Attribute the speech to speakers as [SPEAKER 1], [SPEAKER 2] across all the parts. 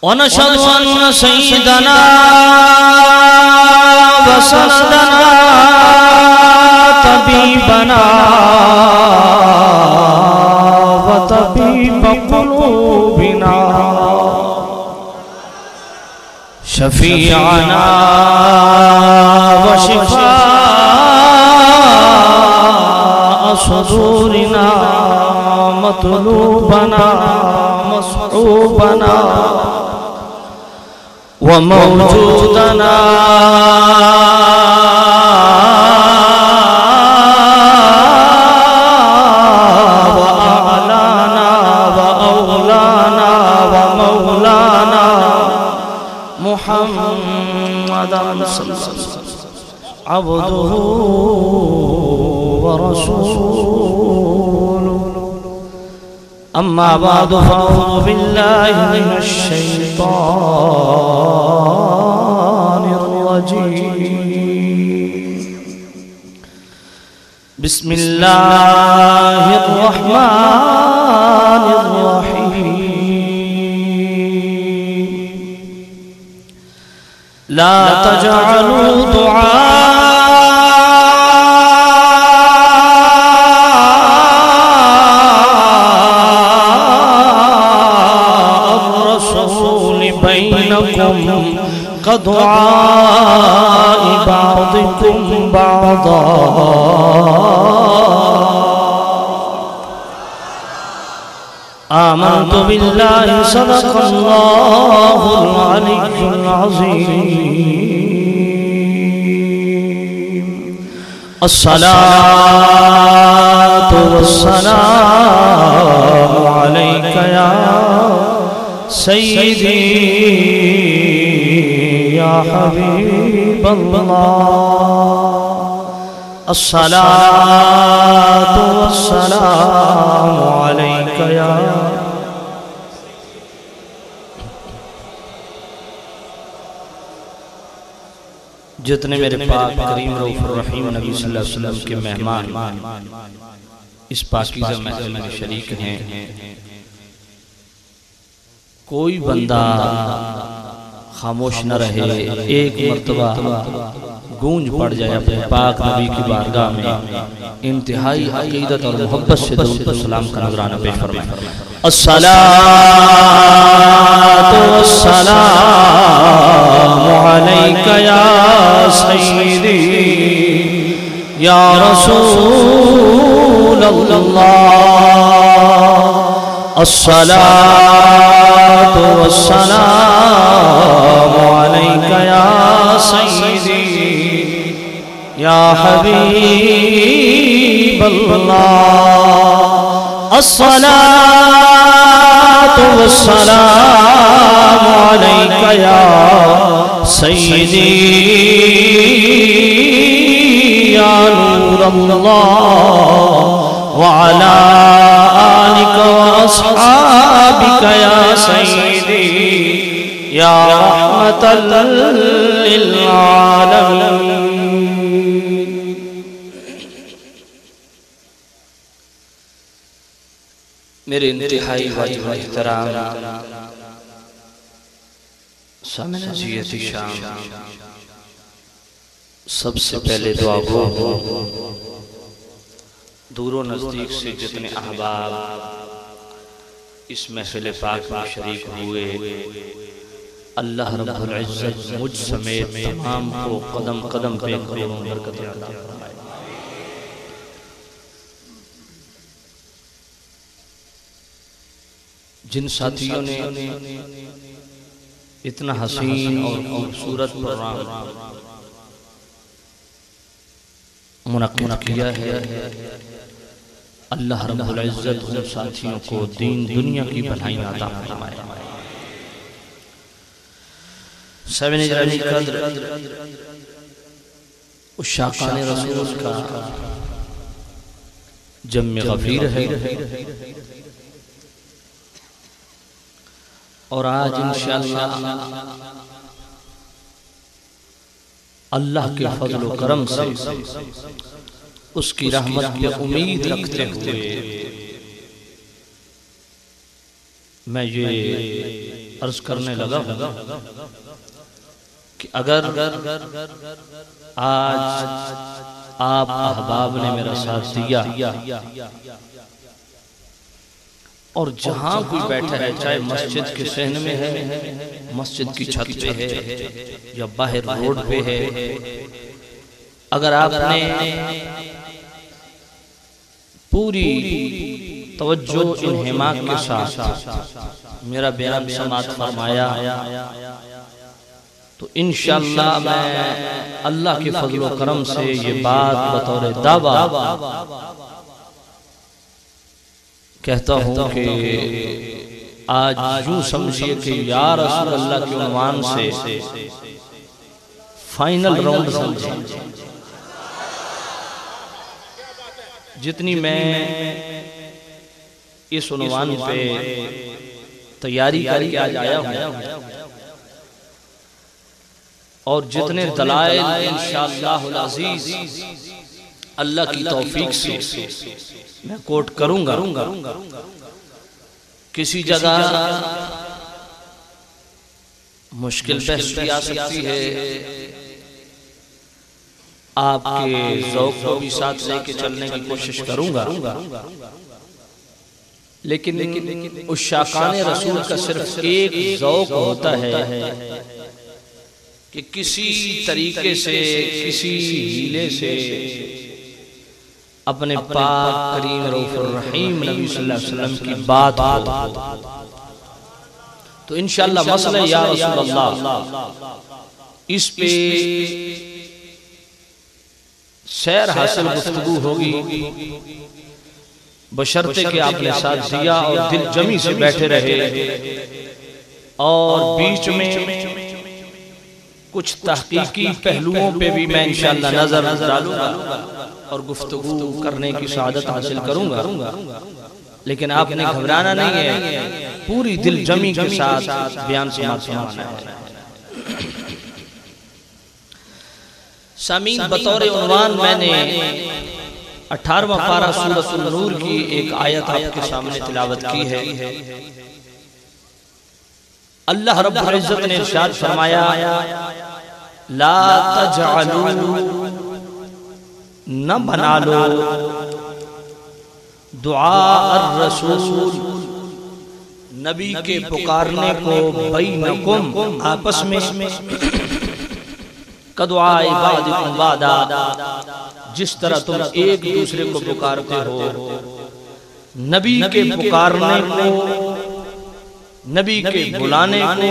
[SPEAKER 1] वनशहदु अन्न सय्यिदना व सनदना तबीबना व तबीब क़ुलूबिना शफीअना व शिफ़ाअ सुदूरिना मतलूबना मसऊबना व मौजूदना व आलाना व औलाना व मौलाना मुहम्मदन अब्दुहु व रसूलुहु अम्मा बादु फ़अऊज़ु बिल्लाहि मिनश शैतानिर रजीम बिस्मिल्लाहिर रहमानिर रहीम ला तजअलू दुआ कदुआइ बादिकुम बादा आमन्तु बिल्लाहि सदक़ल्लाहुल अलिय्युल अज़ीम अस्सलातु वस्सलामु अलैका या सय्यिदी या हबीबल्लाह अस्सलातु वस्सलामु अलैका या जितने मेरे पाक करीम रऊफ़ुर रहीम नबी सल्लल्लाहु अलैहि वसल्लम के मेहमान इस पाकीज़ा महफ़िल में शरीक हैं, कोई बंदा खामोश न रहे, एक मर्तबा गूंज पड़ जाए अपने पाक नबी की बारगाह में, इंतहाई अक़ीदत और मोहब्बत से दरूद व सलाम का नज़राना पेश फरमाएं। अस्सलातु वस्सलामु अलैका या सय्यिदी या रसूलल्लाह अस्सलातु वस्सलामु अलैका या सय्यिदी या हबीबल्लाह अस्सलातु वस्सलामु अलैका या सय्यिदी या नूरल्लाह व अला आलिका व अस्हाबिका या सय्यिदी या रहमतल लिल आलमीन। मेरे इंतहाई वाजिब एहतराम सामने ज़ियत शाम, सबसे पहले दुआ गो दूर नज़दीक से जितने अहबाब इस महफ़िल पाक में शरीक हुए, अल्लाह रब्बुल इज़्ज़त मुझ समेत तमाम को कदम कदम पे करोड़ों बरकतें अता फरमाए। जिन साथियों ने इतना हसीन और खूबसूरत प्रोग्राम मुनक्किद किया है, अल्लाह रब्बुल इज़्ज़त उन साथियों को दीन दुनिया की भलाई अता फरमाए। सबने जलाली कद्र उस शाकान रसूल का जम्मे गफीर है और आज इंशाअल्लाह अल्लाह के फज़ल व करम से उसकी रहमत की उम्मीद रखते हुए मैं ये अर्ज करने लगा कि अगर आज आप अहबाब ने मेरा साथ दिया और जहां कोई बैठा है, चाहे मस्जिद के सहन में है, मस्जिद की छत पे है या बाहर रोड पे है, अगर आपने पूरी तवज्जो इन्हिमाक के साथ मेरा बयान समाअत फरमाया तो इंशाअल्लाह मैं अल्लाह के फजल व करम से ये बात बतौर दावा कहता हूँ कि आज यूं समझिए कि या रसूल अल्लाह के उन्वान से फाइनल राउंड समझे। जितनी मैं इस उन्वान पे तैयारी करके आज आया हूँ और जितने दलाइल इंशाअल्लाहुल अज़ीज़ अल्लाह की तौफीक से मैं कोट करूंगा, किसी जगह मुश्किल बहस भी आ सकती है, आपके ज़ौक़ को भी साथ लेके चलने की कोशिश करूंगा, लेकिन उस शाकान रसूल का सिर्फ एक ज़ौक़ होता है कि किसी तरीके से, किसी हीले से अपने पाक करीम रऊफ़ुर रहीम नबी सल्लल्लाहु अलैहि वसल्लम की बात हो। तो इंशाअल्लाह मसला या रसूल अल्लाह इस पे सैर हासिल गुफ्तगू होगी, बशर्ते कि आपने साथ दिया और दिल जमी से बैठे रहे और बीच में कुछ तहकीकी पहलुओं पे भी मैं इंशाअल्लाह नजर डालूंगा और गुफ्तगू करने की सआदत हासिल करूंगा, लेकिन आपने घबराना नहीं है, पूरी दिल जमी के साथ बयान सुनाना है। सामीन बतौर उन्वान मैंने 18वां पारा सूरह नूर की एक आयत आपके सामने तिलावत की है। अल्लाह रब्बुल इज्जत ने इरशाद फरमाया, ला तजअलू, न बना लो, दुआ अर्रसूल, नबी के पुकारने को, बैनकुम, आपस में, कदुआ इबादिकुम वादा, जिस तरह तुम एक दूसरे को पुकारते हो, नबी के पुकारने को, नबी के बुलाने को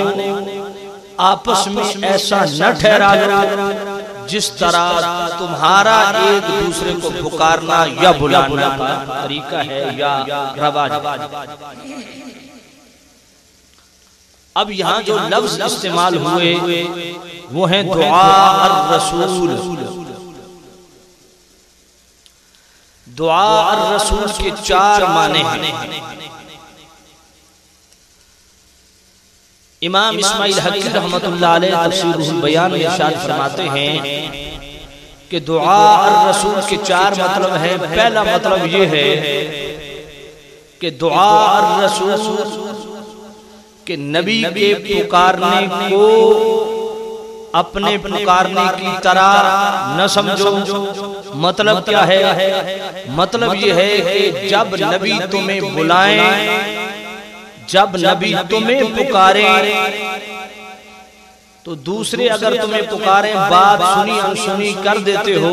[SPEAKER 1] आपस में ऐसा न ठहरा लो जिस तरह तुम्हारा एक दूसरे को पुकारना या बुलाना का तरीका है या रवाज। अब यहाँ जो लफ्ज इस्तेमाल हुए वो हैं दुआ अर्रसूल। दुआ अर्रसूल के 4 माने हैं। इमाम इस्माइल हक़ी रहमतुल्लाह अलैह तफसीरुल बयान में इरशाद फरमाते हैं कि दुआ अर्रसूल के 4 मतलब है। पहला मतलब ये है कि दुआ अर्रसूल के नबी के पुकारने को अपने पुकारने की तरह न समझो। मतलब क्या है? मतलब ये है कि जब नबी तुम्हें बुलाएं, जब नबी तुम्हें पुकारे तो दूसरे अगर तुम्हें पुकारे बात सुनी अनसुनी कर देते हो,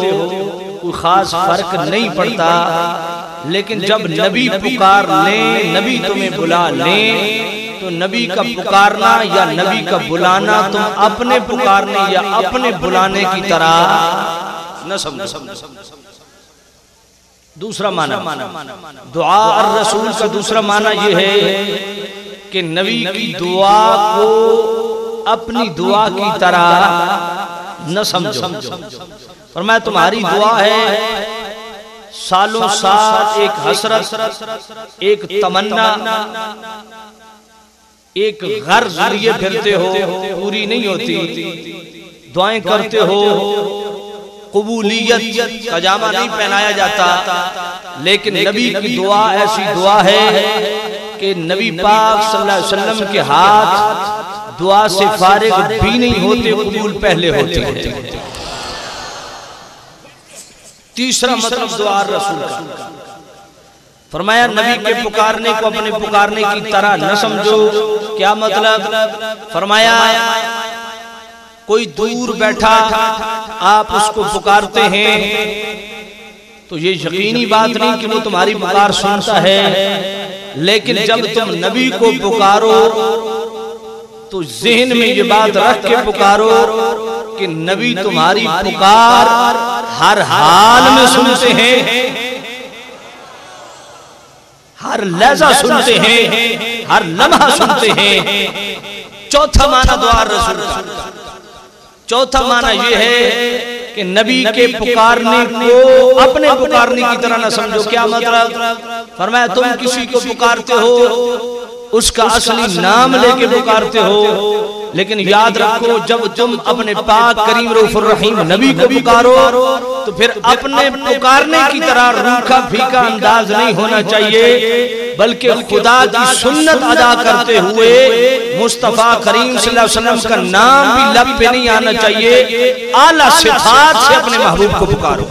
[SPEAKER 1] कोई खास फर्क नहीं पड़ता। लेकिन जब नबी पुकार लें, नबी तुम्हें बुला लें, तो नबी का पुकारना या नबी का बुलाना तुम अपने पुकारने या अपने बुलाने की तरह न समझो। दूसरा माना दुआ अर्रसूल का दूसरा माना यह है कि नबी की दुआ को अपनी दुआ की तरह न समझो। और मैं तुम्हारी दुआ है सालों साल एक हसरत, एक तमन्ना, एक गर्ज लिए फिरते हो, पूरी नहीं होती। दुआएं करते हो, कबूलियत का जामा नहीं पहनाया जाता, लेकिन नबी की दुआ ऐसी दुआ है कि नबी पाक सल्लल्लाहु अलैहि वसल्लम के हाथ दुआ से फारिग भी नहीं होते, कबूल पहले होते हैं। तीसरा मतलब दुआ रसूल का। फरमाया नबी के पुकारने को अपने पुकारने की तरह न समझो। क्या मतलब? फरमाया कोई दूर बैठा आप उसको पुकारते हैं तो ये यकीनी बात नहीं कि वो तुम्हारी पुकार सुनता है, लेकिन जब तुम नबी को पुकारो तो ज़हन में ये बात रख के पुकारो कि नबी तुम्हारी पुकार हर हाल में सुनते हैं, हर लहजा सुनते हैं, हर लम्हा सुनते हैं। चौथा माना दुआ रसूल का। चौथा माना यह है कि नबी के पुकारने को अपने पुकारने की तरह न समझो। क्या मतलब? फरमाया तुम किसी को पुकारते हो उसका असली नाम लेके पुकारते हो, लेकिन याद रखो जब तुम अपने पाक करीम रऊफुर रहीम नबी को पुकारो तो फिर अपने पुकारने की तरह रूखा फीका अंदाज नहीं होना चाहिए, बल्कि खुदा की सुन्नत अदा करते हुए मुस्तफा करीम सल्लल्लाहु अलैहि वसल्लम का नाम भी लब पे नहीं आना चाहिए। आला सिफात से अपने महबूब को पुकारो।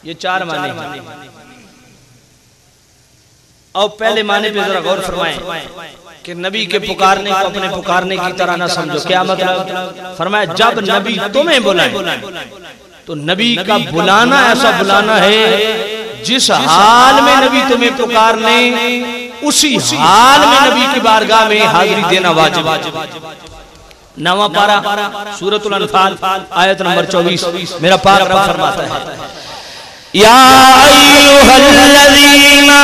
[SPEAKER 1] ये चार माने। और पहले माने पे जरा गौर फरमाएं कि नबी के पुकारने को अपने पुकारने की तरह ना समझो। क्या मतलब? फरमाया जब नबी तुम्हें बुलाए तो नबी का बुलाना ऐसा बुलाना है जिस हाल में नबी तुम्हें पुकार ले उसी हाल में नबी की बारगाह में हाजिरी देना वाजिब। नवा पारा सूरतुल अनफाल आयत नंबर 24 मेरा पाक रब फरमाता है या अय्युहल्लज़ीना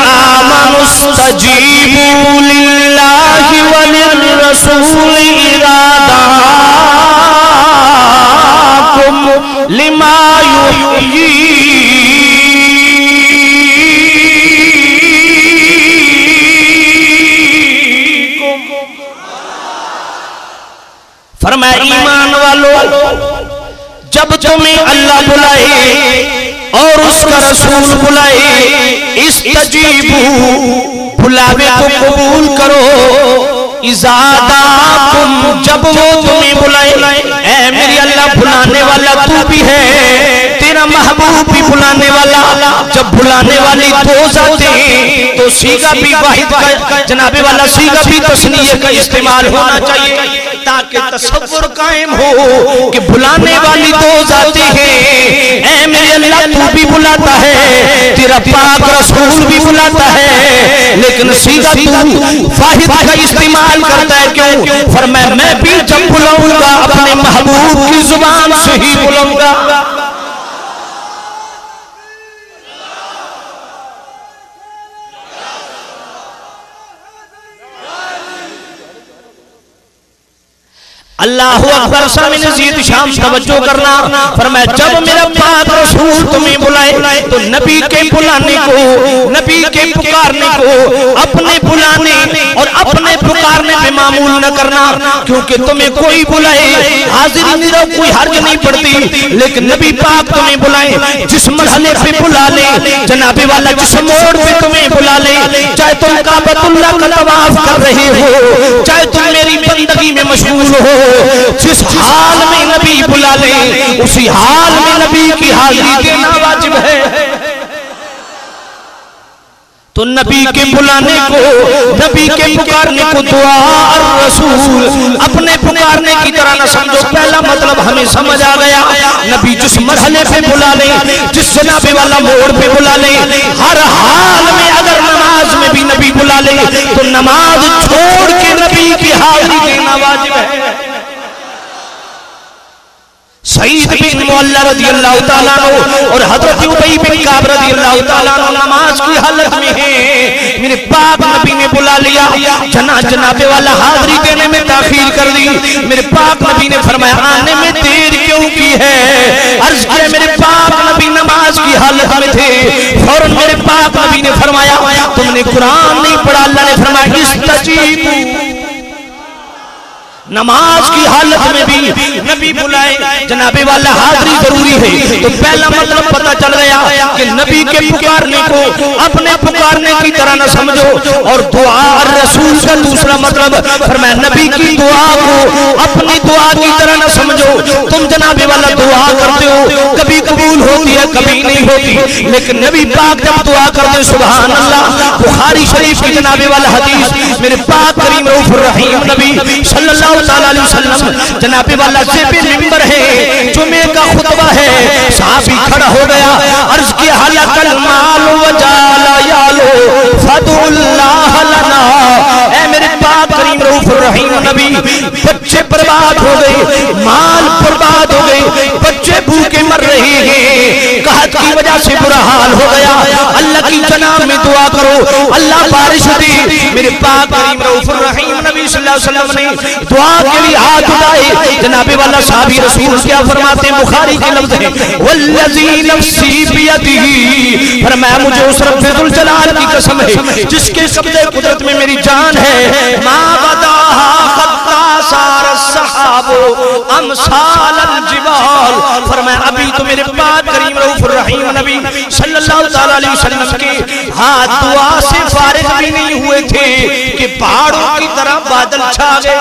[SPEAKER 1] आमनुस्तजीबू लिल्लाहि वलिर्रसूलि इज़ा दआकुम लिमा युहय्यीकुम। फरमाया ईमान वालों जब तुम्हें अल्लाह बुलाए और उसका रसूल बुलाए इस्तजीबू बुलावे को कबूल करो, इज़ादाकुम जब वो तुम्हें बुलाए। ऐ मेरी अल्लाह बुलाने वाला तू भी है, तेरा महबूब भी बुलाने वाला। जब बुलाने वाली दो जाते हैं तो सीगा भी वाहिद का जनाबे वाला सीगा भी तस्नीय का इस्तेमाल होना चाहिए ताकि तसव्वुर कायम हो कि बुलाने वाली दो जाते हैं। ऐ मेरे अल्लाह तू भी बुलाता है, तेरा पाक रसूल भी बुलाता है, लेकिन सीधा तू वाहिद का इस्तेमाल करता है। क्यों? फरमाया मैं भी जब बुलाऊंगा अपने महबूब की जुबान से ही बुलाऊंगा। अल्लाहु अकबर सामिन ज़ीद शाम तवज्जो करना। फरमाया जब मेरा पाक रसूल तुम्हें बुलाए तो नबी के बुलाने को, नबी के पुकारने को अपने बुलाने और अपने पुकारने पे मामूल न करना, क्योंकि तुम्हें कोई बुलाए हाजिरी नहीं रहो, कोई हर्ज नहीं पड़ती, लेकिन नबी पाक तुम्हें बुलाए जिस मरहले पे बुला ले, जनाबे वाला जिस मोड़ पे तुम्हें बुला ले, चाहे तुम काबतुल्लाह का तवाफ कर रहे हो, चाहे तुम मेरी बंदगी में मशगूल हो, जिस हाल में नबी बुला ले उसी हाल में नबी की हाजिरी देना वाजिब है। तो नबी के बुलाने को, नबी के पुकारने को दुआ और रसूल अपने पुकारने की तरह न समझो। पहला मतलब हमें समझ आ गया, नबी जिस मरहले पे बुला ले, जिस जनाबे वाला मोड़ पे बुला ले, हर हाल में अगर नमाज में भी नबी बुला ले तो नमाज छोड़ के नबी की हाजिरी देना वाजिब है। सईद बिन मुअल्ला रज़ियल्लाहु ताला अन्हु और हज़रत उबई बिन काब रज़ियल्लाहु ताला अन्हु नमाज की हालत में है, मेरे पाक नबी ने बुला लिया, जनाबे वाला हाजिरी देने में ताखीर कर दी। मेरे पाक नबी ने फरमाया आने में देर क्यों की है? अर्ज किया मेरे पाक नबी नमाज की हालत में थे। फौरन मेरे पाक नबी ने फरमाया तुमने कुरान नहीं पढ़ा? अल्लाह ने फरमाया इस्तजीबू नमाज की हालत में भी नबी बुलाए, जनाबे वाला हाजिरी जरूरी है। तो पहला मतलब पता चल गया कि नबी के पुकारने को अपने पुकारने की तरह न समझो। और दुआ रसूल का दूसरा मतलब फरमाया नबी की दुआ को अपनी दुआ की तरह न समझो। तुम जनाबे वाला दुआ करते हो, कभी कबूल होती है कभी नहीं होती, लेकिन नबी पाक जब दुआ करते सुभान अल्लाह। बुखारी शरीफ की जनाबे वाला हदीस, मेरे पाक करीम रऊफुर रहीम नबी सल्लल्लाहु अलैहि वसल्लम जनाबे वाला से भी मिंबर है, जुमे का खुतबा है, सहाबी खड़ा हो गया, अर्ज किया हलकल माल वजाला यालो फदुल्लाह लना। ऐ मेरे पाक करीम रऊफुर रहीम नबी, बच्चे बर्बाद हो गए, माल बर्बाद हो गए, बच्चे भूखे मर रहे हैं, कहत की वजह से बुरा हाल हो गया। अल्लाह की जनाब में दुआ करो, अल्लाह बारिश दे। मेरे पाक करीम रऊफुर रहीम नबी सल्लल्लाहु अलैहि वसल्लम ने दुआ के लिए हाथ उठाए। जनाबे वाला साहबी रसूल क्या फरमाते हैं, बुखारी के लफ्ज हैं, वल्लज़ी नफ्सी बियदिही, फरमाया मुझे उस रब्बुल जलाल की कसम है जिसके कब्ज़े कुदरत में मेरी जान है, मा बदाहा खत्ता सार सहाबो अमसाल जिबाल। फरमाया अभी तो मेरे पाक करीम रऊफुर रहीम नबी सल्लल्लाहु अलैहि वसल्लम के हाथ दुआ से फारिग भी नहीं हुए थे कि पहाड़ों की तरह बादल छा गए।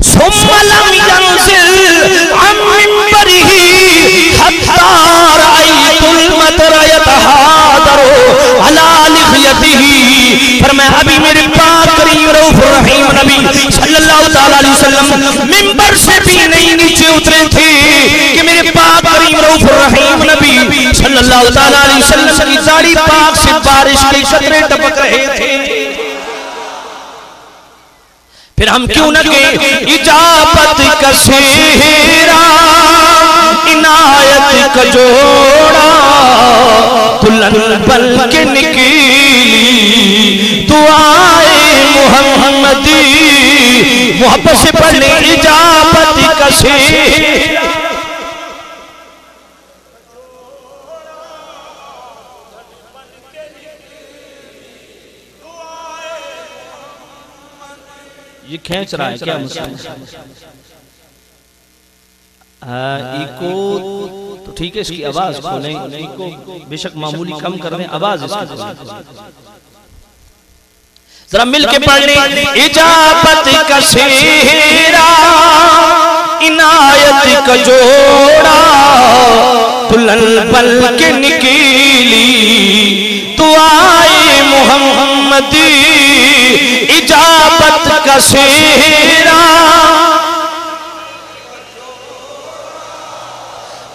[SPEAKER 1] सुम्मलम यंज़िल अम मिंबरिही हत्ता रअयतुल मतर यतहादरु अला लिहयतिही। फरमाया अभी मेरे पाक करीम रऊफुर रहीम नबी सल्लल्लाहु अलैहि वसल्लम मिंबर से भी नहीं नीचे उतरे थे कि मेरे पाक करीम रऊफुर रहीम नबी सल्लल्लाहु अलैहि वसल्लम की दाढ़ी पाक से बारिश के कतरे टपक रहे थे। फिर हम क्यों न कहें इजाबत का सेहरा इनायत का जोड़ा दुल्हन बन के निकली दुआए मुहम्मदी। मोहब्बत से पढ़ने इजाबत का सेहरा। ये खींच रहा है क्या मुझसे? इको तो ठीक है, इसकी आवाज खोलें, इको बेशक मामूली कम कर दें, आवाज इसकी जरा मिल के पढ़ लें। इजाबत का सेहरा इनायत का जोड़ा दुल्हन बन के निकली दुआए मुहम्मदी। इजाबत का सेहरा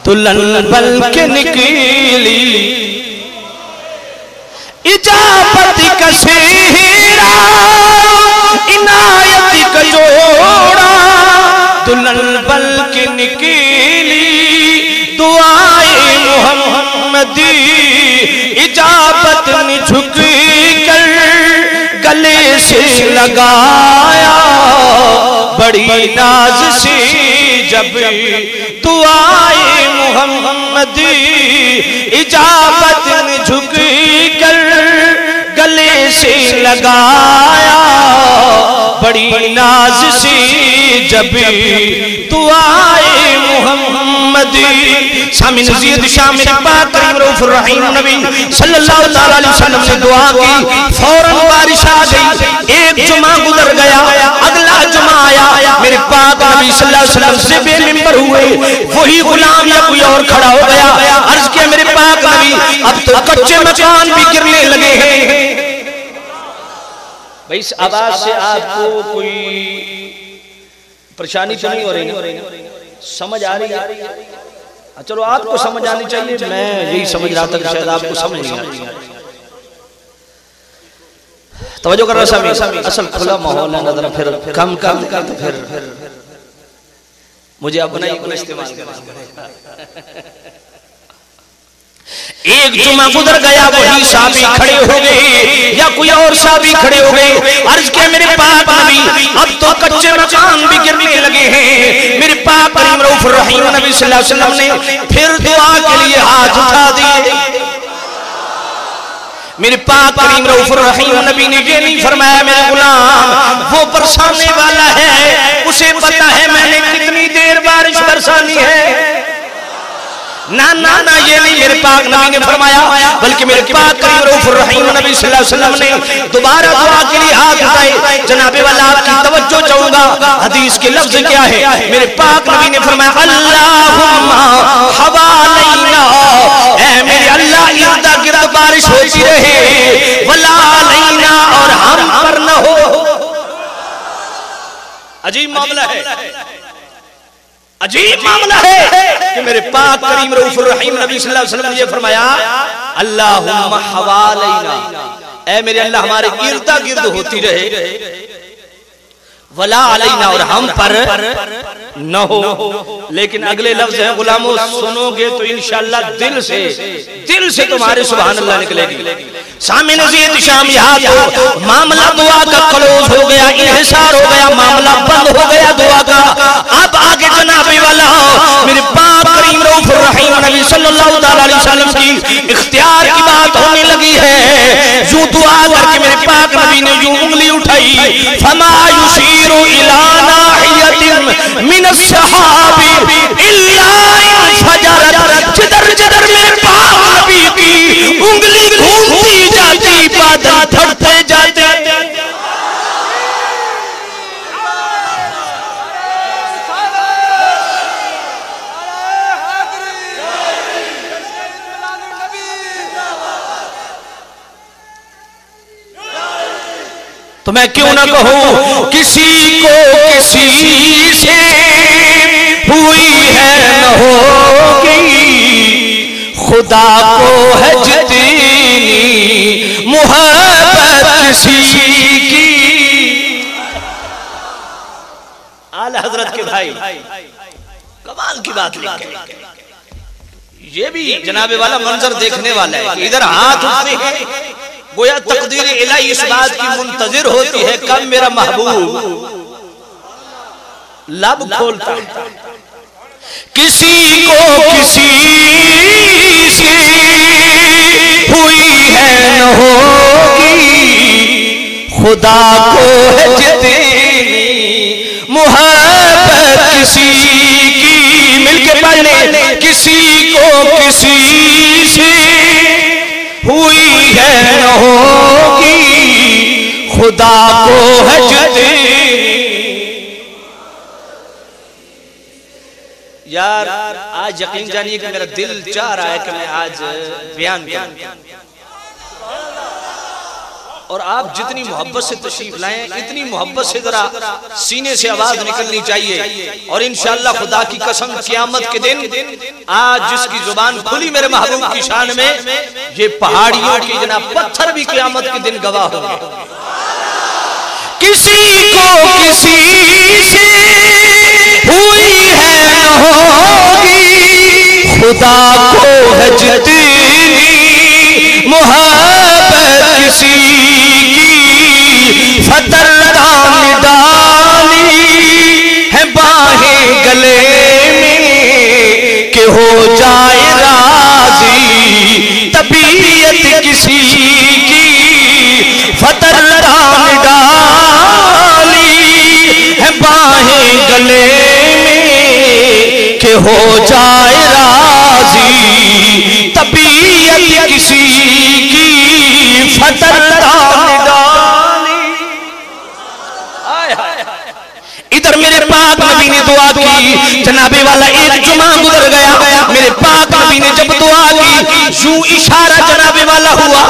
[SPEAKER 1] दुल्हन बन के निकली इजाबत का सेहरा इनायत का जोड़ा दुल्हन बन के निकली दुआए मुहम्मदी। इजाबत ने झुक कर गले से लगाया बड़ी नाज से जब दुआए मुहम्मदी। इजाबत ने झुक कर गले से लगाया बड़ी नाज से जब दुआए मुहम्मदी। शामिल ज़ियद शामिल पाक करीम रऊफुर रहीम नबी सल्लल्लाहु अलैहि वसल्लम ने दुआ की, फौरन बारिश आ गई। एक जुमा गुजर गया, अगला जुमा आया, मेरे पाक नबी सल्लल्लाहु अलैहि वसल्लम से बेमिंबर हुए, वही गुलाम या कोई और खड़ा हो गया। अर्ज किया मेरे पाक नबी अब तो कच्चे मकान भी गिरने लगे हैं। भाई इस आवाज से आपको कोई परेशानी तो नहीं हो रही? समझ आ रही है? चलो आपको समझ आनी चाहिए, मैं यही समझ रहा था कि शायद आपको समझ नहीं आ रही। तवज्जो कर रहा है, असल खुला माहौल है, नजर फिर कम कम कर तो फिर मुझे अपना ही इस्तेमाल करना। एक जुमा गुजर गया, वही साहबी खड़े हो गए या कोई और साहबी खड़े हो गए। अर्ज किया मेरे पाक नबी अब तो कच्चे मकान भी गिरने लगे हैं। मेरे पाक करीम रऊफ रहीम नबी सल्लल्लाहु अलैहि वसल्लम ने फिर दुआ के लिए हाथ उठा दिए। मेरे पाक करीम रऊफ रहीम नबी ने ये नहीं फरमाया मेरे गुलाम वो बरसाने वाला है, उसे पता है मैंने कितनी देर बारिश बरसानी है। ना ना ना ये नहीं मेरे पाक नबी ने फरमाया, बल्कि मेरे पाक करीम रऊफ रहीम नबी सल्लल्लाहु अलैहि वसल्लम ने दोबारा दुआ के लिए हाथ उठाए। जनाबे वाला आपकी तवज्जो चाहूंगा, हदीस के लफ्ज क्या है। मेरे पाक नबी ने फरमाया अल्लाहुम्मा हवालैना, ऐ मेरे अल्लाह इर्द गिर्द बारिश होती रहे, वला अलैना और हम पर न हो। अजीब मामला है, अजीब मामला है कि मेरे पाक करीम रऊफ रहीम नबी सल्लल्लाहु अलैहि वसल्लम ने फरमाया अल्लाहुम्मा हवालैना, ऐ मेरे अल्लाह हमारे इर्दा गिर्द होती रहे, वला अलैना और हम पर न हो। लेकिन अगले लफ्ज है गुलामों, सुनोगे तो इंशाअल्लाह दिल से तुम्हारे सुभान अल्लाह निकलेगी। सामने नज़ीर शाम यहाँ तो मामला दुआ का क्लोज हो गया, इन्हिसार हो गया, मामला बंद हो गया दुआ का। अब आगे जनाबे वाला मेरे पाक करीम रऊफ रहीम नबी सल्लल्लाहु अलैहि वसल्लम की इख्तियार की बात होने लगी है। यूं दुआ करके मेरे पाक नबी ने यूं उंगली उठाई, फमा युशीरु इला नाहियतिन मिनस सहाबी इल्ला फजरत, जिधर जिधर मेरे पाक नबी की उंगली घूमती जाती बादल फटते जाते। तो मैं क्यों ना कहूं किसी को किसी से हुई है न होगी, खुदा को है जितनी मोहब्बत किसी की। आला हजरत के भाई कमाल की बात लिखी। ये भी जनाबे वाला मंजर देखने वाला है। इधर हाथ उठते हैं, गोया तकदीर इलाही इस बात की मुंतजिर होती है कब मेरा महबूब लब खोलता है। किसी को किसी से हुई है न होगी, खुदा को है जितनी मोहब्बत किसी की। मिलके पढ़ने, किसी को किसी से हुई है न होगी, खुदा को है जितनी। यार आज यकीन जानिए कि मेरा दिल चाह रहा है कि मैं आज बयान करूं, और आप जितनी मोहब्बत से तशरीफ लाएं, इतनी मोहब्बत से जरा सीने से आवाज निकलनी चाहिए। और इंशाअल्लाह खुदा की कसम क़यामत के दिन आज जिसकी जुबान खुली मेरे महबूब की शान में, ये पहाड़ियों की जनाब पत्थर भी क़यामत के दिन गवाह होंगे। किसी को किसी से हुई है न होगी, खुदा को है जितनी मोहब्बत किसी की। फतरदान डाली है बाहें गले में कि हो जाए राजी तबीयत किसी की। फतरदान डाली है बाहें गले में कि हो जाए राजी तबीयत किसी की। फतरदान डाली। इधर मेरे पाक नबी ने दुआ की, जनाबे वाला एक जुमा गुजर गया, मेरे पाक नबी ने जब दुआ की, यूं इशारा जनाबे वाला हुआ,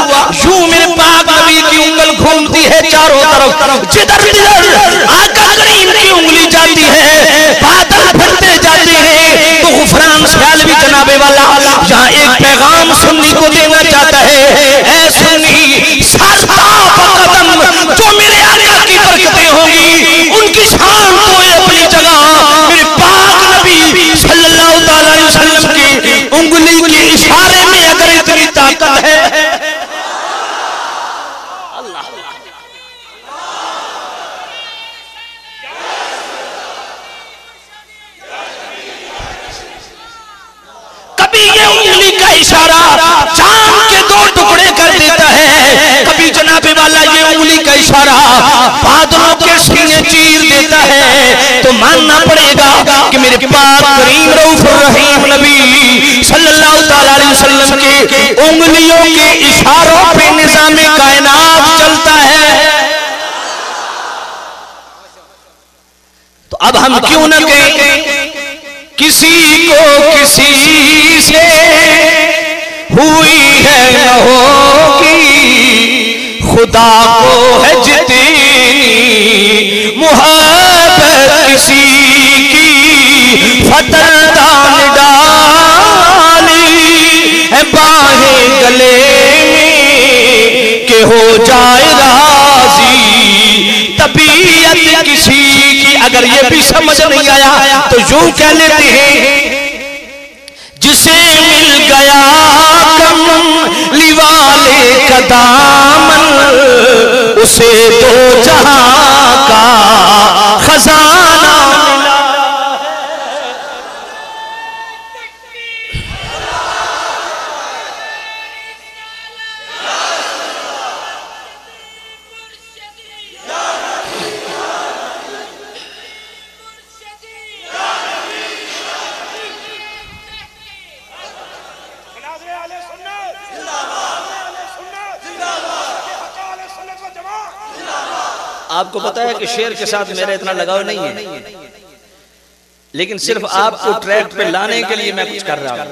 [SPEAKER 1] यूं मेरे पाक नबी की उंगल घूमती है चारों तरफ, जिधर जिधर आका करीम की उंगली जाती है बादल फटते जाते हैं। तो गुफरान ख्याल भी जनाबे वाला यहाँ एक पैगाम सुन्नी को देना चाहता है। ऐ सुन्नी, कदम जो मेरे आका की बरकतें होंगी उनकी शान तो अपनी जगह, मेरे पाक नबी सल्लल्लाहु अलैहि वसल्लम की उंगली के इशारे में अगर इतनी कभी ये उंगली का इशारा चांद के दो टुकड़े कर देता है, कभी जनाबे वाला ये उंगली का इशारा बादलों के सीने चीर देता है। तो मानना पड़ेगा कि मेरे पाक करीम रऊफुर रहीम नबी सल्लल्लाहु तआला अलैहि वसल्लम के उंगलियों के इशारों पे निज़ामे कायनात चलता है। तो अब हम क्यों न कहें किसी को किसी से हुई है न होगी, खुदा को है जितनी मुहब्बत किसी की फतरदान डाली है बाहें गले में के हो जाए राजी तबीयत किसी की। अगर ये भी समझ नहीं आया तो यूं कह लेते हैं जिसे मिल गया कमली वाले का दामन उसे दो जहां का खजाना मिला। आपको पता है कि शेर के साथ मेरा इतना लगाव नहीं है, लेकिन सिर्फ आपको ट्रैक पे लाने के लिए मैं कुछ कर रहा हूं।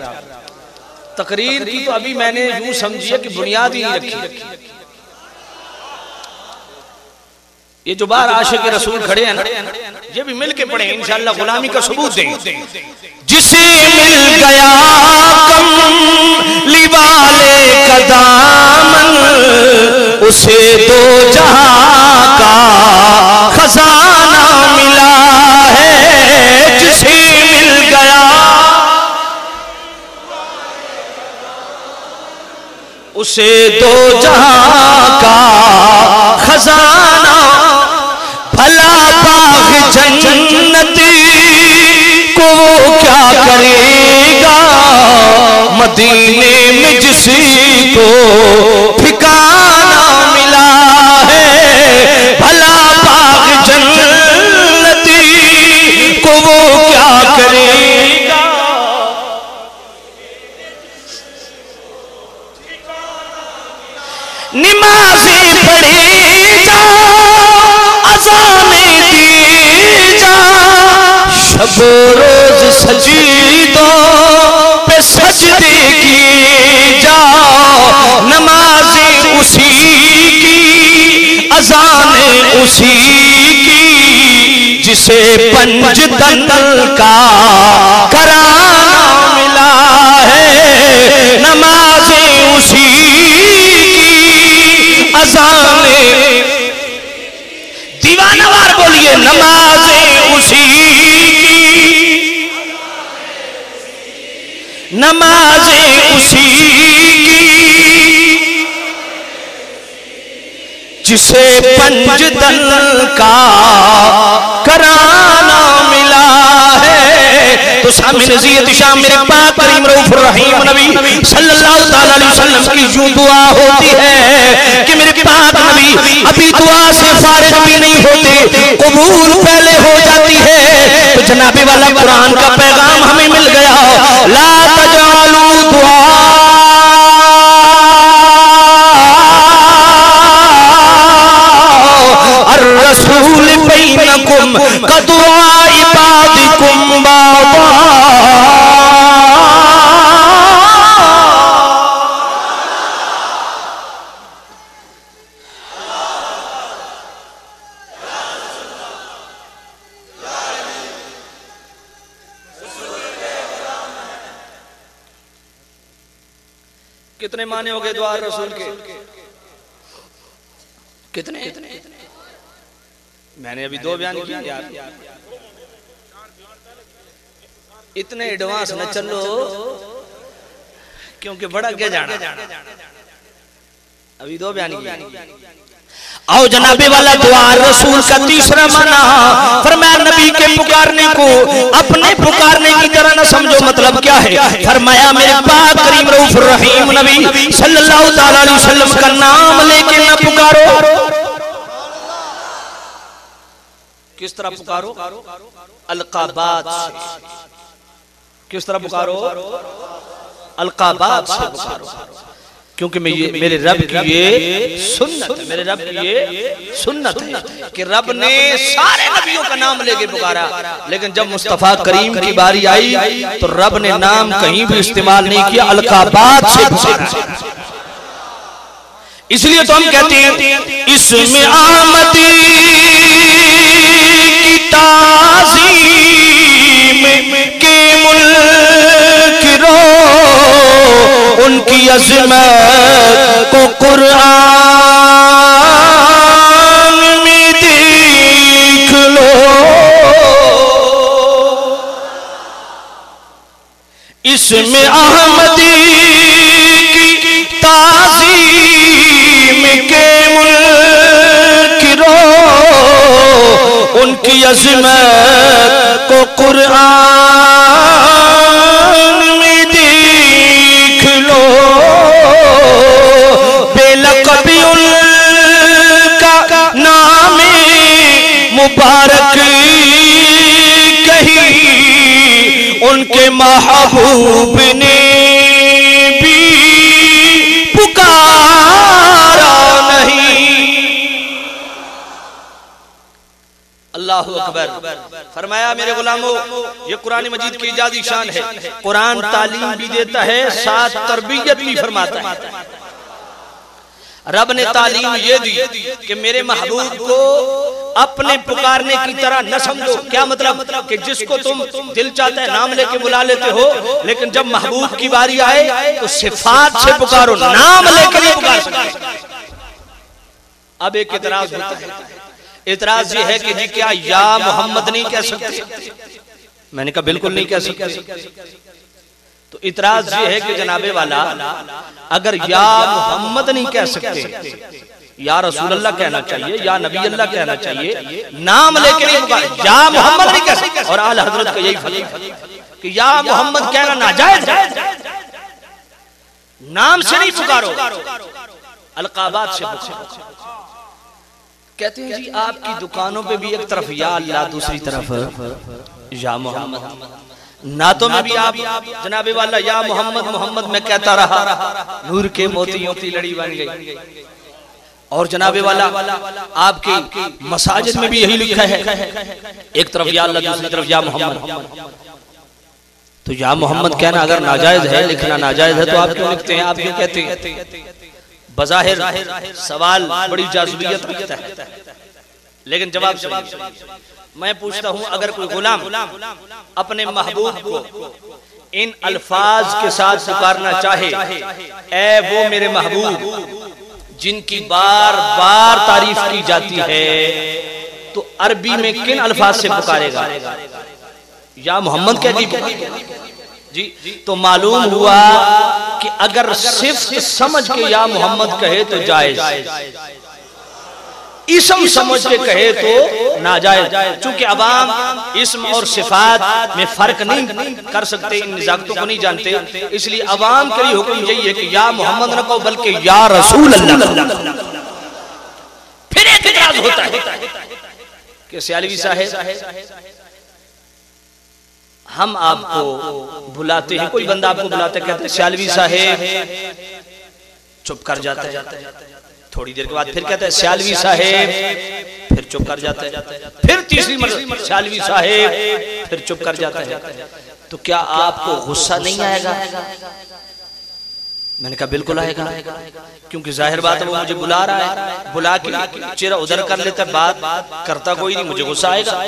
[SPEAKER 1] तकरीर की तो अभी मैंने यूं समझिए कि बुनियाद ही नहीं रखी। ये जो बार आशिक रसूल खड़े हैं ना, ये भी मिलके पढ़े इंशाअल्लाह, गुलामी का सबूत दें। जिसे मिल गया कमली वाले का दामन उसे दो जहां का खजाना मिला है। जिसे मिल गया उसे दो जहां का खजाना, भला बाग जन्नती को क्या करेगा मदीने में जिसी को ठिकाना मिला है। भला बाग जन्नती को वो क्या करेगा, नमाज़ें पढ़े जा अज़ानें दी जा, शब रोज सजीदों पे सजदे किए जा। नमाज़ें उसी की अज़ानें उसी की जिसे पंजतन का कराना मिला है। नमाज़ें उसी की अज़ानें, दीवानावार बोलिए, नमाज़ें उसी की, नमाज़ें उसी की जिसे पंजतन का कराना मिला है। तो सामने नज़ीयत शाम मेरे पाक करीम रऊफुर रहीम नबी सल्लल्लाहु तआला अलैहि वसल्लम की यूं दुआ होती है कि मेरे पाक नबी अभी दुआ से फारिग भी नहीं होते, कबूल पहले हो जाती है। तो जनाबे वाला कुरान का पैगाम हमें मिल गया, ला तजालू दुआ अर्रसूल बैनकुम कदुआ इबादिकुम बाबा। कितने माने हो गए दुआ रसूल के? कितने? मैंने अभी दो बयान किए यार, इतने एडवांस न चलो क्योंकि बड़ा क्या जाना। अभी दो बयान किए। आओ जनाबे वाला दुआ रसूल का तीसरा माना, फरमाया नबी के पुकारने को अपने पुकारने की तरह न समझो। मतलब क्या है? फरमाया मेरे पाक करीम रऊफ रहीम नबी सल्लल्लाहु ताला अलैहि वसल्लम का नाम लेके न पुकारो। किस तरह पुकारो? अलकाबात से। किस तरह पुकारो? अलकाबात से पुकारो। क्योंकि मैं ये मेरे रब की ये सुन्नत है, मेरे रब की ये सुन्नत है कि रब ने सारे नबियों का नाम लेके पुकारा, लेकिन जब मुस्तफा करीम की बारी आई तो रब ने नाम कहीं भी इस्तेमाल नहीं किया, अलकाबात से पुकारा। इसलिए तो हम कहते हैं इसमें आमदी की ताज़ीम के मुल्क रो, उनकी अज़मत को कुरान में देख लो। इसमें अहमदी की ताज़ीम के मुल्क रो, उनकी अज़मत को कुरान में देख लो। बेलक़बी उनका नाम मुबारक कही, उनके महबूब ने भी पुकारा नहीं। अल्लाहु अकबर। फरमाया मेरे गुलामों, ये कुरान मजीद की इजाज़ी शान है। कुरान तालीम भी देता है, साथ तरबियत भी फरमाता है। रब ने तालीम ये दी कि मेरे महबूब को अपने पुकारने की तरह न समझो। क्या मतलब? कि जिसको तुम दिल चाहता है नाम लेके बुला लेते हो, लेकिन जब महबूब की बारी आए तो सिफात से पुकारो, नाम लेके नहीं पुकार सकते। अब एक इतराज होता है, इतराज ये है कि जी क्या या मोहम्मद नहीं कह सकते? मैंने कहा बिल्कुल नहीं कह सकते। तो इतराज ये है कि जनाबे वाला अगर या मोहम्मद नहीं कह सकते, या रसूल अल्लाह कहना चाहिए, या नबी अल्लाह कहना चाहिए, नाम लेके नहीं पुकार, या मोहम्मद नहीं कह सकते। और आला हजरत का यही फतवा कि या मोहम्मद कहना नाजायज है, नाम से नहीं पुकारो, अलकाबात से पुकारो। कहते हैं जी आपकी दुकानों पे भी एक तरफ या अल्लाह, दूसरी तरफ या मोहम्मद। नातों में भी आप जनाबे वाला या मोहम्मद मोहम्मद में कहता रहा, नूर के मोतियों की लड़ी बन गई। और जनाबे वाला आपकी मसाजिद में भी यही लिखा है, एक तरफ या अल्लाह, दूसरी तरफ या मोहम्मद। तो या मोहम्मद कहना अगर नाजायज है, लिखना नाजायज है, तो आप क्यों लिखते हैं? आप क्यों कहते हैं? बज़ाहिर सवाल बड़ी जाज़िबियत रखता है, लेकिन जवाब मैं पूछता हूं, अगर कोई गुलाम अपने महबूब को इन अल्फाज के साथ पुकारना चाहे, ऐ वो मेरे महबूब जिनकी बार बार तारीफ की जाती है, तो अरबी में किन अल्फाज से पुकारेगा? या मोहम्मद कह दी जी। तो मालूम हुआ कि अगर सिर्फ समझ के या मोहम्मद कहे तो जायज, इसम समझ के कहे तो नाजायज। चूंकि अवाम इसम और सिफात में फर्क नहीं कर सकते, इन निज़ाकतों को नहीं जानते, इसलिए अवाम के लिए हुक्म यही है कि या मोहम्मद न कहो बल्कि या रसूल अल्लाह। फिर एक इतराज होता है कि सियालवी साहब हम आपको बुलाते हैं, कोई बंदा आपको बुलाते कहते हैं सियालवी साहब, चुप कर जाता है। थोड़ी देर के बाद फिर कहता है सियालवी साहेब, फिर चुप कर जाता है। फिर तीसरी मर्तबा सियालवी साहेब, फिर चुप कर जाता है। तो क्या आपको गुस्सा नहीं आएगा? मैंने कहा बिल्कुल आएगा, क्योंकि जाहिर बात है वो मुझे बुला रहा है, बुला के चेहरा उधर कर लेता है, बात करता कोई नहीं, मुझे गुस्सा आएगा।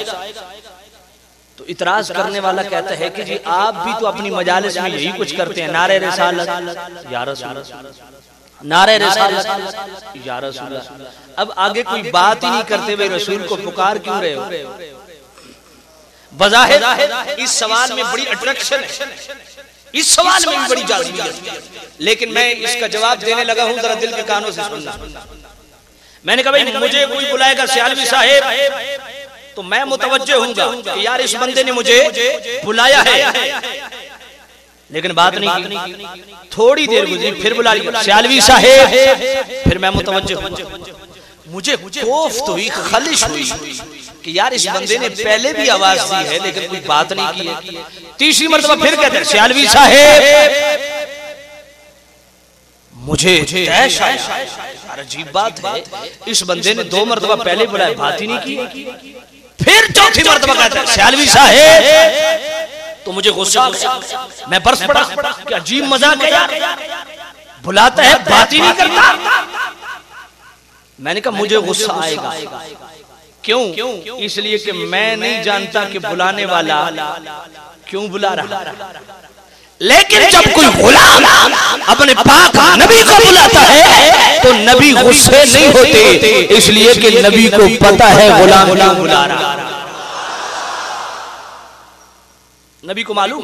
[SPEAKER 1] तो इतराज करने वाला कहता है कि जी आप भी तो अपनी मजालिस में यही कुछ करते हैं, नारे रिसालत या रसूल, नारे रिसालत या रसूल। अब आगे कोई बात ही नहीं करते, भाई रसूल को पुकार क्यों रहे हो? बज़ाहिर इस सवाल में बड़ी अट्रैक्शन है, इस सवाल में भी बड़ी जाज़िबियत है, लेकिन मैं इसका जवाब देने लगा हूं, जरा दिल के कानों से सुनना। मैंने कहा भाई मुझे कोई बुलाएगा सियालवी साहेब तो मैं मुतवज्जे हूँगा कि यार इस बंदे ने मुझे बुलाया है, लेकिन बात नहीं की। थोड़ी देर गुजरी फिर बुला लिया सियालवी साहेब, फिर मैं मुतवज्जे हूँ। मुझे कोफ्त हुई, खलिश हुई कि यार इस बंदे ने पहले भी आवाज दी है लेकिन कोई बात नहीं की है। तीसरी मर्तबा फिर कहते हैं सियालवी साहेब, मुझे तैश आया, अजीब बात है इस बंदे ने 2 मर्तबा पहले बुलाया, बात ही नहीं की। फिर चौथी मर्तबा कहते हैं सियालवी साहेब, तो मुझे गुस्सा आ गया, मैं बरस पड़ा कि अजीब मजाक है यार, बुलाता है बात ही नहीं करता। मैंने कहा मुझे गुस्सा आएगा, क्यों? इसलिए कि मैं नहीं जानता कि बुलाने वाला क्यों बुला रहा, लेकिन जब कोई गुलाम अपने पाक नबी को बुलाता है तो नबी गुस्से नहीं होते, इसलिए कि नबी को पता है गुलाम क्यों बुला रहा। नबी को मालूम।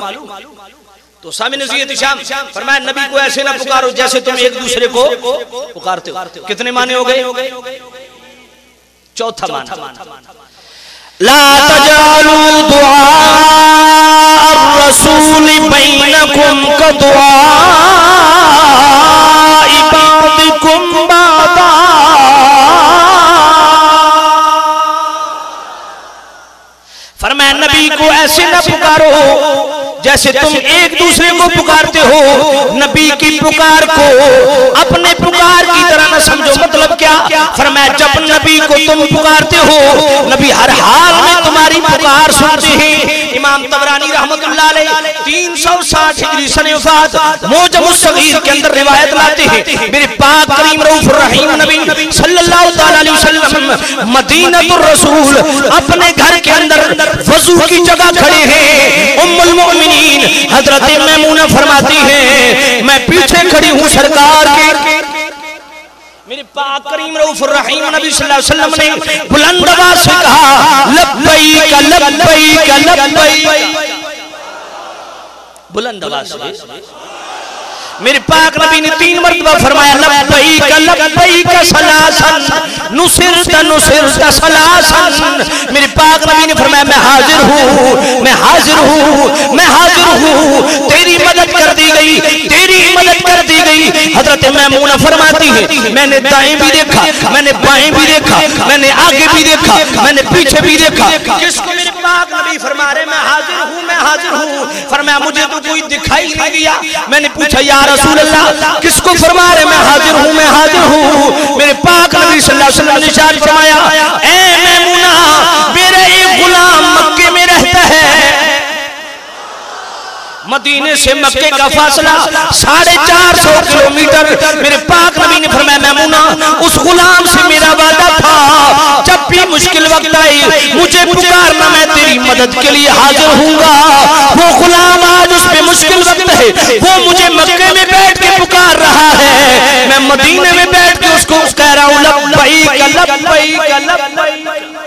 [SPEAKER 1] तो सामी नज़ीयत शाम फरमाया नबी को ऐसे ना पुकारो जैसे तुम एक दूसरे को पुकारते हो। कितने माने हो गए? चौथा माना, ला तजालू दुआ रसूल बैनकुम का दुआ इबादिकुम बादा। फरमाया नबी को ऐसे न पुकारो जैसे तुम एक दूसरे को पुकारते हो। नबी की पुकार को अपने पुकार की तरह न समझो। मतलब क्या? फरमाया जब नबी को तुम पुकारते हो नबी हर हाल में तुम्हारी पुकार सुनते हैं। इमाम तबरानी रहमतुल्लाह अलैह 360 हिजरी सने वफात मोजमुस सगीर के अंदर रिवायत लाते हैं, मेरे पाक करीम रऊफुर रहीम नबी सल्लल्लाहु तआला अलैहि वसल्लम मदीनतुर रसूल अपने घर के अंदर वजू की जगह खड़े हैं। उम्मुल मोमिनीन हजरत मैमूना फरमाती हैं मैं पीछे खड़ी हूँ सरकार के। मेरे पाक करीम रऊफुर रहीम नबी सल्लल्लाहु अलैहि वसल्लम ने बुलंद आवाज से कहा लब्बैक लब्बैक लब्बैक। बुलंद आवाज से मेरे पाक नबी ने 3 मरतबा फरमाया लब्बैक लब्बैक सलासन नुसिरत नुसिरत सलासन। मेरे पाक नबी ने फरमाया मैं हाजिर हूँ, मैं हाजिर हूँ, मैं हाजिर हूँ, तेरी मदद कर दी गई, तेरी मदद कर दी गई। हजरत मैमूना फरमाती है मैंने दाएं भी देखा, मैंने बाएं भी देखा, मैंने आगे भी देखा, मैंने पीछे भी देखा। किसको? मेरे पाक नबी फरमा रहे मैं हाजिर हूँ, मैं हाजिर हूँ। फरमाया मुझे तो कोई दिखाई नहीं दिया। मैंने पूछा या रसूल अल्लाह किसको फरमा रहे मैं हाजिर हूँ, मैं हाजिर हूँ। मेरे पाक नबी सल्लल्लाहु अलैहि वसल्लम ने इरशाद फरमाया ऐ मैमूना मेरा एक गुलाम मक्के में रहता है। मदीने से मक्के का फासला 450 किलोमीटर। मेरे पाक नबी ने फरमाया मैमूना उस गुलाम से मेरा वादा था जब भी मुश्किल वक्त आई मुझे पुकारना, मैं तेरी मदद के लिए हाजिर हूँगा। वो गुलाम आज उस पे मुश्किल वक्त है, वो मुझे मक्के में बैठ के पुकार रहा है, मैं मदीने में बैठ के उसको कह रहा हूँ लब्बैक लब्बैक लब्बैक।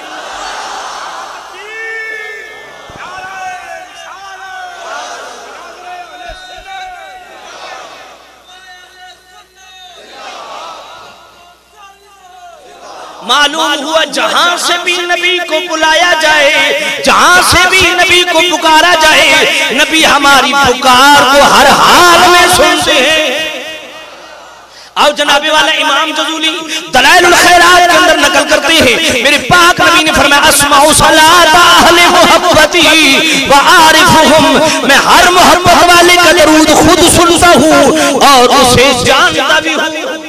[SPEAKER 1] मालूम हुआ जहां से भी नबी को बुलाया जाए, जहां से भी नबी को पुकारा जाए, नबी हमारी पुकार को हर हाल में सुनते हैं। और जनाबे वाला इमाम जज़ूली दलाइलुल खैरात के अंदर नकल करते हैं मेरे पाक नबी ने फरमाया अस्माउ सलात अहले मोहब्बती व आरिफुहुम। मैं हर मोहब्बत वाले का दरूद खुद सुनता हूँ और उसे जानता भी हूँ।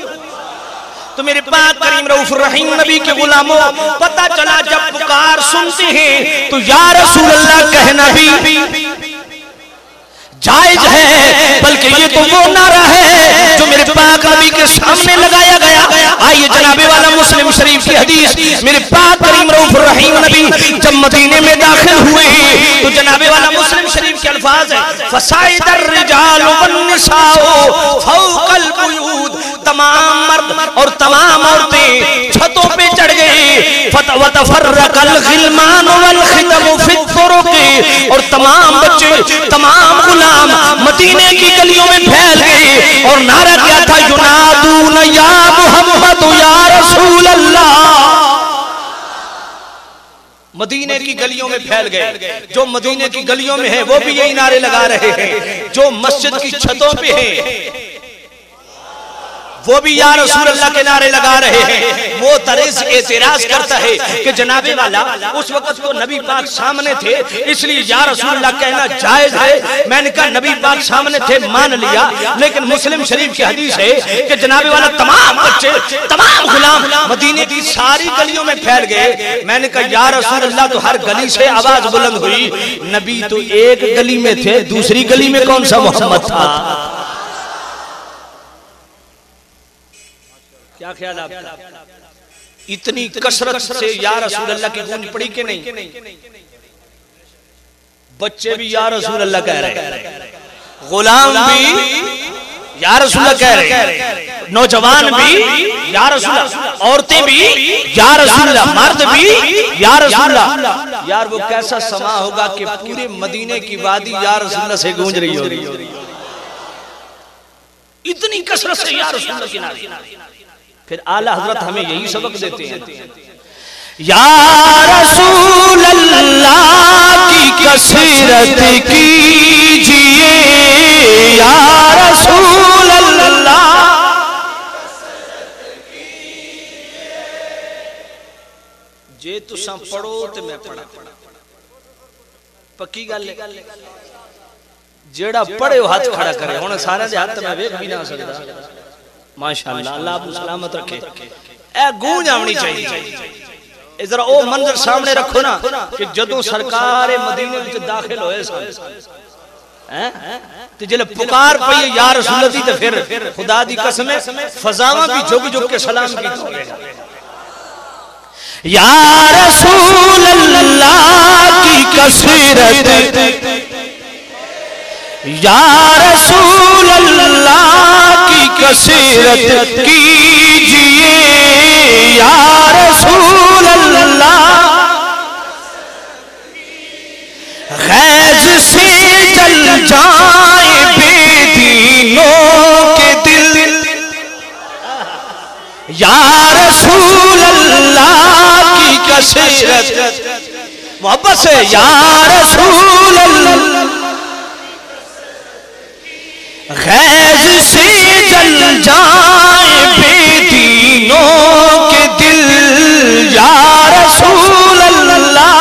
[SPEAKER 1] तो मेरे पाक करीम रऊफुर रहीम नबी के गुलामों पता चला जब पुकार सुनते हैं तो या रसूल अल्लाह कहना भी जायज है, बल्कि ये तो वो नारा है जो मेरे पाक नबी के सामने लगाया गया। आइए जनाबे वाला मुस्लिम शरीफ की हदीस मेरे पाक करीम रऊफुर रहीम नबी जब मदीने में दाखिल हुए तो जनाबे वाला मुस्लिम शरीफ के अल्फाज है फसाइदर रिजाल वन निसाओ फौकल बुयूद। तमाम मर्द और तमाम औरतें छतों पे चढ़ गए। वतफर्रकल गिलमान वल खितम फित तुरुक़, और तमाम बच्चे तमाम गुलाम मदीने की गलियों में फैल गए और नारा क्या था, युनादून या मुहम्मद या रसूल अल्लाह। मदीने की गलियों में फैल गए। जो मदीने की गलियों में है वो भी यही नारे लगा रहे हैं, जो मस्जिद की छतों पे है वो भी या रसूल अल्लाह के नारे लगा रहे हैं। वो तरेस एतराज करता है कि जनाबे वाला उस वक्त तो नबी पाक सामने थे, इसलिए या रसूल अल्लाह कहना जायज है। मैंने कहा नबी पाक सामने थे, मान लिया, लेकिन मुस्लिम शरीफ की हदीस है कि जनाबे वाला तमाम बच्चे तमाम गुलाम मदीने की सारी गलियों में फैल गए। मैंने कहा या रसूल अल्लाह, तो हर गली से आवाज बुलंद हुई, नबी तो एक गली में थे, दूसरी गली में कौन सा मोहम्मद था? क्या ख्याल आपका? इतनी कसरत से या रसूल अल्लाह की गूंज पड़ी कि नहीं? बच्चे भी या रसूल अल्लाह कह रहे हैं, गुलाम भी या रसूल अल्लाह कह रहे हैं, नौजवान भी या रसूल अल्लाह, औरतें भी या रसूल अल्लाह, मर्द भी या रसूल अल्लाह। यार वो कैसा समा होगा कि पूरे मदीने की वादी या रसूल अल्लाह से गूंज रही होगी। इतनी कसरत से या रसूल अल्लाह की नारे। फिर आला हजरत हमें यही सबक देते हैं, या रसूल अल्लाह की कसरत कीजिए, या रसूल अल्लाह। जे तुसा पढ़ो ते मैं पढ़ा, पक्की गल है। जेड़ा पढ़े हाथ खड़ा करे, हुण सारे दे हाथ मैं वेख भी ना सकदा। माशाअल्लाह, अल्लाह आपको सलामत रखे। ए गूंज आवनी चाहिए। जरा ओ मंजर सामने रखो ना कि जदों सरकार मदीने विच दाखिल होए हैं ते जिले पुकार पई या रसूल अल्लाह दी, ते फिर खुदा दी कसम है फजावां भी झुक झुक के सलाम कीते, या रसूल अल्लाह की कसरत, या रसूल अल्लाह की कसरत कीजिए, या रसूल अल्लाह। गैज़ से जल जाए बेदीनों के दिल, या रसूल अल्लाह की कसरत, मोहब्बत से या रसूल अल्लाह। गैज़ से जल जाए बेदीनों के दिल, या रसूल अल्लाह।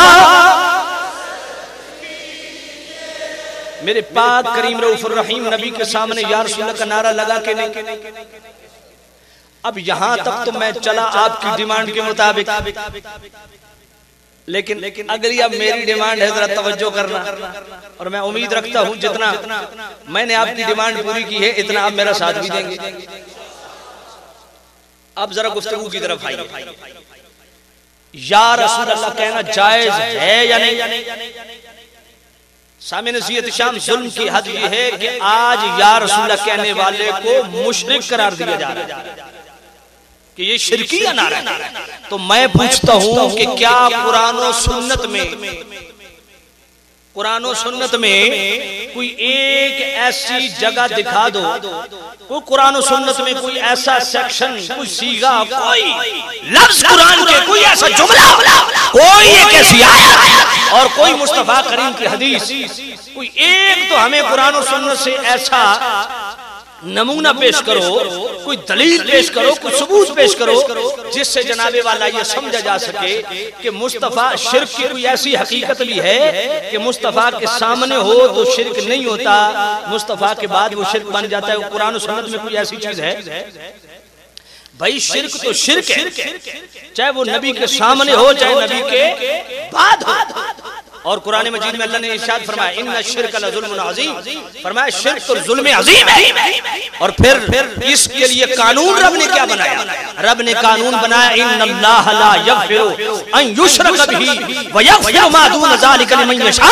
[SPEAKER 1] मेरे पाक करीम रऊफुर रहीम नबी के सामने या रसूल अल्लाह का नारा लगा के नहीं। अब यहां तक तो मैं चला आपकी डिमांड के मुताबिक, लेकिन अगली अब मेरी डिमांड है, जरा तवज्जो करना। और मैं उम्मीद रखता हूं जितना मैंने आपकी डिमांड पूरी की है, इतना आप मेरा साथ भी देंगे। अब जरा गुफ्तगू की तरफ आइए। या रसूल अल्लाह कहना जायज है या नहीं? सामने नसीहत शाम जुल्म की हद ये है कि आज या रसूल अल्लाह कहने वाले को मुशरिक करार दिया जा रहा है कि ये शिरकिया नारा है। तो मैं पूछता हूं कि क्या कुरान और सुन्नत में कोई एक ऐसी जगह दिखा दो, कोई कुरान और सुन्नत में कोई ऐसा सेक्शन, कोई सीगा, कोई लफ्ज कुरान के, कोई ऐसा जुमला, कोई एक ऐसी आयत और कोई मुस्तफा करीम की हदीस, कोई एक तो हमें कुरान और सुन्नत से ऐसा नमूना पेश करो, कोई दलील पेश करो, कोई सबूत पेश करो जिससे जनाबे वाला ये समझा जा सके कि मुस्तफा शिर्क की कोई ऐसी हकीकत भी है कि मुस्तफा के सामने हो तो शिर्क नहीं होता, मुस्तफा के बाद वो शिर्क बन जाता है। कुरान और सुन्नत में कोई ऐसी चीज है? भाई शिर्क तो शिर्क है, चाहे वो नबी के सामने हो चाहे नबी के बाद हो। और कुरान मजीद में अल्लाह ने इरशाद फरमाया, इन्ना शिर्क लज़ुल्मुन अज़ीम, फरमाया शिर्क तो जुल्म अज़ीम है। और फिर इसके लिए कानून रब ने क्या बनाया? रब ने कानून बनाया, इन्नल्लाह ला यग़फिरु अन युशरक बिही व यग़फिरु मा दून ज़ालिका लिमन यशा।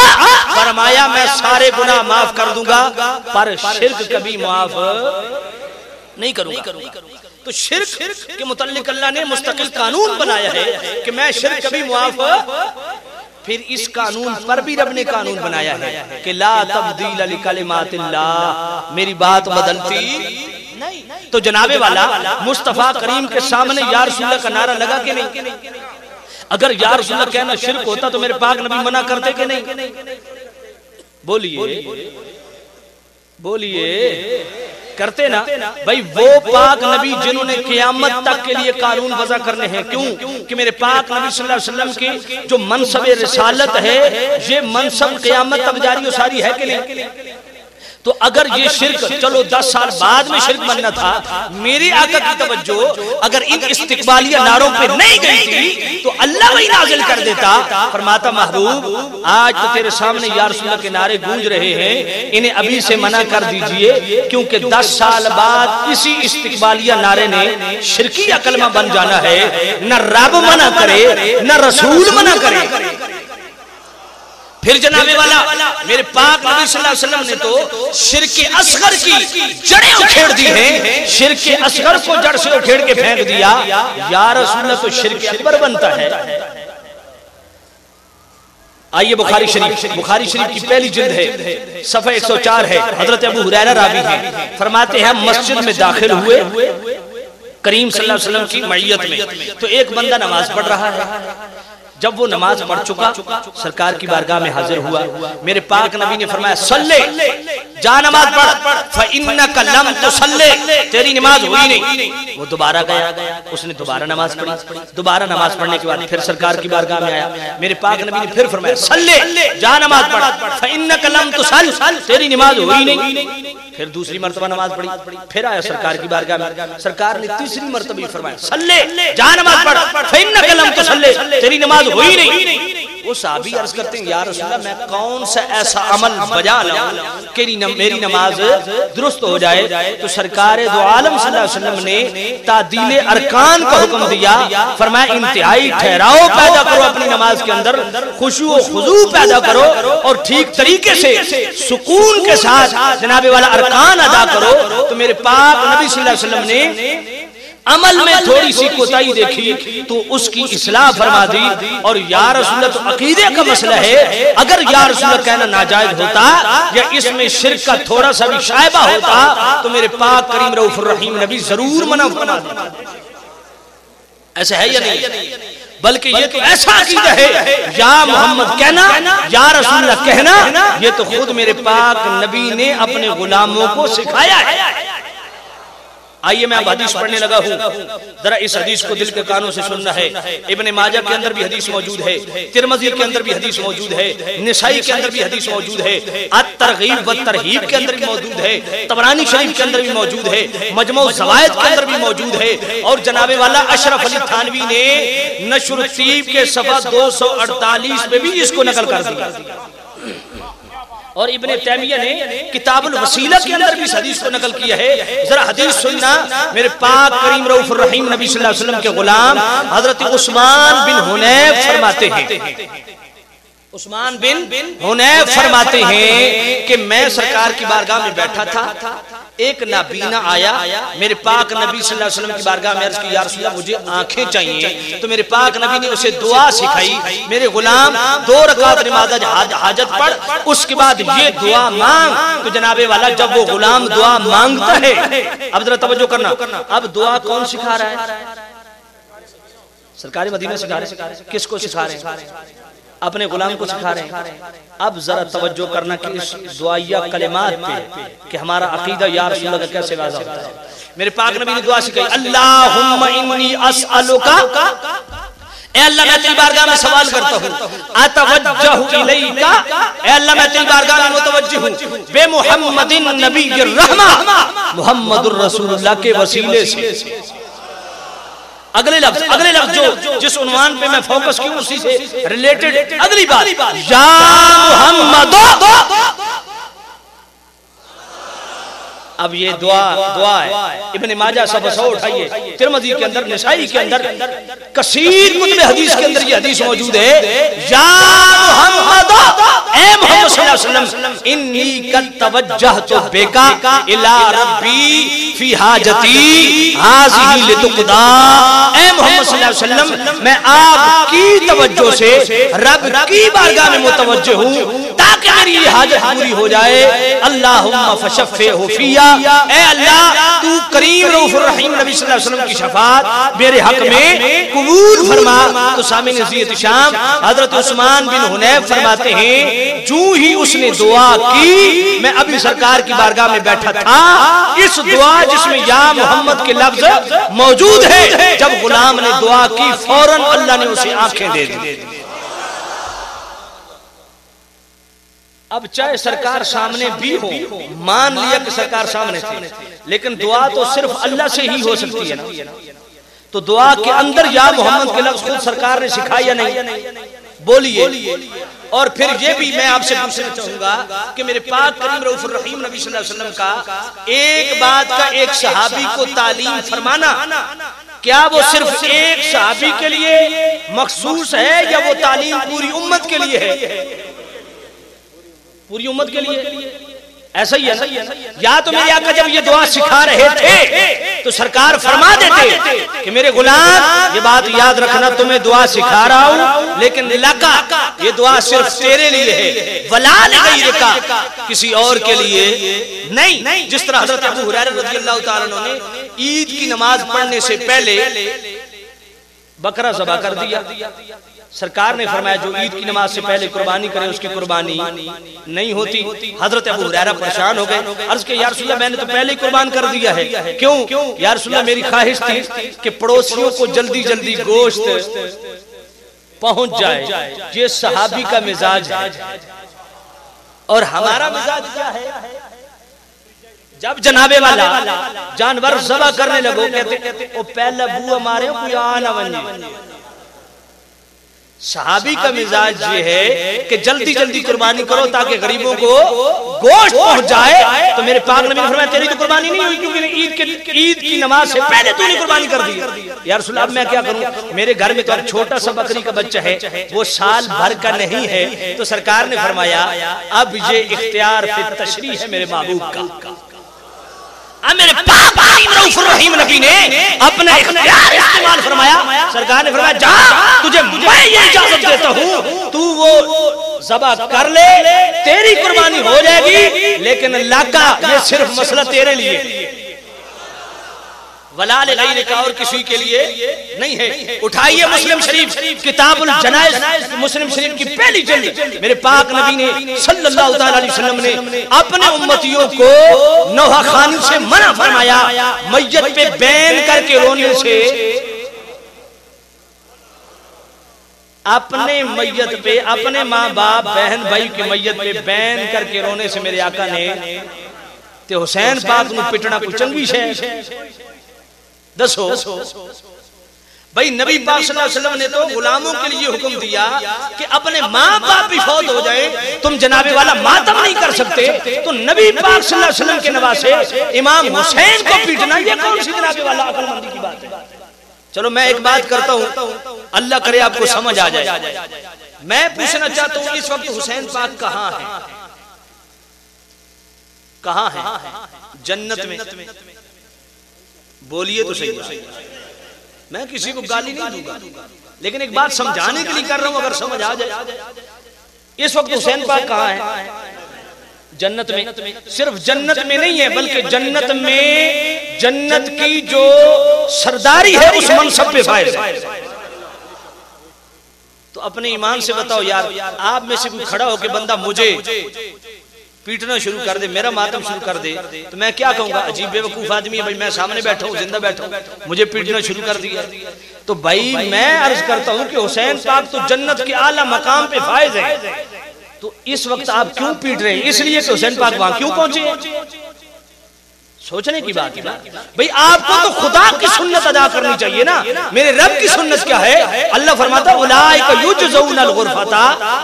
[SPEAKER 1] फरमाया मैं सारे गुनाह माफ कर दूंगा पर शिर्क कभी माफ नहीं करूंगा। तो शिर्क के मुतल्लिक अल्लाह ने मुस्तकिल कानून बनाया है कि मैं शिर्क कभी मुआफ। फिर इस कानून पर भी रब ने कानून बनाया है कि ला तब्दील लिकलिमातिल्लाह, मेरी बात बदलती नहीं। तो जनाबे वाला मुस्तफा करीम के सामने या रसूलल्लाह का नारा लगा कि नहीं? अगर या रसूलल्लाह कहना शिर्क होता तो मेरे पाक नबी मना करते कि नहीं? बोलिए बोलिए, करते ना भाई। वो पाक नबी जिन्होंने क़यामत तक के लिए कानून वज़ा करने हैं। क्यों? कि मेरे पाक नबी सल्लल्लाहु अलैहि वसल्लम की जो मनसब रिसालत है, ये मनसब क़यामत तक जारी और सारी है कि नहीं? तो अगर ये शिर्क चलो 10 साल बाद में शिर्क बनना था, मेरे आका की तवज्जो अगर इन इस्तिकबालिया नारों पे नहीं गई थी तो अल्लाह वही नाजिल कर देता। फरमाता महबूब आज तो तेरे सामने या रसूलल्लाह के नारे गूंज रहे हैं, इन्हें अभी से मना कर दीजिए, क्योंकि 10 साल बाद इसी इस्तिकबालिया नारे ने शिरकिया कलमा बन जाना है। न रब मना करे न रसूल मना करे। फिर जनाबे वाला मेरे पाक नबी सल्लल्लाहु अलैहि वसल्लम ने तो शिर्क असगर की जड़ें उखेड़ दी हैं। शिर्क असगर को जड़ से उखेड़ के फेंक दिया। या रसूलल्लाह तो शिर्क अकबर बनता है। आइए बुखारी शरीफ की पहली जिल्द है, सफ़ा 104 है। हजरत अबू हुरैरा रावी हैं, फरमाते हैं मस्जिद में दाखिल हुए करीम सल्लल्लाहु अलैहि वसल्लम की मईयत में, तो एक बंदा नमाज पढ़ रहा है। जब वो नमाज पढ़ चुका सरकार की बारगाह में हाजिर हुआ। मेरे पाक नबी ने फरमाया सल्ले, जा नमाज पढ़, फइन्नका लम तुसल्ले, तेरी नमाज हुई नहीं। वो दोबारा गया, उसने दोबारा नमाज पढ़ी। दोबारा नमाज पढ़ने के बाद फिर सरकार की बारगाह में आया। मेरे पाक नबी ने फिर फरमाया सल्ले, जा नमाज पढ़, फइन्नका लम तुसल, तेरी नमाज हुई नहीं। फिर दूसरी मर्तबा नमाज पढ़ी। फिर आया सरकार की बारगाह में, सरकार ने तीसरी मर्तबा फरमाया सल्ले, जा नमाज पढ़, फइन्नका लम तुसल्ले, तेरी नमाज हुई नहीं। वो साहबी अर्ज करते हैं या रसूलल्लाह मैं कौन सा ऐसा अमल बजा लाऊं कि मेरी नमाज दुरुस्त हो जाए? तो सरकार दो आलम सल्लल्लाहु अलैहि वसल्लम ने तादीले अरकान का हुक्म दिया। फरमाया इंतहाई ठहराव पैदा करो अपनी नमाज के अंदर, खुशू और खुजू पैदा करो और ठीक तरीके से सुकून के साथ जनाबे वाला अरकान अदा करो। तो मेरे पाक नबी सल्लल्लाहु अलैहि वसल्लम ने अमल में थोड़ी सी कोताही देखी तो उसकी इस्लाह फरमा दी। और या रसूलल्लाह तो अकीदे का मसला है, अगर या रसूलल्लाह कहना नाजायज होता या इसमें शिर्क का थोड़ा सा भी शायबा होता तो मेरे पाक करीम रऊफुर रहीम नबी जरूर मना फरमा देता। ऐसा है या नहीं? बल्कि ये तो ऐसा अकीदा है या मोहम्मद कहना या रसूलल्लाह कहना, ये तो खुद मेरे पाक नबी ने अपने गुलामों को सिखाया है। आइए मैं अब हदीस पढ़ने लगा हूँ, जरा इस हदीस को दिल के कानों से सुनना है। इब्ने माजा के अंदर भी हदीस मौजूद है, तिरमिज़ी के अंदर भी हदीस मौजूद है, निसाई के अंदर भी हदीस मौजूद है, अत-तरगीब व तरहीब के अंदर भी मौजूद है, तबरानी शरीफ के अंदर भी मौजूद है, मजमू ज़वाइद के अंदर भी मौजूद है। और जनाबे वाला अशरफ अली थानवी ने नश्र तीब के सफ़ा 248 में भी इसको नकल कर दिया। और इब्ने तैमिया ने किताबुल वसीला के अंदर भी इस हदीस को नकल किया है। जरा हदीस सुनना। मेरे पाक करीम रऊफुर रहीम नबी सल्लल्लाहु अलैहि वसल्लम के गुलाम हजरत उस्मान बिन हुनैफ फरमाते हैं, उस्मान बिन हुनैफ फरमाते हैं कि मैं सरकार की बारगाह में बैठा था, एक नाबीना आया, मेरे पाक नबी सल्लल्लाहु अलैहि वसल्लम की बारगाह में अर्ज की या रसूलल्लाह मुझे आंखें चाहिए। तो मेरे पाक नबी ने उसे दुआ सिखाई, मेरे गुलाम 2 रकात नमाज हाजत पढ़, उसके बाद ये दुआ मांग। तो जनाबे वाला जब वो गुलाम दुआ मांगता है, अब जरा तवज्जो करना, अब दुआ कौन सिखा रहा है? सरकारी मदीना सिखा रहे हैं। किसको सिखा रहे हैं? अपने गुलाम को सिखा रहे हैं। अब जरा तवज्जो करना कि इस दुआया कलिमात पे कि हमारा अकीदा या रसूलल्लाह का कैसे वाज़ा होता है। मेरे पाक नबी ने दुआ सिखाई, अल्लाहुम्मा इन्नी अस्अलुका, ए अल्लाह मैं तेरी बारगाह में सवाल करता हूँ, अतवज्जहु इलैका, ए अल्लाह मैं तेरी बारगाह में मुतवज्जिह हूँ, बे मुहम्मदिन नबीय्यिर रहमा, मुहम्मदुर रसूलुल्लाह के वसीले से। अगले लफ्ज जो जिस उन्वान पे मैं फोकस किया उसी से रिलेटेड अगली बात, या मुहम्मद। अब ये दुआ है। इब्ने माजा सब सौ उठाइए, तिरमिज़ी के अंदर, निसाई के अंदर, कसीर कुतुब हदीस के अंदर ये हदीस मौजूद है। या मुहम्मद, ए मोहम्मद सल्लल्लाहु अलैहि वसल्लम इन्नी कद तवज्जहतु बिका इला रब्बी फी हाजती हाज़िही लितुक़दा। ऐ मोहम्मद सल्लल्लाहु अलैहि वसल्लम मैं आपकी तवज्जो से रब की बारगाह में मुतवज्जे हूँ ताकि मेरी ये हाजत पूरी हो जाए। अल्लाहुम्मा फशफ़िहु फिया, ऐ अल्लाह तू करीम रऊफ़ुर रहीम नबी सल्लल्लाहु अलैहि वसल्लम की शफाअत मेरे हक में कबूल फरमा। तो सामीन ज़ियत शाम हज़रत उस्मान बिन हुनैफ फरमाते हैं जो ही उसने दुआ की मैं अभी सरकार की बारगाह में बैठा था, इस दुआ जिसमें या मोहम्मद के लफ्ज मौजूद है, जब गुलाम ने दुआ की फौरन अल्लाह ने उसे आंखें दे दी। अब चाहे सरकार सामने भी हो, मान लिया कि सरकार सामने थी, लेकिन दुआ तो सिर्फ अल्लाह से ही हो सकती है ना। तो दुआ के अंदर या मोहम्मद के लफ्ज खुद सरकार ने सिखाया नहीं, बोलिए। और फिर ये भी मैं आपसे पूछना चाहूंगा कि मेरे पाक करीम रऊफ़ुर रहीम नबी सल्लल्लाहु अलैहि वसल्लम का एक बात का एक सहाबी को तालीम फरमाना, क्या वो सिर्फ एक सहाबी के लिए मखसूस है या वो तालीम पूरी उम्मत के लिए है? पूरी उम्मत के लिए ऐसा ही है। या तो मेरे आका जब ये दुआ सिखा रहे थे तो सरकार फरमा देते कि मेरे गुलाम ये बात याद रखना, तुम्हें दुआ सिखा रहा हूं लेकिन लका ये दुआ सिर्फ तेरे लिए है, वला लिगैरिका किसी और के लिए नहीं। जिस तरह हजरत अबू हुरैरा रज़ियल्लाहु ताला अन्हु ने ईद की नमाज पढ़ने से पहले बकरा ज़बह कर दिया। सरकार ने फरमाया जो ईद की नमाज से पहले कुर्बानी करे उसकी कुर्बानी नहीं होती। हजरत अबू हुरैरा परेशान हो गए, अर्ज के या रसूलल्लाह मैंने तो पहले ही कुर्बान कर दिया है। क्यों? या रसूलल्लाह मेरी ख्वाहिश थी कि पड़ोसियों को जल्दी जल्दी गोश्त पहुंच जाए। ये सहाबी का मिजाज है और हमारा मिजाज क्या है? जब जनाबे वाला जानवर ज़बह करने लगो कहते ओ पहले बुआ मारे कोई आना बने। सहाबी का मिजाज ये है कि जल्दी जल्दी कुर्बानी करो ताकि गरीबों को गोश्त पहुंच जाए। तो मेरे पाक नबी ने फरमाया तेरी तो कुर्बानी नहीं हुई क्योंकि ईद की नमाज से पहले तूने कुर्बानी कर दी। यार रसूल अब मैं क्या करूं, मेरे घर में तो अब छोटा सा बकरी का बच्चा है, वो साल भर का नहीं है। तो सरकार ने फरमाया अब ये इख्तियार फिर तशरीह है मेरे महबूब का। मेरे पाक करीम रऊफ़ुर रहीम नबी ने अपना इख्तियार इस्तेमाल फरमाया। सरकार ने फरमाया जा तुझे मैं ये इजाजत देता हूँ, तू वो ज़बह कर ले, तेरी कुर्बानी हो जाएगी, लेकिन लाका ये सिर्फ मसला तेरे लिए, वला लिगैरिका और किसी के लिए नहीं है। उठाइए मुस्लिम शरीफ किताबुल जनाइज़, मुस्लिम शरीफ की पहली जल्द मेरे पाक नबी ने सल्लल्लाहु अलैहि वसल्लम ने अपने उम्मतियों को नौहाखानी से मना फरमाया, मैयत पे बैन करके रोने से। अपने मैयत पे, अपने माँ बाप बहन भाई की मैयत पे बैन करके रोने से मेरे आका ने ते हुसैन पाक नूं पिटना कोई चंगी शै? दसो भाई नबी पाक सल्लल्लाहु अलैहि वसल्लम ने तो गुलामों के लिए हुक्म दिया कि अपने माँ बाप भी फौत हो जाए तुम जनाबे वाला मातम नहीं कर सकते, तो नबी पाक सल्लल्लाहु अलैहि वसल्लम के नवासे इमाम हुसैन को पीटना ये कौन सी जनाबे वाला अक्लमंदी की बात है? चलो मैं एक बात करता हूँ, अल्लाह करे आपको समझ आ जाए। मैं पूछना चाहता हूँ इस वक्त हुसैन पाक कहाँ है? कहाँ है? जन्नत में। बोलिए तो सही। मैं किसी को गाली नहीं दूंगा, लेकिन एक बात समझाने के लिए कर रहा हूं, अगर समझ आ जाए। इस वक्त हुसैन पाक कहाँ है? जन्नत में। सिर्फ जन्नत में नहीं है बल्कि जन्नत में जन्नत की जो सरदारी है उस मनसब पे फायज है। तो अपने ईमान से बताओ यार, आप में से कोई खड़ा होकर बंदा मुझे पीटना शुरू कर दे, मेरा मातम शुरू कर दे, तो मैं क्या कहूंगा? अजीब बेवकूफ आदमी है भाई, मैं सामने बैठा हूँ, जिंदा बैठा हूँ, मुझे पीटना शुरू कर दिया। तो भाई मैं अर्ज करता हूँ कि हुसैन पाक तो जन्नत के आला मकाम पे फायज है, तो इस वक्त आप क्यों पीट रहे हैं? इसलिए कि हुसैन पाक वहां क्यों पहुंचे? सोचने की बात है ना भाई। आपको तो खुदा की सुन्नत अदा करनी चाहिए ना। मेरे रब की सुन्नत क्या है? अल्लाह फरमाता उलाइका युजज़ौनल गुरफता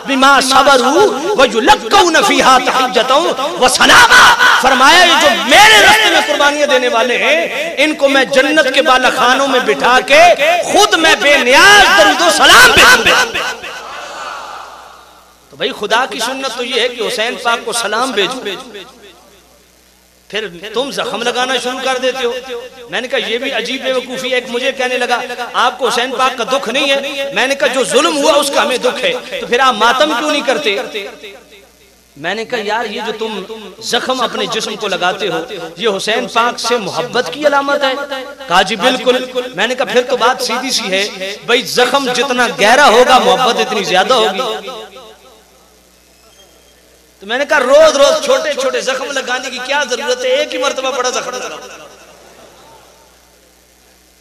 [SPEAKER 1] बिमा सबरू व युलक्कौन फीहा तहज्जतन व सलामा। फरमाया ये जो मेरे रास्ते में कुर्बानियां देने वाले हैं इनको मैं जन्नत के बाला खानों में बिठा के खुद मैं बेनियाज दरूद व सलाम भेजूंगा। तो भाई खुदा की सुन्नत तो ये है कि हुसैन पाक को सलाम भेजो, फिर तुम जख्म लगाना शुरू कर देते हो। मैंने कहा ये भी अजीब बेवकूफी है। एक मुझे कहने लगा आपको हुसैन पाक का दुख नहीं है। मैंने कहा जो जुल्म हुआ उसका हमें दुख है, तो फिर आप मातम क्यों नहीं करते? मैंने कहा यार ये जो तुम जख्म अपने जिस्म को लगाते हो ये हुसैन पाक से मोहब्बत की अलामत है। कहा जी बिल्कुल। मैंने कहा फिर तो बात सीधी सी है भाई, जख्म जितना गहरा होगा मोहब्बत इतनी ज्यादा होगी। तो मैंने कहा रोज रोज छोटे छोटे जख्म लगाने की क्या जरूरत है, एक ही मर्तबा बड़ा जख्म लगाओ।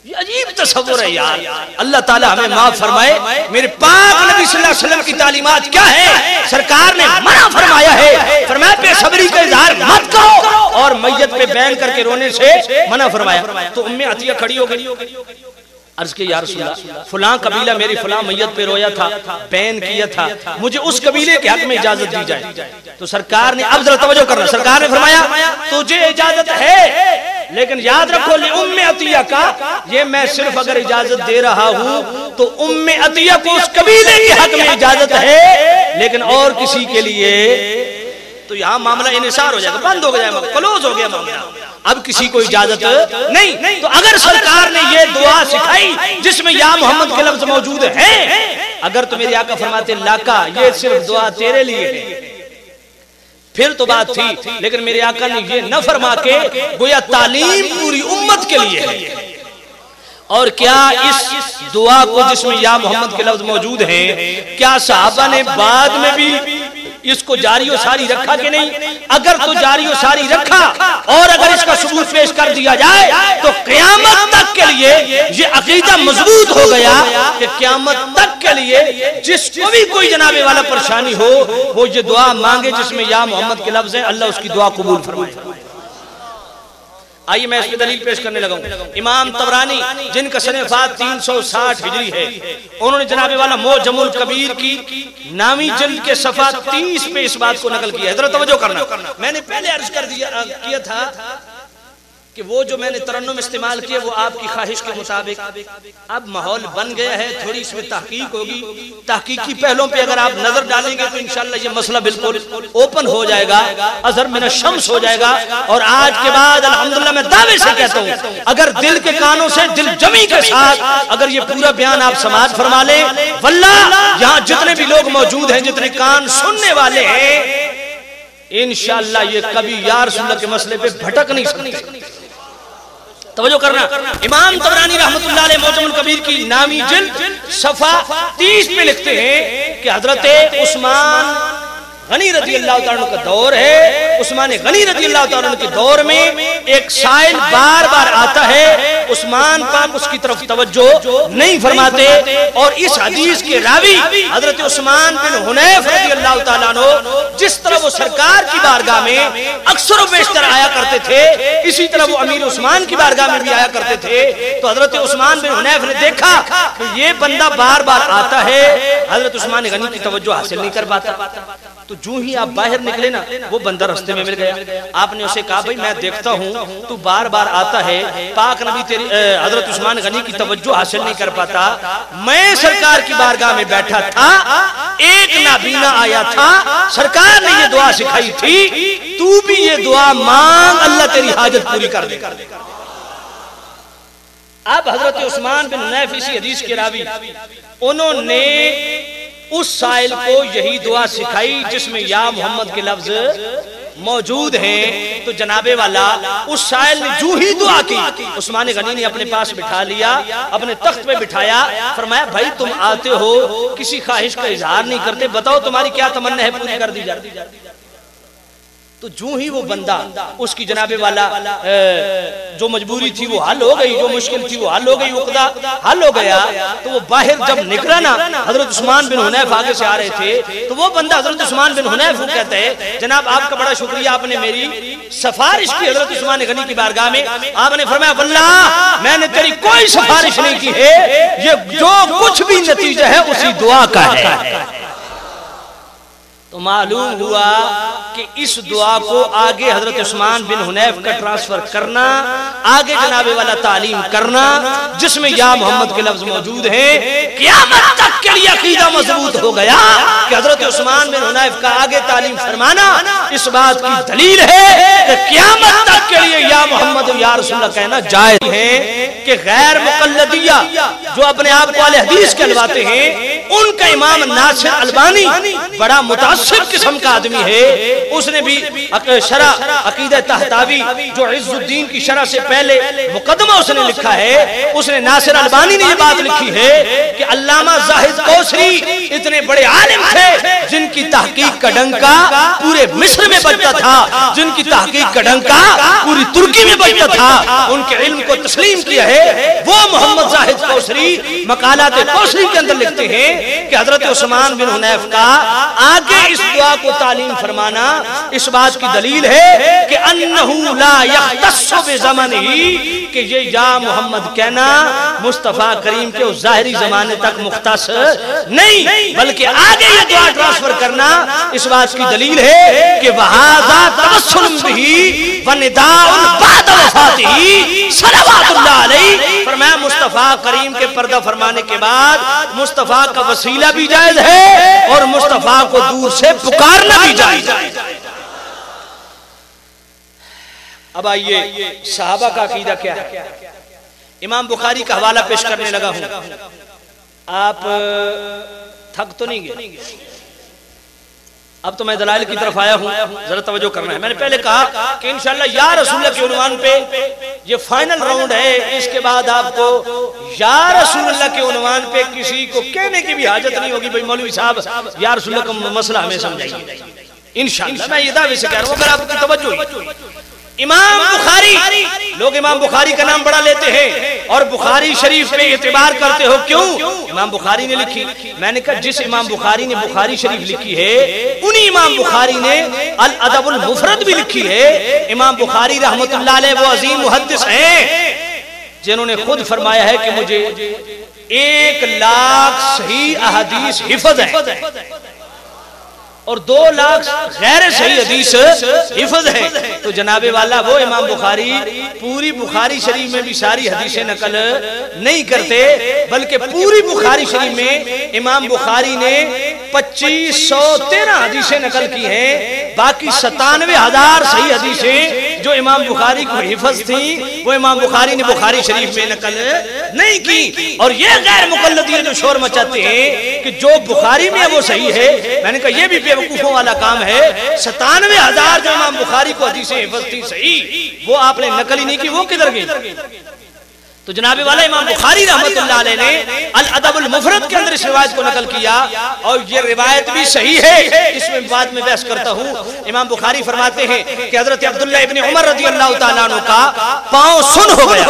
[SPEAKER 1] ये अजीब तस्वुर है यार। अल्लाह ताला हमें माफ फरमाए। मेरे पाक नबी सल्लल्लाहु अलैहि वसल्लम की तालीमात क्या है? सरकार ने मना फरमाया है, फरमाया बेसब्री का इजहार मत करो, और मैयत पे बैन करके रोने से मना फरमाया। तो उम्मे अतिया खड़ी हो गई, अर्ज के या रसूल अल्लाह फलां कबीला मेरी फलां मैयत पे रोया था, बैन किया था, मुझे उस कबीले के हक में इजाजत दी जाए। तो सरकार ने, अब जरा तवज्जो करना, सरकार ने फरमाया तुझे इजाजत है, लेकिन याद रखो उम्मे अतिया का, ये मैं सिर्फ अगर इजाजत दे रहा हूं तो उम्मे अतिया को उस कबीले के हक में इजाजत है, लेकिन और किसी के लिए तो यहाँ मामला इन्हिसार हो जाएगा, बंद हो गया, क्लोज हो गया मामला, अब किसी को इजाजत नहीं। तो अगर सरकार ने ये दुआ सिखाई जिसमें या मोहम्मद के लफ्ज मौजूद है, अगर तो मेरे आका फरमाते लाका ये सिर्फ दुआ तेरे लिए है, फिर तो बात थी। लेकिन मेरे आका ने ये न फरमा के गोया तालीम पूरी उम्मत के लिए है। और क्या इस दुआ को जिसमें या मोहम्मद के लफ्ज मौजूद हैं, क्या सहाबा ने बाद में भी इसको जारी और सारी रखा कि नहीं? अगर तो जारी और सारी रखा, और अगर इसका सबूत पेश कर दिया जाए तो क़यामत तक के लिए ये अकीदा मजबूत हो गया कि क़यामत तक के लिए जिसको भी कोई जनाबे वाला परेशानी हो वो ये दुआ मांगे जिसमें या मोहम्मद के लफ्ज है, अल्लाह उसकी दुआ कबूल फरमाए। आइए मैं इसकी दलील पेश करने लगा हूं। इमाम तबरानी जिनका सने वफ़ात 360 हिजरी है, उन्होंने जनाबे वाला मोजमुल कबीर की नामी जल्द के सफ़ा 30 पे इस बात को नकल किया है। जरा तवज्जो करना, मैंने पहले अर्ज कर किया था कि वो जो मैंने तरन्नुम इस्तेमाल किया वो आपकी ख्वाहिश के मुताबिक, अब माहौल बन गया है, थोड़ी इसमें तहकीक होगी, तहकीकी पहलों पे अगर आप नजर डालेंगे तो इंशाअल्लाह ये मसला बिल्कुल ओपन हो जाएगा, अज़हर मिन शम्स हो जाएगा। और आज के बाद अल्हम्दुलिल्लाह मैं दावे से कहता हूँ, अगर दिल के कानों से दिल जमी के साथ अगर ये पूरा बयान आप समाज फरमा ले, वल्लाह यहाँ जितने भी लोग मौजूद हैं, जितने कान सुनने वाले हैं, इंशाअल्लाह ये कभी या रसूल अल्लाह के मसले पे भटक नहीं सकते। तवज्जो करना, इमाम तबरानी रहमतुल्लाह अलैह मौजमुल कबीर की नामी जिल्द सफ़ा 30 पे लिखते हैं कि हजरत उस्मान गनी रज़ी अल्लाह तआला का दौर है। उस्मान गनी रज़ी अल्लाह तआला के दौर में एक साइल बार बार आता है, उस्मान पाक उसकी तरफ तवज्जो नहीं फरमाते, और इस हदीस के रावी हजरत उस्मान बिन हुनैफ रज़ी अल्लाह तआला अन्हु जिस तरह वो सरकार की बारगाह में अक्सर बेशतर आया करते थे, इसी तरह वो अमीर उस्मान की बारगाह में भी आया करते थे। तो हजरत उस्मान बिन हुनैफ ने देखा कि ये बंदा बार बार आता है, हजरत उस्मान गनी की तवज्जो हासिल नहीं कर पाता। तो जो ही आप बाहर निकले ना, वो बंदा रास्ते में मिल गया। आपने उसे कहा भाई मैं देखता हूँ तू बार बार आता है, पाक नबी तेरी हजरत उस्मान गनी की तवज्जो हासिल नहीं कर पाता, मैं सरकार की बारगाह में बैठा था, एक नाबीना आया था, सरकार ने ये दुआ सिखाई थी, तू भी ये दुआ मांग, अल्लाह तेरी हाजत पूरी कर दे। अब हजरत उस्मान बिन हुनैफ इसी हदीस के रावी, उन्होंने उस साइल को यही दुआ सिखाई जिसमें या मोहम्मद के लफ्ज मौजूद हैं। तो जनाबे वाला उस साइल ने जो ही दुआ की, उस्मान गनी ने अपने पास बिठा लिया, अपने तख्त पे बिठाया, फरमाया भाई तुम आते हो किसी ख्वाहिश का इजहार नहीं करते, बताओ तुम्हारी क्या तमन्ना है, पूरी कर दी जाए। तो जो ही वो बंदा, उसकी जनाबे वाला जो मजबूरी थी वो हल हो गई, जो मुश्किल थी वो हल हो गई, उक़दा हल हो गया। तो वो बाहर जब निकला ना, हजरत उस्मान बिन हुनैफ आगे से आ रहे थे, तो वो बंदा हजरत उस्मान बिन हुनैफ को कहता है जनाब आपका बड़ा शुक्रिया, आपने मेरी सिफारिश की हजरत उस्मान गनी की बारगाह में। आपने फरमाया वल्लाह मैंने तेरी कोई सिफारिश नहीं की है, ये जो कुछ भी नतीजा है उसी दुआ का है। तो मालूम हुआ कि इस दुआ को आगे हजरत उस्मान बिन हुनैफ का ट्रांसफर करना, आगे जनाबे वाला तालीम करना जिसमें या मोहम्मद के लफ्ज मौजूद हैं, क़यामत तक के लिए अकीदा मजबूत हो गया कि हजरत उस्मान बिन हुनैफ का आगे तालीम फरमाना इस बात की दलील है कि क़यामत तक के लिए या मोहम्मद या रसूलुल्लाह कहना जायज है कि गैर मुक़ल्लिदिया जो अपने आप को अहले हदीस कहलवाते हैं उनका इमाम नासिर अलबानी बड़ा मुतासिब किस्म का आदमी है। उसने भी शरह अकीदा तहतावी जो इज़्ज़ुद्दीन की शरह से पहले मुकदमा उसने लिखा है, उसने नासिर अलबानी ने ये बात लिखी है कि अल्लामा जाहिद कौसरी इतने बड़े आलिम थे जिनकी तहकीक का डंका पूरे मिस्र में बजता था, जिनकी तहकीक का डंका पूरी तुर्की में बजता था, उनके इल्म को तस्लीम किया है। वो मोहम्मद जाहिद कौसरी मकालात कौसरी के अंदर लिखते हैं कि हजरत उस्मान बिन हुनैफ का आगे इस दुआ को तालीम फरमाना इस बात की दलील है कि अन्नहु ला यख्तस्सु बिज़मनिही, कि ये या मोहम्मद कहना मुस्तफा करीम के उस ज़ाहिरी ज़माने तक मुख्तस नहीं बल्कि आगे ये दुआ ट्रांसफर करना इस बात की दलील है कि वहाज़ा तवस्सुल बिही व निदाउन बाद वफ़ातिही सल्लल्लाहु अलैहि। फरमाया मुस्तफा करीम के पर्दा फरमाने के बाद मुस्तफा का वसीला भी जायज है और मुस्तफा को दूर से पुकारना भी जायज है। अब आइए सहाबा का अकीदा क्या है। इमाम बुखारी का हवाला पेश करने लगा हूं, आप थक तो नहीं गए? अब तो मैं दलाइल की तरफ आया हूं, जरा तवज्जो करना है। मैंने पहले कहा कि इंशाअल्लाह या रसूलुल्लाह के उन्वान पे ये फाइनल राउंड है, इसके बाद आपको या रसूलुल्लाह के उन्वान पे किसी को कहने की भी हाजत नहीं होगी भाई मौलवी साहब या रसूलुल्लाह का मसला हमें समझाइए। इंशाअल्लाह मैं ये दावे से कह रहा हूं, अगर आपकी तवज्जो। इमाम बुखारी, लोग इमाम बुखारी का नाम बड़ा लेते हैं और बुखारी शरीफ पे एतबार करते हो, क्यों? इमाम बुखारी ने लिखी। मैंने कहा जिस इमाम बुखारी ने बुखारी शरीफ लिखी है उन्हीं इमाम बुखारी ने अल अदबुल मुफरद भी लिखी है। इमाम बुखारी रहमतुल्लाह अलैह वो अजीम मुहद्दिस हैं जिन्होंने खुद फरमाया है कि मुझे 1 लाख सही अहदीस हिफ्ज़ है और 2 लाख गैर सही हदीस हिफ्ज़ है। तो जनाबे वाला वो इमाम बुखारी पूरी बुखारी शरीफ में भी सारी हदीसें नकल नहीं करते, बल्कि पूरी बुखारी शरीफ में इमाम बुखारी ने 2513 हदीसें नकल की हैं। बाकी 97,000 सही हदीसें जो इमाम बुखारी को हिफ्ज़ थी वो इमाम बुखारी ने बुखारी शरीफ में नकल नहीं की। और ये गैर मुक़ल्लिदी जो शोर मचाते हैं कि जो बुखारी में है वो सही है, मैंने कहा ये भी बेवकूफों वाला काम है। 97,000 जो इमाम बुखारी को हदीसें हिफ्ज़ थी सही, वो आपने नकल ही नहीं की, वो किधर गई? तो जनाबे वाला इमाम बुखारी रहमतुल्लाह अलैह ने अल अदबुल मुफरद के अंदर इस रिवायत को नकल किया और ये रिवायत भी सही है, इसमें बाद में बहस करता हूँ। इमाम बुखारी फरमाते हैं कि हजरत अब्दुल्ला इब्न उमर रज़ियल्लाहु ताला अन्हु का पाँव सुन हो गया,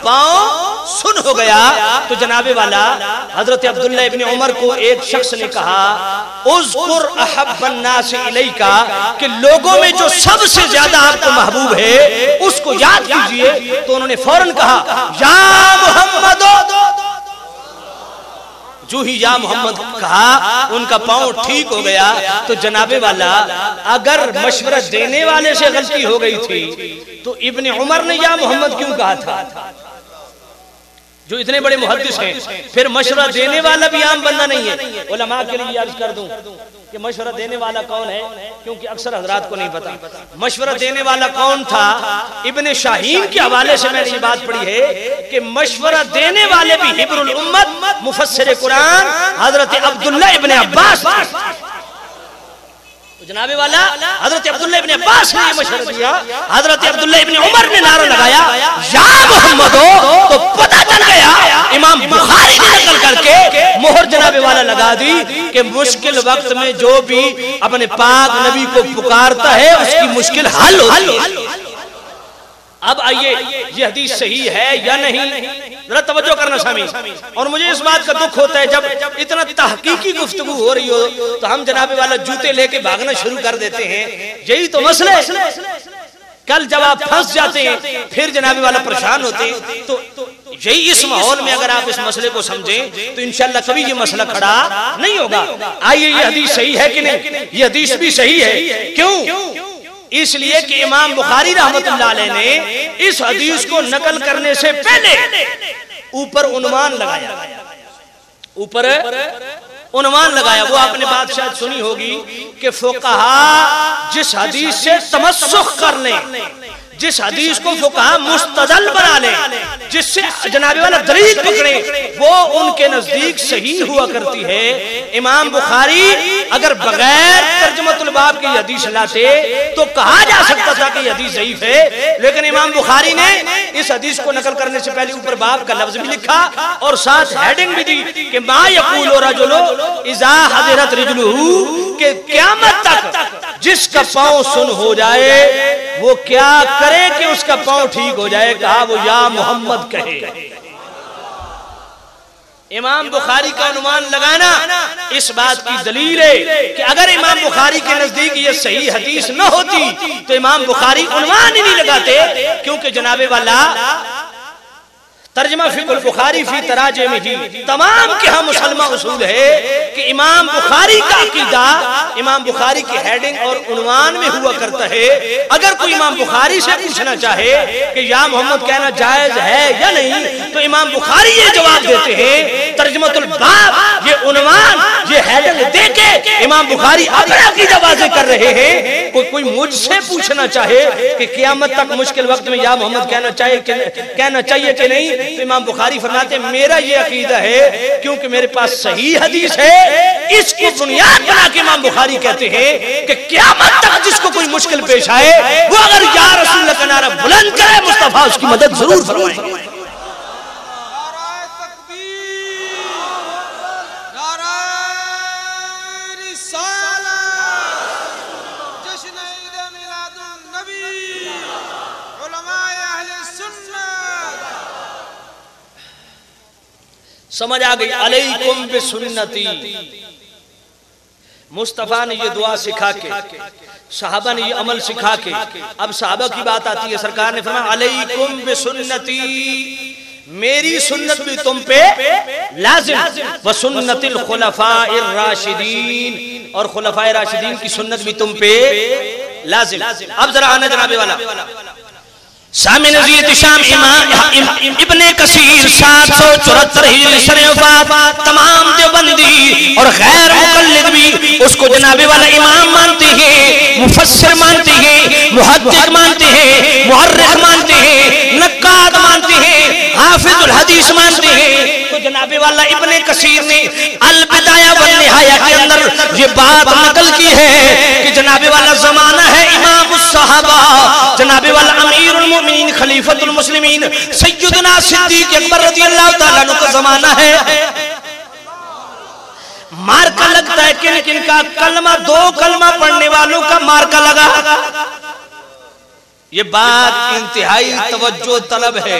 [SPEAKER 1] पाँव सुन हो गया। तो जनाबे वाला हजरत अब्दुल्ला इब्न उमर को एक शख्स ने कहा उज़कुर अहब्बन नास इलैका, कि लोगों में जो सबसे ज्यादा आपको महबूब है उसको याद कीजिए। तो उन्होंने फौरन कहा या मोहम्मद। जो ही या मोहम्मद कहा उनका पांव ठीक हो गया। तो जनाबे वाला अगर मशवरा देने वाले से गलती हो गई थी तो इब्ने उमर ने या मोहम्मद क्यों कहा था? जो इतने बड़े मुहद्दिस हैं, फिर मशवरा देने वाला भी आम बंदा नहीं है। उलमा के लिए अर्ज कर दूं कि मशवरा देने वाला कौन है, क्योंकि अक्सर हजरात को नहीं पता। मशवरा देने वाला कौन था? इब्ने शाहीन के हवाले से मैंने ये बात पढ़ी है कि मशवरा देने वाले भी हिब्रुल उम्मत मुफस्सिर कुरान हजरत अब्दुल्ला इब्ने अब्बास। जनाबे वाला हजरत अब्दुल्ला इब्ने अब्बास ने मशवरा दिया, हजरत अब्दुल्ला इब्ने उमर ने नारा लगाया या मोहम्मद हो, तो पता चल गया इमाम बुखारी ने नकल करके मोहर जनाबे वाला लगा दी कि मुश्किल वक्त में जो भी अपने पाक नबी को पुकारता है उसकी मुश्किल हल होती है। अब आइए ये हदीस सही है या नहीं, जरा तवज्जो करना सामी। और मुझे इस बात का दुख होता है जब इतना तहकीकी गुफ्तगू हो रही हो तो हम जनाबे वाला जूते लेके भागना शुरू कर देते हैं। यही तो मसला है। कल जब आप फंस जाते हैं फिर जनाबे वाला परेशान होते हैं। तो यही इस माहौल में अगर आप इस मसले को समझें तो इंशाअल्लाह कभी ये मसला खड़ा नहीं होगा। आइए ये हदीस सही है कि नहीं? ये हदीस भी सही है। क्यों? इसलिए कि इमाम बुखारी रहमतुल्लाह अलैह ने इस हदीस को नकल करने से पहले ऊपर उन्वान लगाया, ऊपर उन्वान लगाया। वो आपने बात शायद सुनी होगी कि फुक़हा जिस हदीस से तमस्सुख कर लें, जिस हदीस को फुक़हा मुस्तदल बना ले, जिससे जनाबे वाला दलील पकड़े, वो उनके नजदीक सही हुआ करती है। इमाम बुखारी अगर बगैर तर्जुमतुल बाब की हदीस लाते तो कहा जा सकता था कि हदीस ज़ईफ है, लेकिन इमाम बुखारी ने इस हदीस को नकल करने से पहले ऊपर बाब का लफ्ज भी लिखा और साथ हेडिंग भी दी कि मा यक़ूलु रजुलु इज़ा हज़रत रिजलुहु, कि क़यामत तक जिसका पांव सुन हो जाए वो क्या करे कि उसका पांव ठीक हो जाए। कहा वो या मोहम्मद कहे। इमाम बुखारी का अनुमान लगाना इस बात की दलील है कि अगर इमाम बुखारी के नजदीक ये सही हदीस न होती तो इमाम बुखारी अनुमान ही नहीं लगाते, क्योंकि जनाबे वाला तर्जमा फिक़ुल बुखारी फी तराजिम ही तमाम के हम मुसलमा उसूल है कि इमाम बुखारी का अकीदा इमाम बुखारी की हेडिंग और उन्वान में हुआ करता है। अगर कोई इमाम बुखारी से पूछना चाहे कि या मोहम्मद कहना जायज है या नहीं, तो इमाम बुखारी ये जवाब देते हैं तर्जुमतुल बाब, ये उन्वान, ये हेडिंग देके इमाम बुखारी अपना अकीदा वाज़ेह कर रहे हैं। कोई मुझसे पूछना चाहे कि क़यामत तक मुश्किल वक्त में या मोहम्मद कहना चाहिए कि नहीं, तो इमाम बुखारी फरमाते मेरा ये अकीदा है क्योंकि मेरे पास सही हदीस है, इसको बुनियाद बना के इमाम बुखारी कहते हैं कि क़यामत तक जिसको कोई मुश्किल पेश आए वो अगर या रसूलल्लाह का नारा बुलंद करे, मुस्तफा उसकी मदद जरूर फरमाएंगे। समझ आ गई? अलैकुम बिसुन्नती। मुस्तफा ने ये दुआ सिखा के, सहाबा ने ये अमल सिखा के, अब सहाबा की बात आती है। सरकार ने फरमाया अलैकुम बिसुन्नती, मेरी सुन्नत भी तुम पे लाजिम, व सुन्नतिल खुलफाए राशिदीन, और खुलफाए राशिदीन की सुन्नत भी तुम पे लाजिम। अब जरा आना जनाबे वाला शाम इब्ने कसीर 774 हिजरी शरीफ, तमाम देवबंदी और गैर मुकल्लिद भी उसको जनाबे वाला इमाम मानते हैं, मुफस्सिर मानते हैं, मुहद्दिस मानते हैं, मुअर्रिख मानते हैं, नक्काद मानते हैं, हाफिजुल हदीस मानते हैं। तो जनाबे वाला इब्ने कसीर ने अल बिदाया व निहाया के अंदर ये बात नकल की है कि जनाबे वाला जमाना है इमाम उस सहाबा, जनाबे वाला अमीरुल मोमिनीन खलीफतुल मुस्लिमीन सय्यदना सिद्दीक अकबर रज़ियल्लाहु तआला अन्हु का जमाना है। मार्का लगता है किन किन का? कलमा, 2 कलमा पढ़ने वालों का मार्का लगा। ये बात इंतहाई तवज्जो तलब है,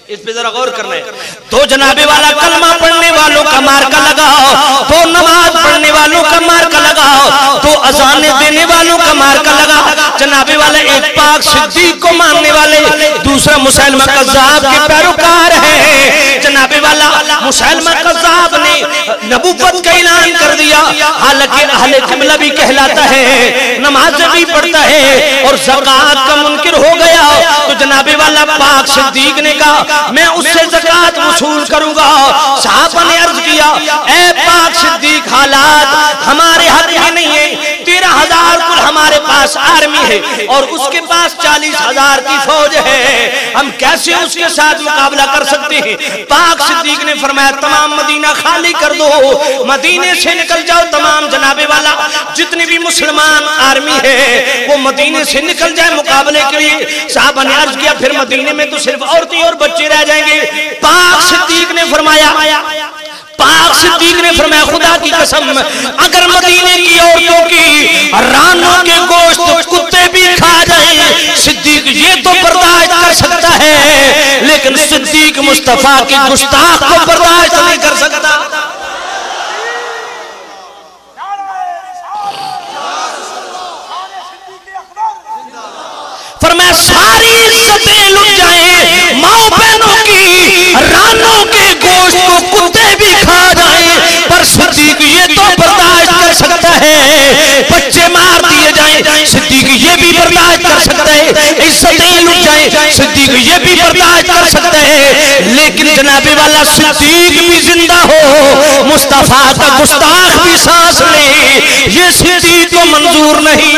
[SPEAKER 1] इस पे जरा गौर करना है। तो जनाबे वाला कलमा पढ़ने वालों का मार्का लगाओ, तो नमाज पढ़ने वालों का मार्का लगाओ, तो अज़ान देने वालों का मार्का लगा। जनाबे वाला एक पाक सिद्दीक को मानने वाले, दूसरा मुसैलमा कज़्ज़ाब के पैरोकार है। जनाबे वाला मुसैलमा कज़्ज़ाब ने नबुव्वत का ऐलान कर दिया, हालांकि अहले क़िबला भी कहलाता है, नमाज भी पढ़ता है और ज़कात का मुनकिर हो गया। तो जनाबे वाला पाक सिद्दीक ने कहा मैं उससे ज़कात वसूल करूंगा। साहबा ने अर्ज किया ऐ पाक सिद्दीक, हालात हमारे हक में नहीं है, 13,000 कुल हमारे पास आर्मी है और उसके पास 40,000 की फौज है, हम कैसे उसके साथ मुकाबला कर सकते हैं? पाक सिद्दीक ने फरमाया तमाम मदीना खाली कर दो, मदीने से निकल जाओ तमाम। जनाबे वाला जितनी भी मुसलमान आर्मी है वो मदीने से निकल जाए मुकाबले के लिए। साहबा ने अर्ज किया फिर मदीने में तो सिर्फ औरतें और बच्चे रह जाएंगे। पाक सिद्दीक ने फरमाया खुदा की कसम, अगर मदीने की औरतों की रानों के गोश्त कुत्ते भी खा जाए, सिद्दीक ये तो बर्दाश्त कर सकता है, लेकिन सिद्दीक मुस्तफा के गुस्ताख को बर्दाश्त नहीं कर सकता। फरमाया सारी इज्जतें लुट जाए, माओ बहनों की रानों के गोश्त को कुत्ते भी खा जाए, पर सिद्दीक ये तो बर्दाश्त कर सकता है। बच्चे मार दिए जाएं, सिद्दीक ये भी बर्दाश्त कर सकता है। इज्जतें लुट जाए, सिद्दीक ये भी बर्दाश्त कर सकता है। लेकिन जनाबे वाला सिद्दीक भी जिंदा हो, मुस्तफा का गुस्ताख भी सांस ले, ये सिद्दीक को मंजूर नहीं।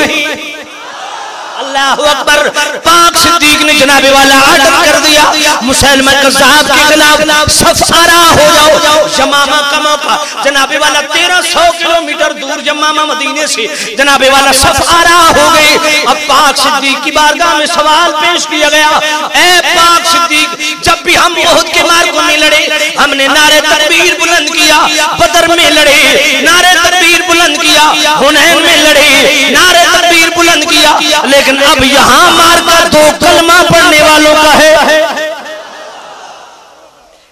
[SPEAKER 1] अल्लाहु अकबर। पाक सिद्दीक ने जनाबे वाला आर्डर कर दिया, मुसलमा कज़्ज़ाब के खिलाफ सफ आरा हो जाओ। यमामा का मौका, जनाबे वाला 1300 किलोमीटर दूर यमामा मदीने से जनाबे वाला सफ आरा हो गए। अब पाक सिद्दीक की बारगाह में सवाल पेश किया गया, ए पाक सिद्दीक, जब भी हम उहद के मार्गों में लड़े हमने नारे तकबीर बुलंद किया, बदर में लड़े नारे तकबीर बुलंद किया, हुनैन में लड़े नारे तकबीर बुलंद किया, लेकिन अब यहां मारकर दो कलमा पढ़ने वालों का है।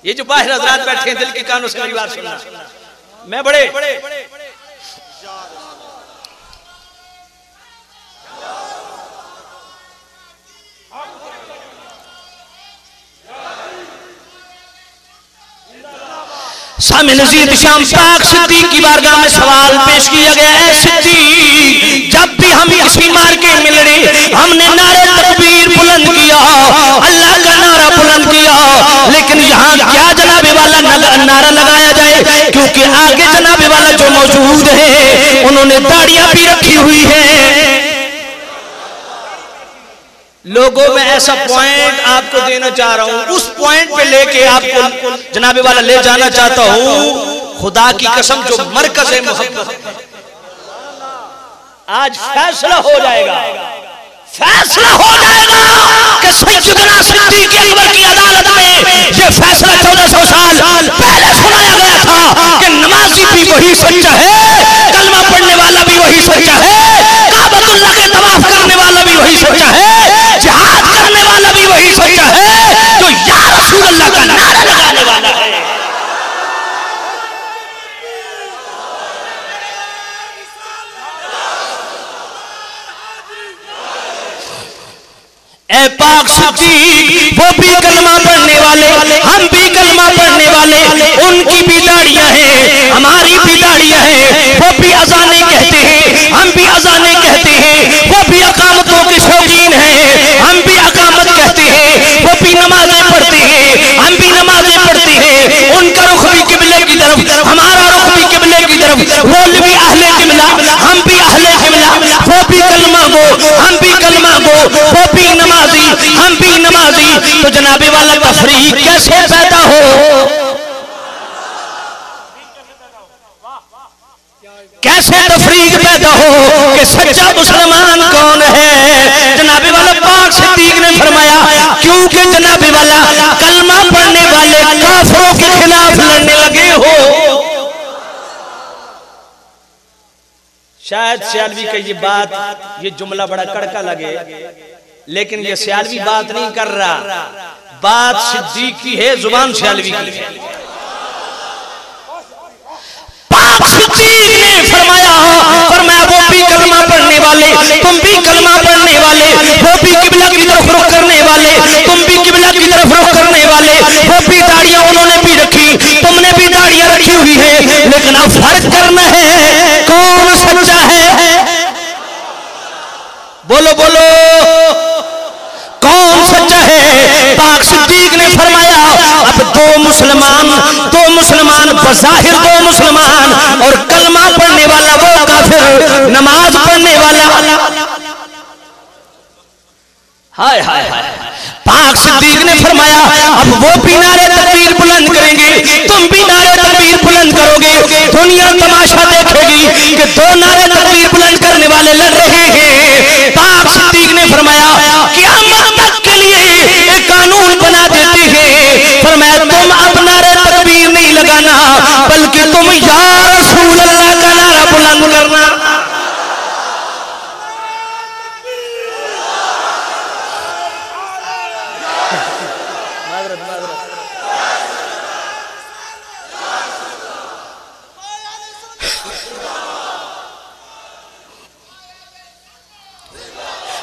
[SPEAKER 1] ये जो बाहर हजरात बैठे हैं, दिल के कानों से मेरी बात सुनना, मैं बड़े सामने नज़ीर शाम पाक सिद्दीक की बारगाह में सवाल पेश किया गया है, सिद्दीक, जब भी हम किसी मार्के में लड़े हमने नारे तकबीर बुलंद किया, अल्लाह का नारा बुलंद किया, लेकिन यहाँ क्या जनाबे वाला नारा लगाया जाए, क्योंकि आगे जनाबे वाला जो मौजूद है उन्होंने दाढ़ियां भी रखी हुई है। लोगों में ऐसा पॉइंट आपको देना चाह रहा हूं, उस पॉइंट पे लेके आपको जनाबे वाला ले जाना चाहता हूं। खुदा की कसम, जो मरकज़ है मोहब्बत, आज फैसला हो जाएगा, फैसला हो जाएगा कि सैयदना सिद्दीक़ अकबर की अदालत में ये फैसला 1400 साल पहले सुनाया गया था कि नमाजी भी वही सच्चा है, कलमा पढ़ने वाला भी वही सच्चा है, काबतुल्लाह के तवाफ करने वाला भी वही सच्चा है, जिहाद करने वाला भी वही सच्चा है, जो या रसूल अल्लाह का नारा लगाने वाला है। ए पाक सिद्दीक, वो भी कलमा पढ़ने वाले, हम भी कलमा पढ़ने वाले, उनकी भी दाढ़ियां हैं, हमारी भी दाढ़ियां हैं, वो भी अज़ाने कहते हैं, हम भी अज़ाने कहते हैं, वो भी अकामतों के शौकीन हैं, हम भी अकामत कहते हैं, वो भी नमाजें पढ़ते हैं, हम भी नमाजें पढ़ते हैं, उनका रुख भी किबले की तरफ, हमारा रुख भी किबले की तरफ, वो भी अहले किबला, हम भी अहले किबला, वो भी कलमा गो, हम भी कलमा गो, वो भी नमाजी, हम भी नमाजी। तो जनाबे वाला तफरीक कैसे पैदा हो, कैसे तफरीक पैदा हो कि सच्चा मुसलमान कौन है? जनाबे वाला पाक सिद्दीक ने फरमाया, क्योंकि जनाबे वाला कलमा पढ़ने वाले काफिरों के खिलाफ लड़ने लगे हो। शायद सियालवी का ये बात, ये जुमला बड़ा कड़का लगे, लेकिन ये सियालवी बात नहीं कर रहा, बात सिद्दीक की है, जुबान सियालवी की है। पाक सिद्दीक ने फरमाया, वो भी कलमा पढ़ने वाले, तुम भी कलमा पढ़ने वाले, वो भी किबला की तरफ रुख करने वाले, तुम भी किबला की तरफ रुख करने वाले, वो भी दाढ़ियां उन्होंने भी रखी, तुमने भी दाढ़ियां रखी हुई है, लेकिन अब फर्क करना है कौन सच्चा है। बोलो बोलो, कौन सच्चा है? पाक सिद्दीक ने फरमाया, अब दो मुसलमान बज़ाहिर दो मुसलमान, और कलमा पढ़ने वाला वो काफिर, नमाज पढ़ने वाला। हाय हाय हाय। पाक सिद्दीक ने फरमाया, अब वो भी नारे तकबीर बुलंद करेंगे, तुम भी नारे तकबीर बुलंद करोगे, दुनिया तमाशा देखेगी कि दो नारे तकबीर बुलंद करने वाले लड़ रहे हैं। पाक सिद्दीक ने फरमाया, क़यामत तक के लिए एक कानून बना देते हैं, फरमाया तुम अब नारे तकबीर नहीं लगाना, बल्कि तुम या रसूल अल्लाह का नारा बुलंद करना।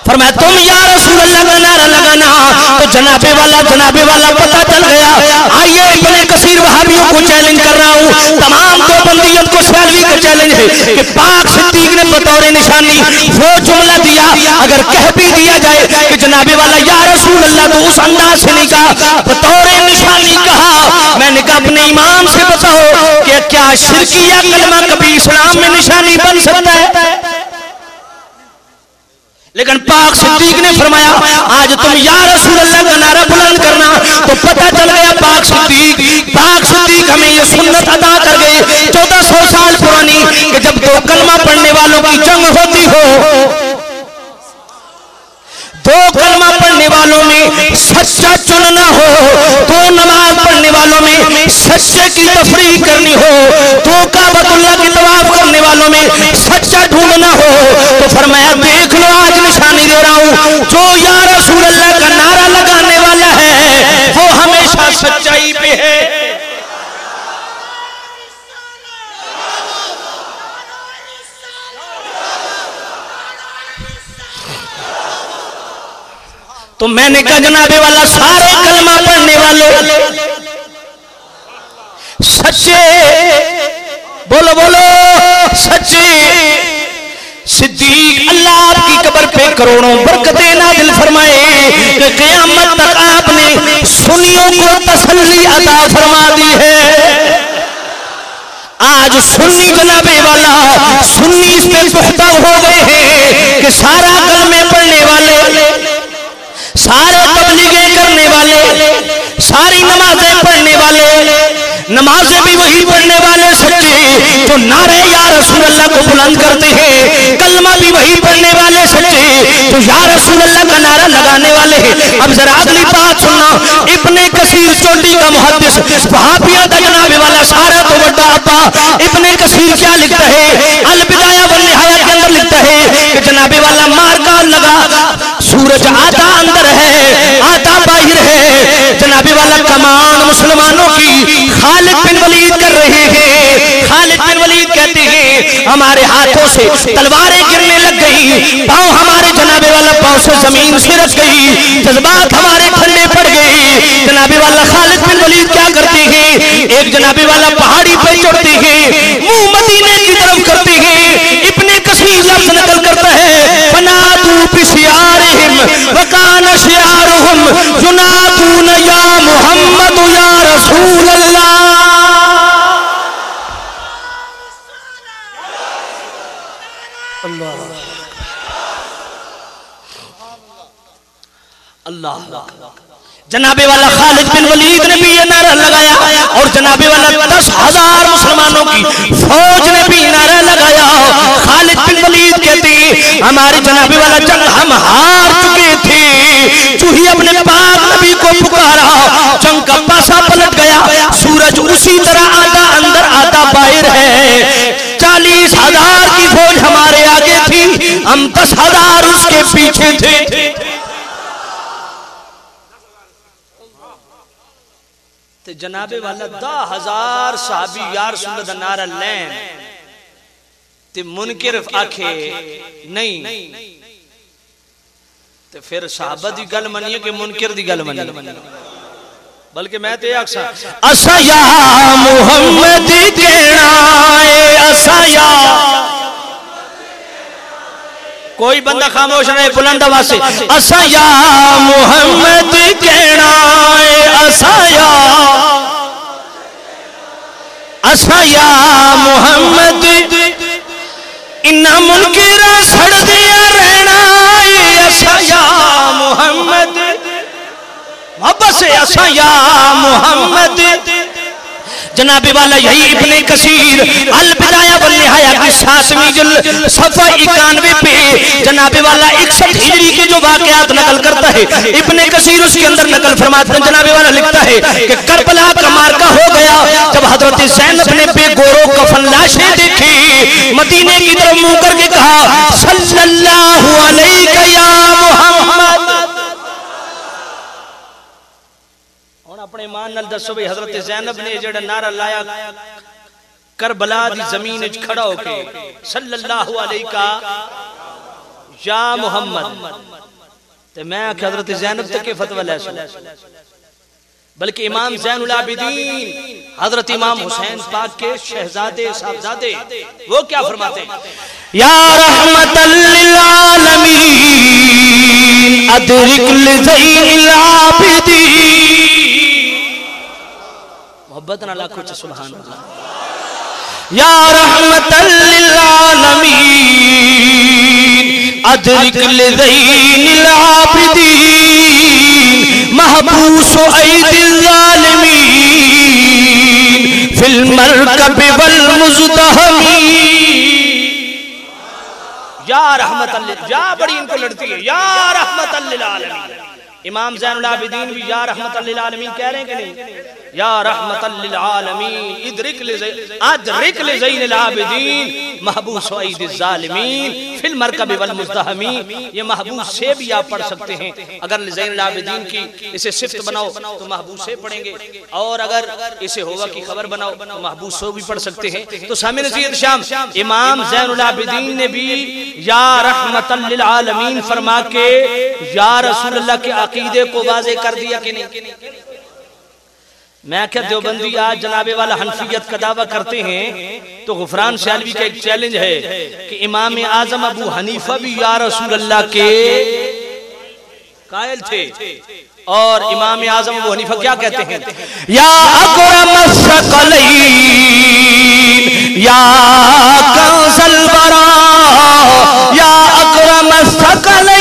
[SPEAKER 1] फरमाया तुम या रसूल अल्लाह का नारा लगाना, तो जनाबे वाला पता चल गया। आइए इब्ने कसीर वहाबियों को चैलेंज कर रहा हूँ, तमाम देवबंदियत को सियालवी का चैलेंज है कि पाक सिद्दीक ने बतौर निशानी वो जुमला दिया, अगर कह भी दिया जाए कि जनाबे वाला या रसूल अल्लाह, तो उस अंदाज से नहीं कहा, बतौर निशानी कहा। मैंने कहा अपने इमाम से बताओ कि क्या शिरकिया कलमा कभी इस्लाम में निशानी बन सकता है? लेकिन पाक सिद्दीक ने फरमाया आज तुम या रसूल अल्लाह का नारा बुलंद करना, तो पता चल गया पाक सिद्दीक हमें ये सुन्नत अदा कर गए 1400 साल पुरानी कि जब दो कलमा पढ़ने वालों की जंग होती हो, दो कलमा पढ़ने वालों में सच्चा चुनना हो, दो नमाज पढ़ने वालों में सच्चे की तफरीक करनी हो, दो काबतुल्लाह की तवाफ करने वालों में सच्चा ढूंढना हो, तो फरमाया देख लो आज निशानी दे रहा हूं, जो या रसूल अल्लाह का नारा लगाने वाला है वो हमेशा सच्चाई पे है। तो मैंने कहा जनाबे वाला सारे कलमा पढ़ने वाले सच्चे, बोलो बोलो सच्चे सिद्दीक, अल्लाह आपकी कब्र पे करोड़ों बरकतें नाज़िल फरमाए कि क़यामत तक आपने सुन्नियों को तसल्ली अता फरमा दी है। आज सुन्नी जनाबे वाला सुन्नी इस पे पुख्ता हो गए हैं कि सारा कलमे पढ़ने वाले, सारे तबलीगें करने वाले, सारी नमाजें पढ़ने वाले, नमाजें भी वही पढ़ने वाले सच्चे जो नारे या रसूल अल्लाह को बुलंद करते हैं, कलमा भी वही पढ़ने वाले सच्चे जो या रसूल अल्लाह का नारा लगाने वाले हैं। अब जरा अगली बात सुनना, इब्ने कसीर चोटी का मुहद्दिस वहाबिया का जनाबे वाला सारा तो बड़ा अब्बा इब्ने कसीर क्या लिखता है, अल बिदाया व निहाया के अंदर लिखता है कि जनाबे वाला मार्का लगा, सूरज आता अंदर है आता बाहर है, जनाबे वाला कमान मुसलमानों की खालिद बिन वलीद कर रहे हैं। खालिद बिन वलीद कहते हैं हमारे हाथों से तलवारें गिरने लग गई, पांव हमारे जनाबे वाला पांव से जमीन सिरक गई, जज्बात हमारे ठंडे पड़ गए। जनाबे वाला खालिद बिन वलीद क्या करते हैं, एक जनाबे वाला पहाड़ी पर चढ़ते हैं, मुंह मदीने की तरफ करते हैं। इब्ने कसीर लफ्ज़ नकल करता है फनादू बिशियारिहिम वकान शियारुहुम युनादून या मुहम्मद या रसूल अल्लाह। अल्लाह जनाबे वाला खालिद बिन वलीद ने भी ये नारा लगाया और जनाबे वाला 10,000 मुसलमानों की फौज ने भी नारा लगाया। खालिद बिन वलीद कहते हैं हमारे जनाबे वाला जंग हम हार चुके थे, चूही अपने पाक नबी को पुकारा, जंग का पासा पलट गया, सूरज उसी तरह आधा अंदर आधा बाहर है। 40,000 की फौज हमारे आगे थी, हम 10,000 उसके पीछे थे। जनाबे वाला 10,000 साहबी यार रसूल दा नारा लैन ते मुनकिर आखे नहीं, ते फिर साहबा दी गल मनिए कि मुनकिर दी गल मनिए? बल्कि मैं ते आखसा असा या मुहम्मद कहना है, असा या कोई बंदा खामोश रहे बुलंद आवाज से, असा या मुहम्मद कहना है, असा या मुहम्मद इन्ना मुनकिरा सड़ दिया रहना है, असा या मुहम्मद मोहब्बत से, असा या मुहम्मद। जनाबे वाला यही इब्ने कसीर अल बिदाया व निहाया की 7वीं जिल्द सफ़ा 91 पे जनाबे वाला 61 हिजरी के जो वाक़यात नकल करता है, इब्ने कसीर उसके अंदर नकल फरमाते हैं। जनाबे वाला लिखता है कि करबला का मार्का हो गया जब हजरत ज़ैनब ने बेगोरो कफन लाशें देखी, मदीने की तरफ मुंह करके कहा सल्लल्लाहु अलैका या मुहम्मद। अपने ईमान नाल दसो भाई हजरत ज़ैनब ने जेड़ा नारा लाया करबला दी जमीन विच खड़ा होके सल्लल्लाहु अलैका या मुहम्मद, तो मैं हजरत ज़ैनब तक के फतवा ले सुन, बल्कि इमाम ज़ैनुल आबिदीन हजरत इमाम हुसैन पाक के शहजादे साहबजादे वो क्या फरमाते हैं, या रहमतल लिल आलमीन अदरिक लिज़ैनिल आबिदीन। मोहब्बत ना लाखों च सुभान अल्लाह। या रहमतल लिल आलमीन अदरिक लिज़ैनिल आबिदीन महबूस ऐदिल ज़ालिमीन फिल मरकब वल मुज़दहमीन। या रहमतल लिल, या बड़ी इनको लड़ती है, या रहमतल लिल आलमीन। इमाम ज़ैनुल आबिदीन भी या रहमतल लिल आलमीन कह रहे हैं कि नहीं? या रहमतल लिल आलमीन अदरिक लिज़ैनिल आबिदीन महबूस ऐदिल ज़ालिमीन फिल मरकब वल मुज़दहमीन। ये महबूस से भी आप पढ़ सकते हैं, अगर ज़ैनुल आबिदीन की इसे सिफ्त बनाओ तो महबूस से पढ़ेंगे, और अगर इसे होगा की खबर बनाओ तो महबूस से भी पढ़ सकते हैं। तो सामने नज़ीर शाम इमाम ज़ैनुल आबिदीन ने भी या रहमतल लिल आलमीन फरमा के या रसूलुल्लाह के अकीदे को वाज़े कर दिया कि नहीं? मैं क्या देवबंदी आज जनाबे वाला हनफियत का दावा करते हैं, तो गुफरान शालवी का एक चैलेंज है कि इमाम आजम अबू हनीफा भी या रसूलुल्लाह के कायल थे, और इमाम आजम अबू हनीफा क्या कहते हैं, या अकरमस सकलैन या कंसल बरा या अकरमस सकलैन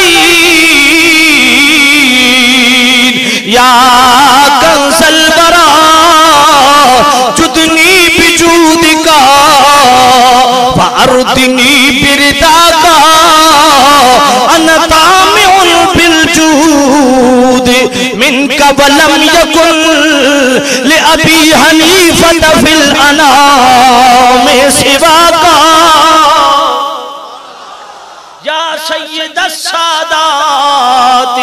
[SPEAKER 1] या कंसल बरा जुदनी बिजूद का फारुदनी बिरदा का अनतामिउल बिलजूद मिन कबलम यकुन ले अबी हनीफा फिल अनाम सिवा का। या सय्यद सादात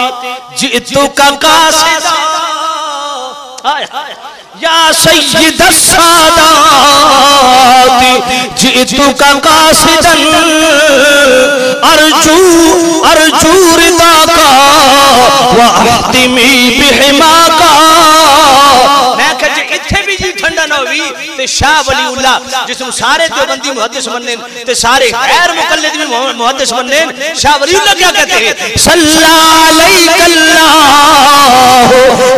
[SPEAKER 1] जितुका कासिदा या सय्यद सादात जितुका कासिदन अर्जू अर्जू रिदा का व अहतिमी बिहिमा का। मैं कह इत्थे भी जी ठंडा ना होवी ते शाह वलीउल्लाह जिसमें सारे देवबंदी मुहद्दिस बनने ते सारे गैर मुकल्लिद भी मुहद्दिस बनने, शाह वलीउल्लाह क्या कहते हैं, सल्लल्लाहु अलैहि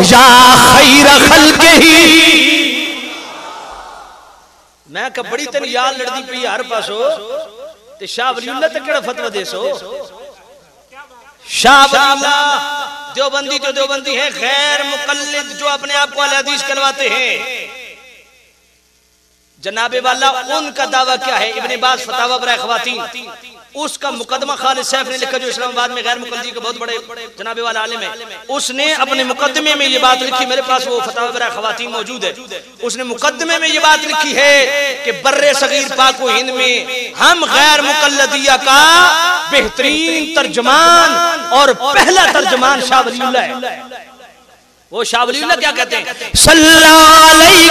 [SPEAKER 1] या खैर खल्क़िही। मैं कह बड़ी तेन यार लड़दी पई हर पासो ते शाह वलीउल्लाह ते केड़ा फतवा देसो। शाह वलीउल्लाह देवबंदी तो देवबंदी है, गैर मुकल्लिद जो अपने आप को अहले हदीस कहलाते हैं, जनाबे वाला उनका दावा क्या है, इब्ने बाज फतावा बराए ख़वातीन उसका मुकदमा खालिद सैफ ने लिखा, जो इस्लामाबाद में गैर मुकल्लिद के बहुत बड़े जनाबे वाला आलिम है। उसने अपने मुकदमे में ये बात लिखी, मेरे पास वो फतावा बराए ख़वातीन मौजूद है। उसने मुकदमे में ये बात लिखी है कि बर्रे सगीर पाक व हिंद में हम गैर मुकल्लदिया का बेहतरीन तर्जमान और पहला तर्जमान शाह वलीउल्लाह है। वो शाह वलीउल्लाह क्या कहते हैं, सल्लल्लाहु अलैहि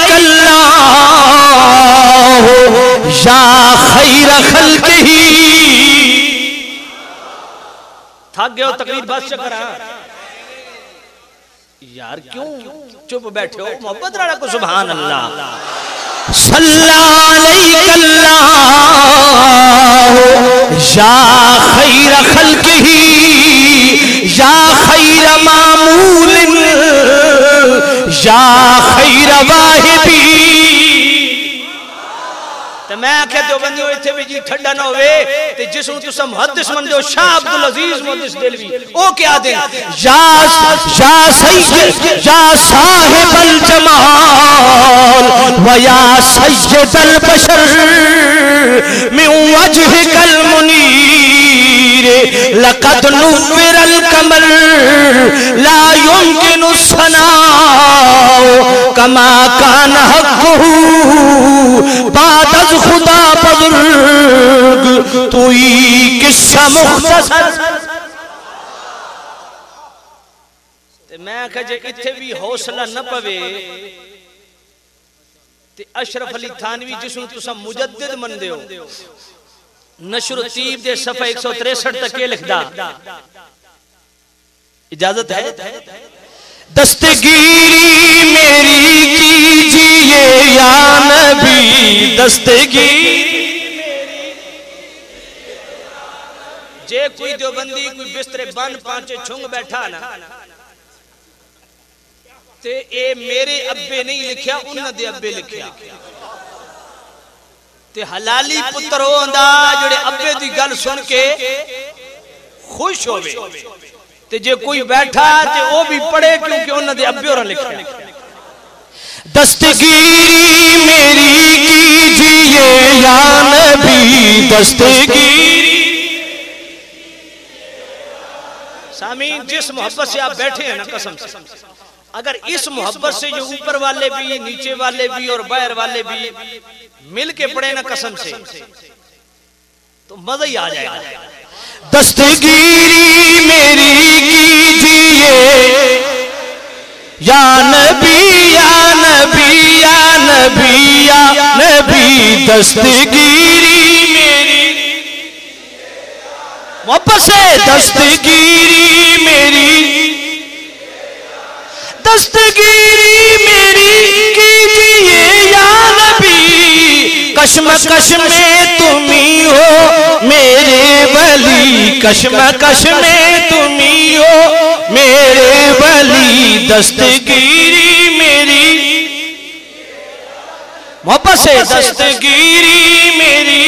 [SPEAKER 1] या खैर खल्क़िही। थक गए हो तकरीर बस चक्कर यार, क्यों चुप बैठे हो? मोहब्बत रहा को सुभान अल्लाह। सल्लल्लाहु अलैहि या खैर खल्क़िही या खैर मामूलिन या खैर वाहिबी। तो मैं आख्या देवबंदी इत्थे भी जी ठंडा ना होवे ते जिसनु तुसा मुहद्दिस मनदे हो शाह अब्दुल अजीज मुहद्दिस देलवी ओ क्या दे या सय्यद या साहिबल जमाल व या सय्यदल बशर मिन वजहिकल मुनीर लक़द नुव्विरल कमर ला युमकिनु सना कमा कान हक़्क़ुहु बाद खुदा बुजुर्ग तू किस्सा मुख्तसर। मैं कह जे इत्थे भी हौसला न पवे ते अशरफ अली थानवी जिसनु तुसा मुजद्दिद मनदे हो नशर तीब दे सफ़ा 163 तक के लिखदा इजाजत है?
[SPEAKER 2] दस्तगीरी मेरी कीजिए या नबी, दस्तगीरी
[SPEAKER 1] जे कोई देवबंदी कोई बिस्तरे बन पांचे छुंग बैठा ना ते ए मेरे अब्बे नहीं लिखिया, उन्हां दे अब्बे लिखिया। ते हलाली पुत्र हो आंदा जेड़े अब्बे दी गल सुन के खुश होवे, ते जे कोई बैठा ते वो भी पढ़े क्योंकि उन्हां दे अब्बे होरां लिखिया।
[SPEAKER 2] दस्तगीरी मेरी कीजिए या नबी, दस्तगीरी।
[SPEAKER 1] सामीन, जिस मोहब्बत से आप बैठे हैं ना, कसम से अगर इस मोहब्बत से जो ऊपर वाले भी नीचे वाले भी और बाहर वाले भी मिल के पढ़े ना कसम से, तो मजा ही आ जाएगा।
[SPEAKER 2] दस्तगीरी मेरी कीजिए या नबी, या नबी, या नबी, या नबी, दस्तगीरी मेरी मोहब्बत से, दस्तगीरी मेरी, दस्तगीरी मेरी कीजिए या नबी, कश्मकश में तुम ही हो मेरे वली, कश्मकश में तुम ही हो मेरे वली, दस्तगीरी मेरी मोहब्बत से, दस्तगीरी मेरी।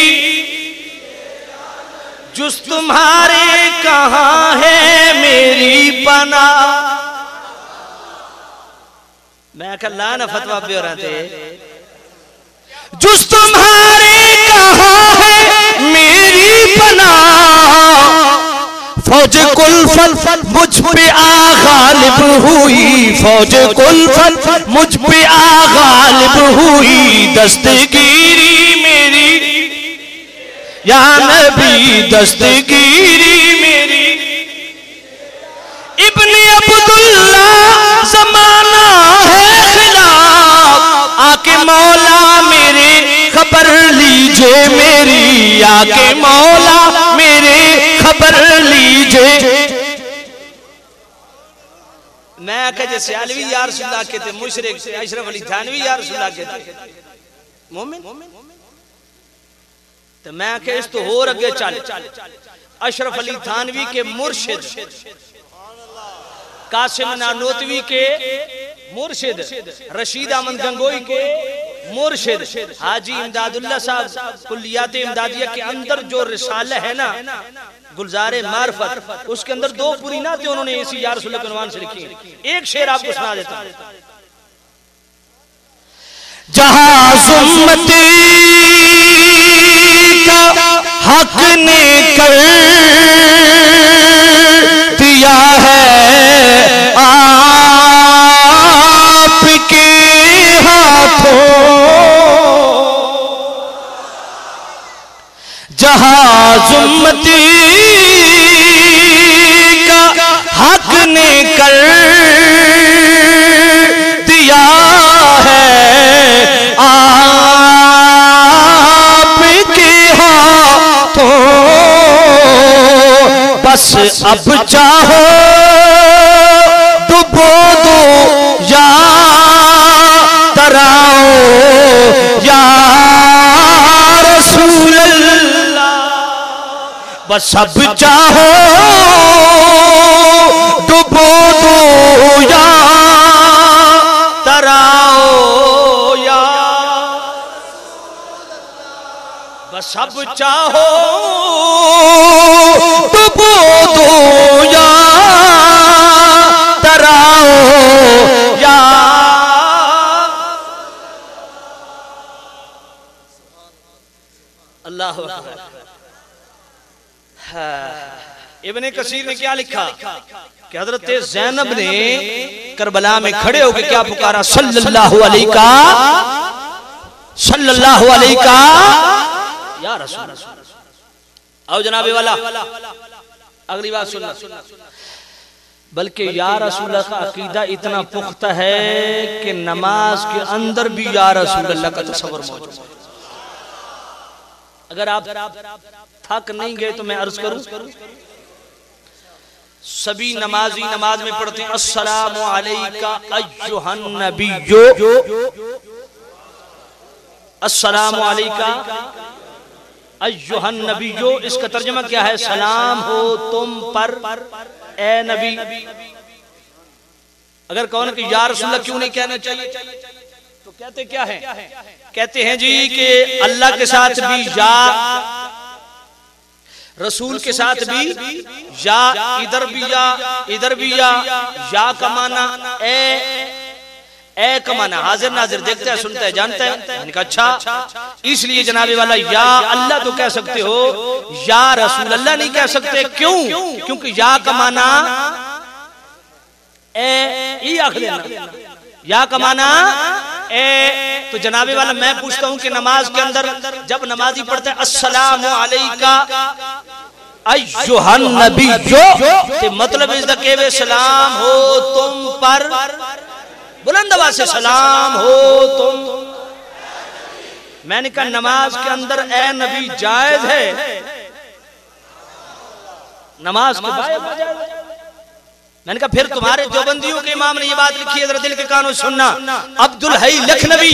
[SPEAKER 2] जुस तुम्हारे कहाँ है मेरी पनाह, मैं कहा ना फतवा पे हो रहे थे। जुस तुम्हारे कहाँ है मेरी पनाह, फौज कुल्फत मुझ पे आ गालिब हुई, फौज कुल्फत मुझ पे आ गालिब हुई, दस्तगीरी मेरी या नबी, दस्तगीरी मेरी। इब्ने अब्दुल्ला जमाना है खिलाफ, आके मौला मेरे खबर लीजिए मेरी, आके मौला मेरे खबर लीजिए।
[SPEAKER 1] मैं कहे सियालवी यार सुल्लाह के थे, मुशरिक अशरफ अली थानवी यार सुल्लाह के थे मोमिन, तो मैं कहे इस तो होर अगे चल। अशरफ अली थानवी के मुर्शिद, कासिम नानोतवी के मुर्शिद, रशीद अहमद गंगोई के मुर्शिद, हाजी इमदादुल्लाह साहब कुल्लियात इमदादिया के अंदर जो रिसाला है ना गुलजारे मार्फत, उसके अंदर दो पूरी नाते उन्होंने इसी या रसूल के उन्वान से लिखी। एक शेर आपको सुना देता हूं।
[SPEAKER 2] जहां सुन्नती का हक ने कर दिया है आपके हाथों, जहां सुन्नती का हक ने कर दिया है आपके हाथों, बस अब चाहो डुबो दो या तराओ या रसूल अल्लाह, बस अब चाहो डुबो दो या तराओ या,
[SPEAKER 1] बस अब चाहो
[SPEAKER 2] डुबो दो या तराओ या।
[SPEAKER 1] अल्लाह अकबर। इब्ने कसीर ने क्या लिखा कि हजरत ज़ैनब ने करबला में खड़े होकर क्या पुकारा, सल्लल्लाहु अलैहि का, सल्लल्लाहु अलैहि का या रसूल। आओ जनाबे वाला अगली बात सुनना। बल्कि या रसूल का अकीदा इतना पुख्ता है कि नमाज के अंदर भी या रसूल अल्लाह का तस्वर मौजूद है। अगर आप थक नहीं गए तो मैं अर्ज करूं, सभी नमाजी नमाज में पढ़ते हैं अस्सलामु अलैका अय्युहन नबिय्यो, अस्सलामु अलैका अय्युहन नबिय्यो। इसका तर्जुमा क्या है? सलाम हो तुम पर ए नबी। अगर कौन कि या रसूलल्लाह क्यों नहीं कहना चाहिए, तो कहते क्या है? कहते हैं जी कि अल्लाह के साथ भी या, रसूल के साथ भी या, इधर भी या, इधर भी या का माना ए का माना हाजिर नाजिर, देखता है सुनता है जानता है। मैंने कहा अच्छा, इसलिए जनाबे वाला या अल्लाह तो कह सकते हो, या रसूल अल्लाह नहीं कह सकते। क्यों? क्योंकि या का माना ए आख देना, या का माना ए। तो जनाबे वाला मैं पूछता हूं कि नमाज के अंदर जब नमाजी पढ़ता है अस्सलामु अलैका अय्युहन नबिय्यो, तो मतलब इस के सलाम हो तुम पर, बुलंद आवाज से सलाम हो तुम। मैंने कहा नमाज के अंदर ए नबी जायज है, नमाज के बाद। मैंने कहा फिर तुम्हारे देवबंदियों के इमाम ने ये बात लिखी है, जरा दिल के कानों सुनना। अब्दुल हई लखनवी,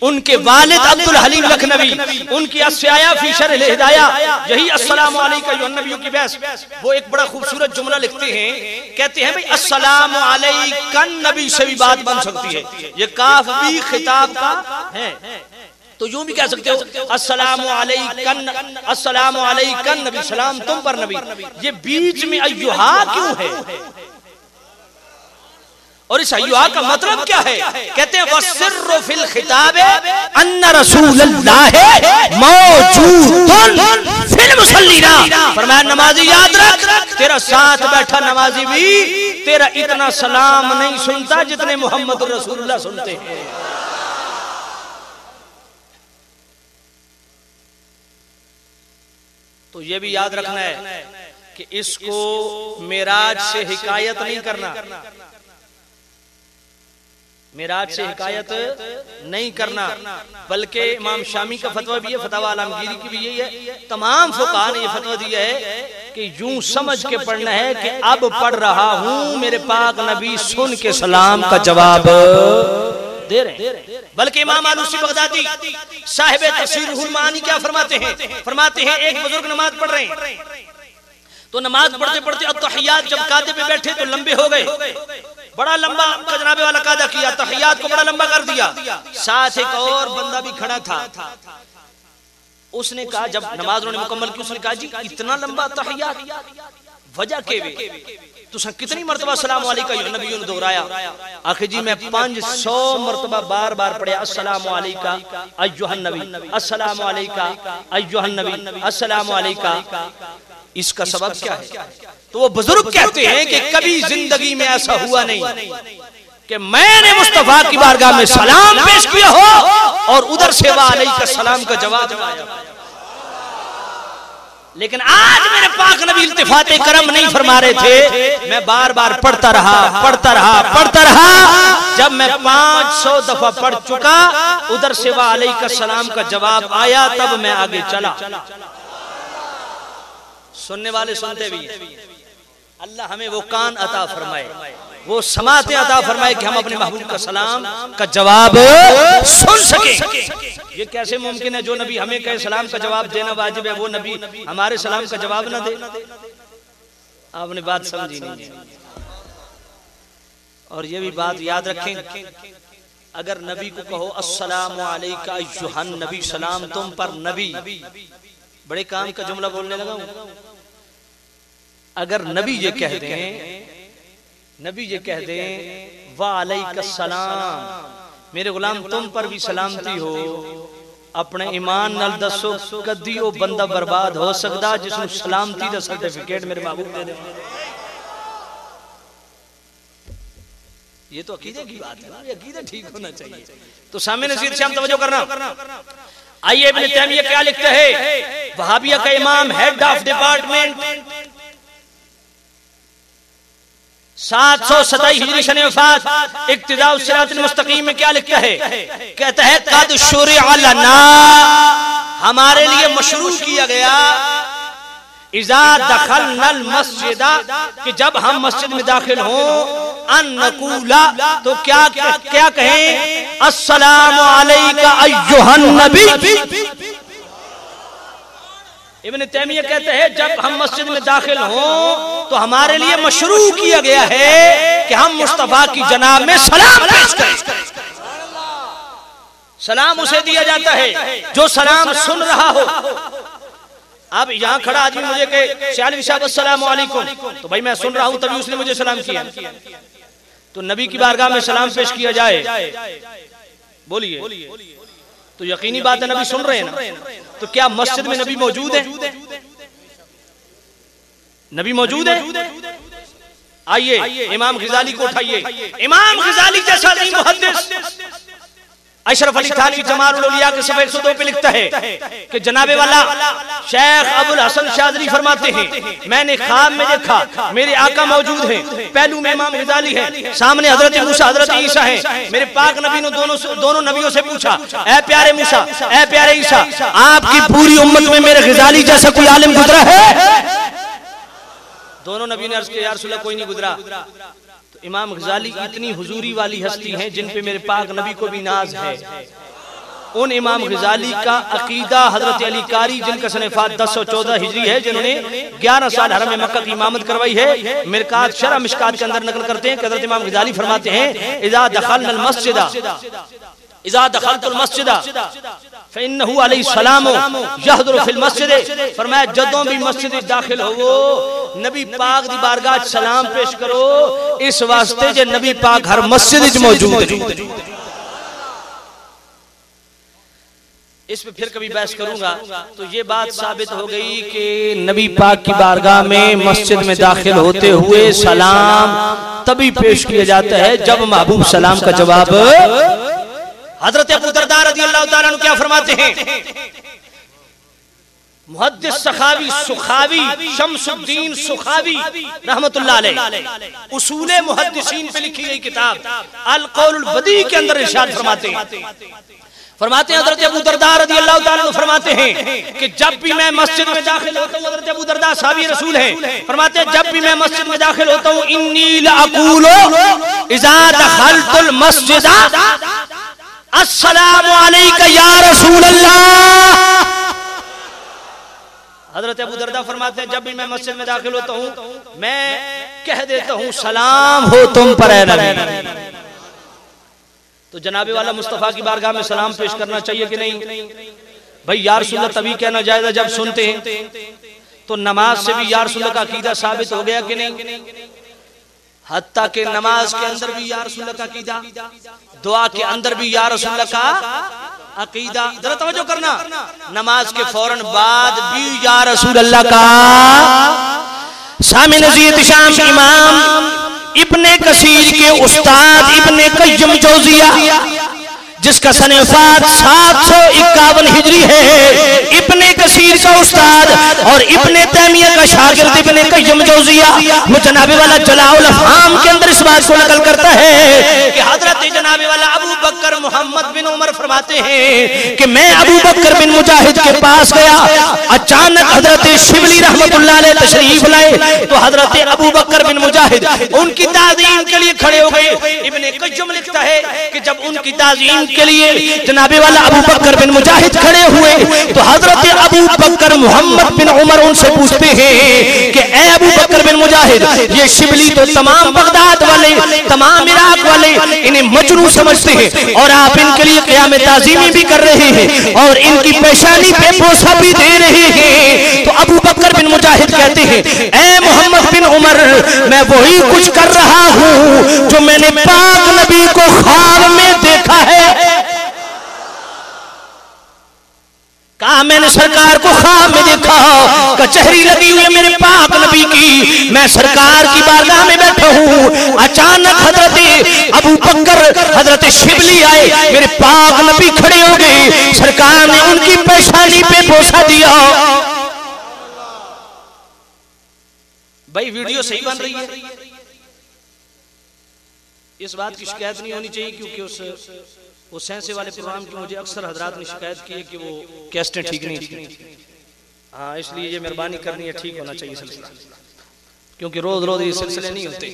[SPEAKER 1] उनके वालिद अब्दुल हलीम लखनवी, उनकी अस्याया फी शरह हिदाया, यही अस्सलामु अलैका अय्युहन नबिय्यो की बहस, वो एक बड़ा खूबसूरत जुमला लिखते हैं। कहते हैं भाई अस्सलामु अलैकन नबी से भी बात बन सकती है, ये काफ भी खिताब का है, तो यूं भी कह सकते हो अस्सलामु अलैकन, अस्सलामु अलैकन नबी, सलाम तुम पर नबी। ये बीच में अय्युहा क्यों है? और इस अय्युहा का मतलब क्या है? कहते हैं वसिर्रु फिल खिताब अन्ना रसूलुल्लाह मौजूदुन फिल मुसल्लीना। फरमाया नमाजी याद रख, तेरा साथ बैठा नमाजी भी तेरा इतना सलाम नहीं सुनता जितने मोहम्मद रसूलुल्लाह सुनते हैं। तो ये भी याद रखना है कि इसको मेराज से हिकायत नहीं करना, मेराज से हिकायत नहीं करना, बल्कि इमाम शामी का फतवा भी है, फतवा आलमगीरी की भी यही है, तमाम फुकाहा ने ये फतवा दिया है कि यूं समझ के पढ़ना है कि अब पढ़ रहा हूं, मेरे पाक नबी सुन के सलाम का जवाब दे रहे हैं। बल्कि इमाम आलूसी बगदादी साहिब तफसीरुल मानी क्या फरमाते हैं एक बुजुर्ग नमाज पढ़ रहे हैं, तो नमाज पढ़ते पढ़ते अत्तहियात जब कादे पे बैठे तो लंबे हो गए, बड़ा लंबा जनाबे वाला कादा किया, तहियात को बड़ा लंबा कर दिया। साथ एक और बंदा भी खड़ा था, उसने कहा, जब नमाज उन्होंने मुकम्मल की, उसने कहा जी इतना लंबा तहियात, वजह के वे तो कितनी मरतबा सलाम अलैका नबी ने दोहराया? आखिर जी मैं 500 मरतबा बार बार पढ़े अस्सलामु अलैका अय्युहन नबी, अस्सलामु अलैका अय्युहन नबी, अस्सलामु अलैका। इसका सबब क्या है? तो वो बुजुर्ग कहते हैं कि कभी जिंदगी में ऐसा हुआ नहीं कि मैंने मुस्तफा की बारगाह में सलाम पेश किया हो और उधर से वा अलैका सलाम का जवाब आया। लेकिन आज मेरे पाक नबी इल्तिफाते करम नहीं फरमा रहे थे, मैं बार बार पढ़ता रहा। जब मैं 500 दफा पढ़ चुका, उधर से वा अलैका सलाम का जवाब आया, तब मैं आगे चला। सुनने वाले सुनते भी, अल्लाह हमें वो कान अता फरमाए, वो समाते अता फरमाए कि हम अपने महबूब का सलाम का जवाब सुन सके। ये कैसे मुमकिन है जो नबी हमें कहे सलाम का जवाब देना वाजिब है, वो नबी हमारे सलाम का जवाब ना दे? आपने बात समझी नहीं। और ये भी बात याद रखें, अगर नबी को कहो अस्सलामु अलैका अय्युहन नबी, सलाम तुम पर नबी, बड़े काम का जुमला बोलने लगा हूं। अगर नबी ये कह दें, नबी ये कह दें वा अलैका सलाम, मेरे गुलाम तुम पर भी सलामती हो, अपने ईमान नाल दसो कदी ओ बंदा बर्बाद हो सकदा जिसनु सलामती दा सर्टिफिकेट मेरे महबूब दे दे। ये तो अकीदे की बात है ना, ये अकीदा ठीक होना चाहिए। तो सामने नसीर से हम तवज्जो करना। आइए इब्न तैमिया क्या लिखते हैं, वहाबिया का इमाम, हेड ऑफ डिपार्टमेंट, 727 हिजरी सन वफात, इक्तिदाउ सिरातिल मुस्तकीम में क्या लिखता है? कहता है कद शुरिअ लना, हमारे लिए मशरू किया गया, इज़ा दखलनल मस्जिदा, कि जब हम मस्जिद में दाखिल हों, अन नकूला, तो क्या कहें, अस्सलामु अलैका अय्युहन नबी। इब्न तैमिया कहते हैं जब हम मस्जिद में दाखिल हों तो हमारे लिए मशरू किया गया है कि हम मुस्तफा की जनाब में सलाम पेश करें। सलाम उसे दिया जाता है जो सलाम सुन रहा हो। अब यहाँ खड़ा आदमी मुझे कहे शाली साहब अस्सलामु अलैकुम, तो भाई मैं सुन रहा हूं तभी उसने मुझे सलाम किया। तो नबी की बारगाह में सलाम पेश किया जाए, बोलिए, तो यकीनी बात है नबी सुन रहे हैं ना। तो क्या मस्जिद में नबी मौजूद है? नबी मौजूद है? आइए इमाम ग़ज़ाली को उठाइए। इमाम ग़ज़ाली जैसा मुहद्दिस अशरफ अली थानवी जमालुल औलिया के सफ़े 102 पे लिखता है कि जनाबे वाला शेख अबुल हसन शाज़ली फरमाते हैं, मैंने ख्वाब में देखा मेरे आका मौजूद हैं, पहलू में इमाम ग़ज़ाली है, सामने हजरत मूसा हजरत ईसा है। मेरे पाक नबी ने दोनों नबियों से पूछा, ऐ प्यारे मूसा, ऐ प्यारे ईसा, आपकी पूरी उम्मत में मेरे ग़ज़ाली जैसा कोई आलिम गुजरा है? दोनों नबी ने अर्ज़ किया, या रसूल अल्लाह कोई नहीं गुजरा। इमाम ग़ज़ाली इतनी हुजूरी वाली हस्ती हैं जिन पे मेरे पाक नबी को भी नाज है। उन इमाम ग़ज़ाली का अकीदा हजरत अली कारी, जिनका सनफ़ात 1014 हिजरी है, जिन्होंने 11 साल हरम मक्का की इमामत करवाई है, मिरकात शरह मिशकात के अंदर नकल करते हैं कि हजरत इमाम ग़ज़ाली फरमाते हैं, इज़ा दखलनल मस्जिदा, इज़ा दखलतुल मस्जिदा फ़इन्नहु अलैहि सलाम यहदुरु फिल मस्जिद। फरमाया जदों भी मस्जिद दाखिल हो नबी पाक दी बारगाह सलाम पेश करो, इस वास्ते जे नबी पाक हर मस्जिद मौजूद है। इस पे फिर कभी बहस करूंगा। तो ये बात साबित हो गई कि नबी पाक की बारगाह में मस्जिद में दाखिल होते हुए सलाम तभी पेश किया जाता है जब महबूब सलाम का जवाब। हजरत अबू दरदा रज़ियल्लाहु ताला अन्हु क्या फरमाते हैं, मुहद्दिस सखावी सुखावी शम्सुद्दीन सुखावी रहमतुल्लाह अलैह उसूले मुहद्दिसीन पे लिखी गई किताब अल कौलुल बदी के अंदर इरशाद फरमाते हैं हजरत अबू दरदा रज़ियल्लाहु ताला अन्हु फरमाते हैं कि जब भी मैं मस्जिद में दाखिल होता हूँ, हजरत अबू दरदा साहबी रसूल हैं, फरमाते हैं जब भी मैं मस्जिद में दाखिल होता हूँ, इन्नी लअक़ूलु इज़ा दखलतुल मस्जिदा अस्सलामु अलैका या रसूल अल्लाह। हजरत अबू दरदा फरमाते हैं जब भी मैं मस्जिद में दाखिल होता हूँ मैं कह देता हूँ सलाम हो तुम पर ऐ नबी। तो जनाबे वाला मुस्तफा की बारगाह में सलाम पेश करना चाहिए कि नहीं? भाई या रसूल अल्लाह तभी कहना जायज़ है जब सुनते हैं। तो नमाज से भी या रसूल अल्लाह का अकीदा साबित हो गया कि नहीं? हत्ता के नमाज के अंदर भी या रसूल अल्लाह का अकीदा, दुआ के अंदर भी या रसूल अल्लाह का अकीदा। जरा तवज्जो करना, नमाज के फौरन बाद भी या रसूल अल्लाह का। सामी नज़ीर शाम इमाम इब्ने कसीर के उस्ताद इब्ने क़य्यिम जौज़िया, जिसका सनफ़ात 751 हिजरी है, इब्ने कसीर का उस्ताद और इब्ने तैमिया का शागिर्द इब्ने क़य्यिम जौज़िया वो जनाबे वाला जलाउल अफ़हाम के अंदर इस बात को नकल करता है कि हजरत जनाबे वाला अबू बकर मोहम्मद बिन उमर फरमाते हैं कि मैं अबू बकर बिन मुजाहिद के पास गया, अचानक हजरत शिबली रहमतुल्लाह अलैह तशरीफ लाए, तो हजरत अबू बकर बिन मुजाहिद उनकी ताज़ीम के लिए खड़े हो गए। इब्ने क़य्यिम लिखता है कि जब उनकी ताज़ीम के लिए जनाबे वाला अबू बकर बिन मुजाहिद खड़े हुए तो हजरत अबू बकर मोहम्मद बिन उमर उनसे पूछते हैं कि ए अबू बकर बिन मुजाहिद, ये शिबली तो तमाम बगदाद वाले, तमाम इराक वाले इन्हें मजनू समझते हैं और आप इनके लिए क़याम ताज़ीमी भी कर रहे हैं और इनकी पेशानी पे बोसा भी दे रहे हैं। तो अबू बकर बिन मुजाहिद कहते हैं, ए मोहम्मद बिन उमर, मैं वही कुछ कर रहा हूँ जो मैंने पाक नबी को ख्वाब में देखा है। कहा मैंने सरकार को ख्वाब में देखा, कचहरी लगी हुई है मेरे पाक नबी की, मैं सरकार की बारगाह में बैठा हूँ, अचानक हजरत अबू बकर हजरत शिबली आए, मेरे पाक नबी खड़े हो गए, सरकार ने उनकी पेशानी पे बोसा दिया। भाई वीडियो सही बन रही है, इस बात की शिकायत नहीं होनी चाहिए, क्योंकि उस सेंसे वाले प्रोग्राम की मुझे अक्सर हजरात ने शिकायत की है कि वो कैसेटें ठीक नहीं थी। हाँ, इसलिए ये मेहरबानी करनी है, ठीक होना चाहिए सिलसिला, क्योंकि रोज रोज ये सिलसिले नहीं होते।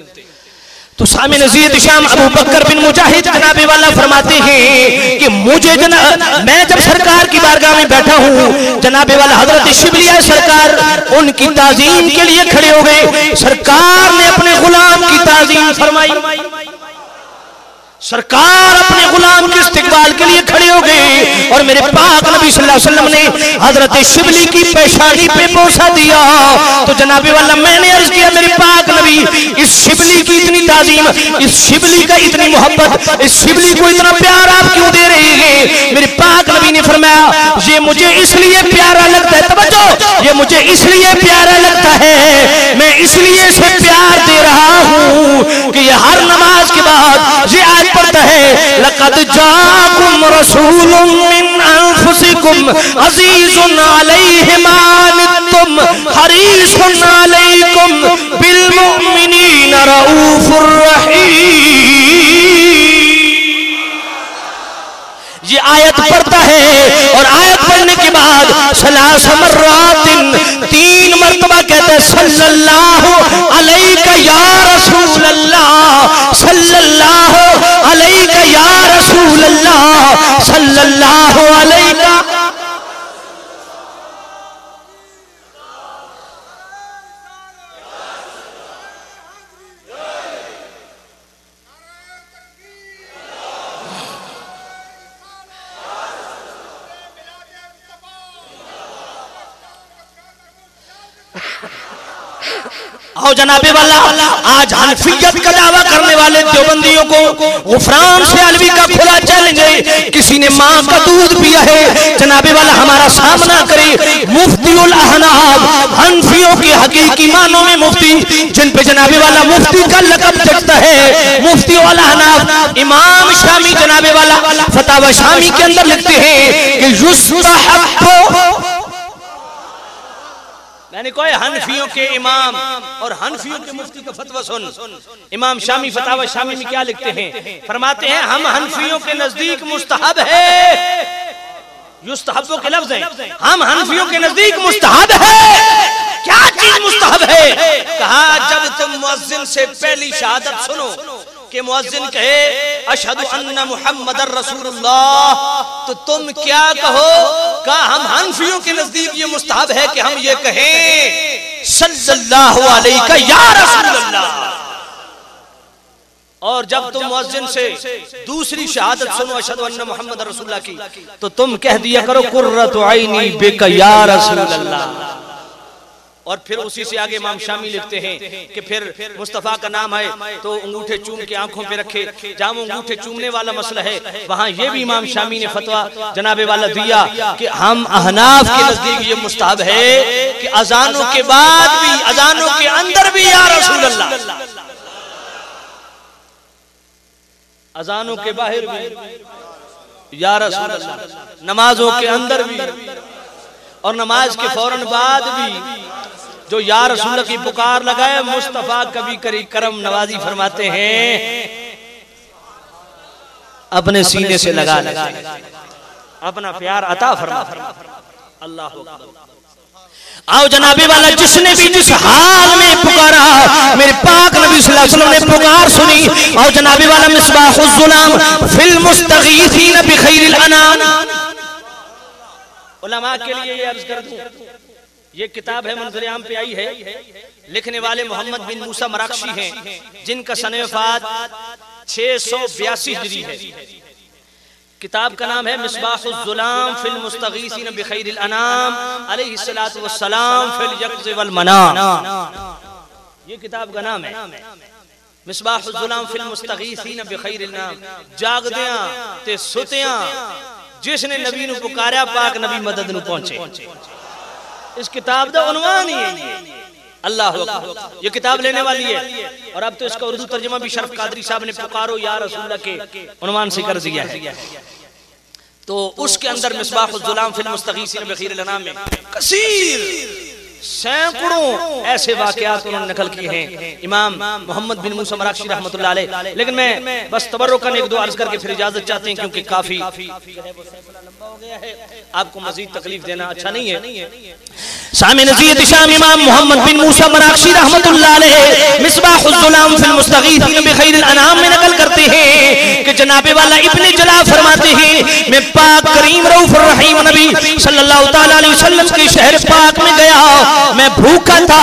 [SPEAKER 1] तो सामी नज़ीर शाम अबू बकर बिन मुजाहिद जनाबे वाला फरमाते हैं कि मुझे मैं जब सरकार की बारगाह में बैठा हूँ, जनाबे वाला हजरत शिबली सरकार उनकी ताजीम के लिए खड़े हो गए। सरकार ने अपने गुलाम की ताजीम फरमाई, सरकार अपने गुलाम के इस्तिकबाल के लिए खड़े हो गए और मेरे पाक नबी सल्लल्लाहु अलैहि वसल्लम ने हजरत शिबली की पेशानी पे बोसा दिया। तो जनाबे वाला मैंने अर्ज किया, मेरे पाक नबी, इस शिबली की इतनी ताजीम, इस शिबली का इतनी मोहब्बत, इस शिबली को इतना प्यार आप क्यों दे रहे हैं? मेरे पाक नबी ने फरमाया, ये मुझे इसलिए प्यारा लगता है, तवज्जो, ये मुझे इसलिए प्यारा लगता है, मैं इसलिए इसे प्यार दे रहा हूँ कि ये हर नमाज के बाद ये आज पढ़ता है, लक़द जाकुम रसूलुम मिन अनफुसिकुम अज़ीज़ुन अलैहि मा अनित्तुम हरीसुन अलैकुम बिल मुमिनीना रऊफुर रहीम। ये आयत पढ़ता है और आयत पढ़ने के बाद सलास मर्रातिन, 3 मरतबा कहता है, सल्लल्लाहु अलैका या रसूल अल्लाह, सल्लल्लाहु अलैका या रसूल अल्लाह, सल्लल्लाहु अलैका। आओ जनाबे वाला, आज हनफियत का दावा करने वाले देवबंदियों को गुफरान से अलवी का खुला चैलेंज है, किसी ने मां का दूध पिया है, जनाबे वाला हमारा सामना करे। मुफ्तीउल अहनाफ, हनफियों के हकीकी मानों में मुफ्ती, जिन पे जनाबे वाला मुफ्ती का लक़ब जगता है, मुफ्तीउल अहनाफ इमाम शामी जनाबे वाला फतावा शामी के अंदर लिखते हैं कि युस्तहब्बु, मैंने कहा हनफियों के इमाम और हनफियों के मुफ्ती का फतवा सुन। इमाम शामी फतावा शामी में क्या लिखते हैं? फरमाते हैं, हम हनफियों के नजदीक मुस्तहब है, युस्तहब्बु के लफ्ज हैं, हम हनफियों के नजदीक मुस्तहब है। क्या चीज मुस्तहब है? कहा, जब तुम मुअज्जिन से पहली शहादत सुनो कि मुअज्जिन कहे अशहदु अन्ना मुहम्मदर रसूलुल्लाह, तो तुम क्या कहो? कहा, हम हनफियों के नजदीक ये मुस्तहब है कि हम ये कहें सल्लल्लाहु अलैका या रसूलल्लाह। और जब तुम मुअज्जिन से दूसरी शहादत सुनो अशहदु अन्ना मुहम्मदर रसूलुल्लाह की, तो तुम कह दिया करो कुर्रतु ऐनी बिका या रसूलल्लाह। और फिर उसी से आगे इमाम शामी लिखते हैं कि फिर मुस्तफा का नाम है तो अंगूठे चूम के आंखों पे रखे, जहां अंगूठे चूमने वाला मसला है वहां ये भी इमाम शामी ने फतवा जनाबे वाला दिया कि हम अहनाफ के नजदीक ये मुस्तहब है कि अजानों के बाद भी, अजानों के अंदर भी या रसूल अल्लाह, अजानों के बाहर भी या रसूल अल्लाह, नमाजों के अंदर भी और नमाज के फौरन बाद भी जो या रसूल की पुकार लगाए। मुस्तफा कभी करी करम नवाजी फरमाते हैं, अपने सीने से लगा अपना प्यार अता फरमा। अल्लाह। आओ जनाबे वाला, जिसने भी जिस हाल में पुकारा, मेरे पाक नबी सल्लल्लाहु अलैहि वसल्लम ने पुकार सुनी। आओ जनाबे वाला, मिसबाहुज़ ज़ुलाम फिल मुस्तगीसीन बिखैरिल अनाम। उलमा के लिए ये अर्ज कर दूं, ये किताब है मंज़र आम पे आई है, लिखने वाले मोहम्मद बिन मूसा मराकशी हैं, जिनका सने वफ़ात 682 हिजरी है। किताब का नाम है मिसबाहुज़ ज़ुलाम फिल मुस्तगीसीन बिखैरिल अनाम अलैहिस्सलातु वस्सलाम फिल यक़ज़ वल मनाम। ये किताब का नाम है मिसबाहुज़ ज़ुलाम फिल मुस्तगीसीन बिखैरिल अनाम। जागदियां ते सुतियां जिसने नबी नु पुकारा, पाक नबी मदद नु पहुंचे। इस किताब का उन्वान ही है अल्लाह अकबर। ये किताब लेने वाली है और अब तो इसका उर्दू तर्जुमा भी शरफ कादरी साहब ने पुकारो या रसूलल्लाह के उन्वान से कर दिया है। तो उसके अंदर मिसबाहुज़ ज़ुलाम फिल मुस्तगीसीन बिखैरिल अनाम में कसीर सैकड़ों ऐसे वाकयात उन्होंने नकल किए हैं इमाम मोहम्मद बिन मूसा मराकशी रहमतुल्लाह अलैह। लेकिन मैं बस तबर्रुकन एक दो अर्ज करके फिर इजाजत चाहते हैं, क्योंकि काफी लंबा हो गया है, आपको मजीद तकलीफ देना अच्छा नहीं है। सामे नज़ीर शाम इमाम मोहम्मद बिन मूसा मराकशी रहमतुल्लाह अलैह मिसबाहुल ज़ुलाम फिल मुस्तगीथिन बिखैरिल अनाम में नकल करते हैं कि जनाबे वाला इब्ने जला फरमाते हैं, मैं पाक करीम रऊफ रहीम नबी सल्लल्लाहु तआला अलैहि वसल्लम के शहर पाक में गया, मैं भूखा था।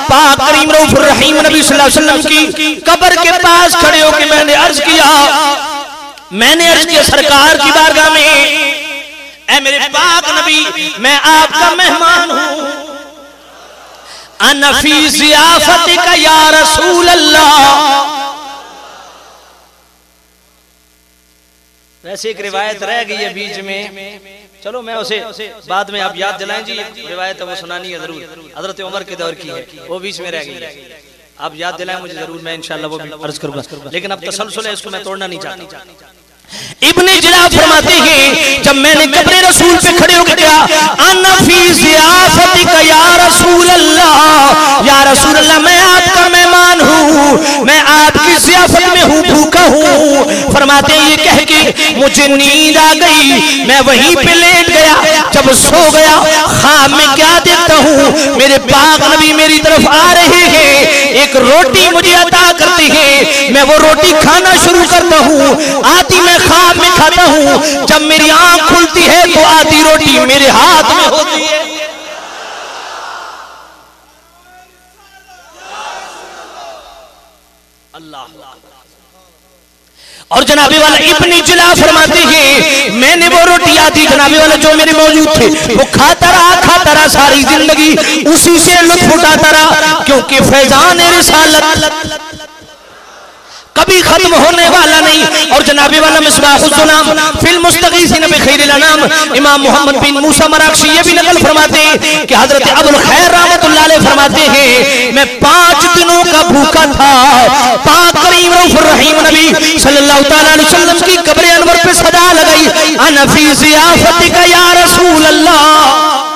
[SPEAKER 1] पाक करीम रऊफ रहीम नबी सल्लल्लाहु अलैहि वसल्लम की कब्र के पास खड़े होकर मैंने अर्ज किया सरकार की बारगाह में, ऐ मेरे पाक नबी मैं आपका मेहमान हूं, अना फी ज़ियाफतिका या रसूल अल्लाह। वैसे एक रिवायत रह गई है बीच में, चलो मैं उसे बाद में आप याद दिलाएं जी, रिवायत वो सुनानी है जरूर, हजरत उमर के दौर की है, वो बीच में रह गई है, आप याद दिलाएं मुझे जरूर, मैं इंशाल्लाह वो भी अर्ज करूंगा। लेकिन अब तसलसल है, इसको मैं तोड़ना नहीं चाहता। इब्ने जला फरमाते हैं, जब मैंने कब्र रसूल पे खड़े होकर कहा अना फी ज़ियाफतिका या रसूल अल्लाह, या रसूल अल्लाह मैं आपका मेहमान हूँ, मैं आपकी ज़ियाफत में हूँ, भूखा हूँ। फरमाते हैं ये कह के मुझे नींद आ गई, मैं वहीं पे लेट गया। जब सो गया ख्वाब में क्या देखता हूँ, मेरे पाक नबी मेरी तरफ आ रहे हैं, एक रोटी मुझे अता करते हैं, मैं वो रोटी खाना शुरू करता हूँ, आती मैं ख्वाब में खाता हूँ, जब मेरी आंख खुलती है तो आधी रोटी मेरे हाथ में होती है। अल्लाह। और जनाबे वाला इब्ने जला फरमाते हैं, मैंने वो रोटी आती जनाबे वाला जो मेरे मौजूद थे वो खाता रहा सारी जिंदगी, उसी से लुत्फ उठाता रहा, क्योंकि फैजान रिसालत कभी खत्म होने वाला नहीं। और जनाबे वाला मिसबाहुल ज़ुलाम फिल मुस्तगीथिन बिखैरिल अनाम इमाम मोहम्मद बिन मूसा मराकशी ये भी नकल फरमाते हैं कि हजरत अबुल खैर रहमतुल्लाह अलैह फरमाते हैं, मैं 5 दिनों का भूखा था, पाक करीम रऊफ रहीम नबी सल्लल्लाहु तआला अलैहि वसल्लम की कब्र अनवर पे सदा लगाई अना फी ज़ियाफतिका या रसूल अल्लाह।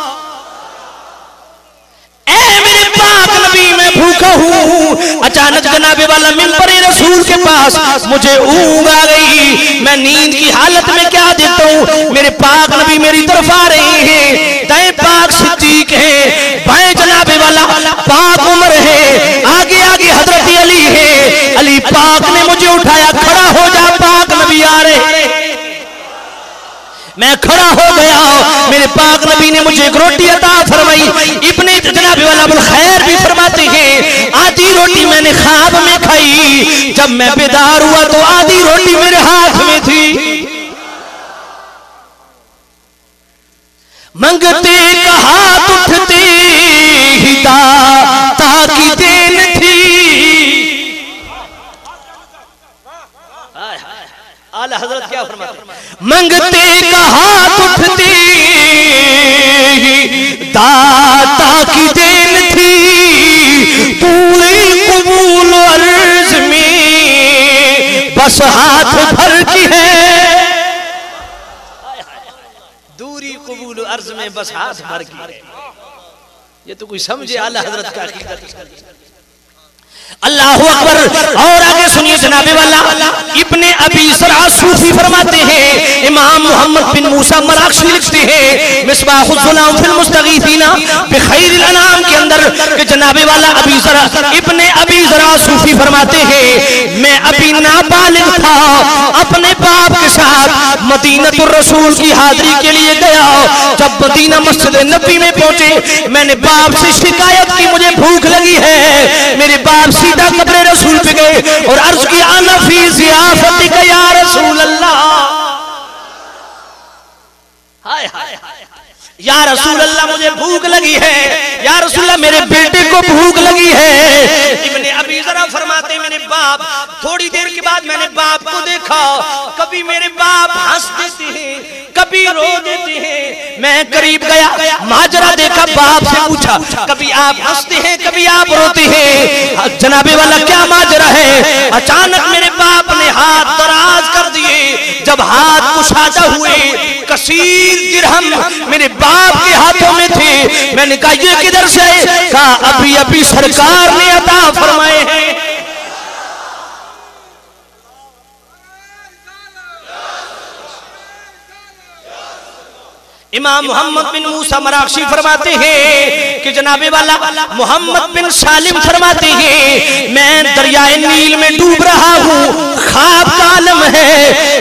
[SPEAKER 1] भूखा हूँ। अचानक जनाबे वाला मिंबर रसूल के पास मुझे ऊँग आ गई, मैं नींद की हालत में क्या देखता हूँ, मेरे पाक नबी मेरी तरफ आ रहे हैं, दाएं पाक सिद्दीक है, बाएं जनाबे वाला पाक उमर है, आगे आगे हजरत अली है। अली पाक ने मुझे उठाया, खड़ा हो जा पाक नबी आ रहे। मैं खड़ा हो गया, मेरे पाक नबी ने मुझे एक रोटी अता फरमाई। इब्ने जनाबे वाला अबुल खैर भी फरमाते हैं, आधी रोटी मैंने ख्वाब में खाई, जब मैं बेदार हुआ तो आधी रोटी मेरे हाथ में थी। मंगते का हाथ उठते ही दाता की देन थी। आला हजरत क्या फरमाते, मंगते का हाथ उठते ही दाता की देन थी, पूरी कबूल अर्ज में बस हाथ भर की है, दूरी कबूल अर्ज में बस हाथ भर की है। ये तो कोई समझे आला हजरत का अकीदत। अल्लाह अकबर। और आगे सुनिए जनाबे वाला इब्ने अबी ज़रा सूफी फरमाते हैं, इमाम मोहम्मद बिन मूसा मराकशी लिखते हैं मिसबाहुल ज़ुलाम फिल मुस्तगीथिन बिखैरिल अनाम के अंदर कि जनाबे वाला अबी ज़रा इब्ने अबी ज़रा सूफी फरमाते हैं, मैं अभी नाबालिग था, अपने बाप के साथ मदीनतुर रसूल की हाजिरी के लिए गया। जब मदीना मस्जिद नबी में पहुंचे, मैंने बाप से शिकायत की मुझे भूख लगी है। मेरे बाप सीधा कब्र रसूल पे गए और अर्ज किया अना फी ज़ियाफतिका या रसूल अल्लाह। हाय हाय या रसूल अल्लाह मुझे भूख लगी है, या रसूल अल्लाह मेरे बेटे को भूख लगी है। इब्ने अबी ज़रा फरमाते मेरे बाप, थोड़ी देर के बाद मैंने बाप को देखा, कभी मेरे बाप हंस देते हैं, कभी रो देते हैं। मैं करीब गया, माजरा देखा, बाप से पूछा, कभी आप हंसते हैं कभी आप रोते हैं, जनाबे वाला क्या माजरा है। अचानक मेरे बाप ने हाथ दराज कर दिए, जब हाथ कुशादा हुए, कसीर दिरहम मेरे बाप के हाथों में थे। मैंने कहा ये किधर से, कहा अभी अभी सरकार ने अता फरमाए हैं। इमाम मोहम्मद बिन मूसा मराकशी फरमाते हैं कि जनाबे वाला मोहम्मद बिन सालिम फरमाते हैं मैं दरियाए नील में डूब रहा हूँ, ख्वाब का आलम है,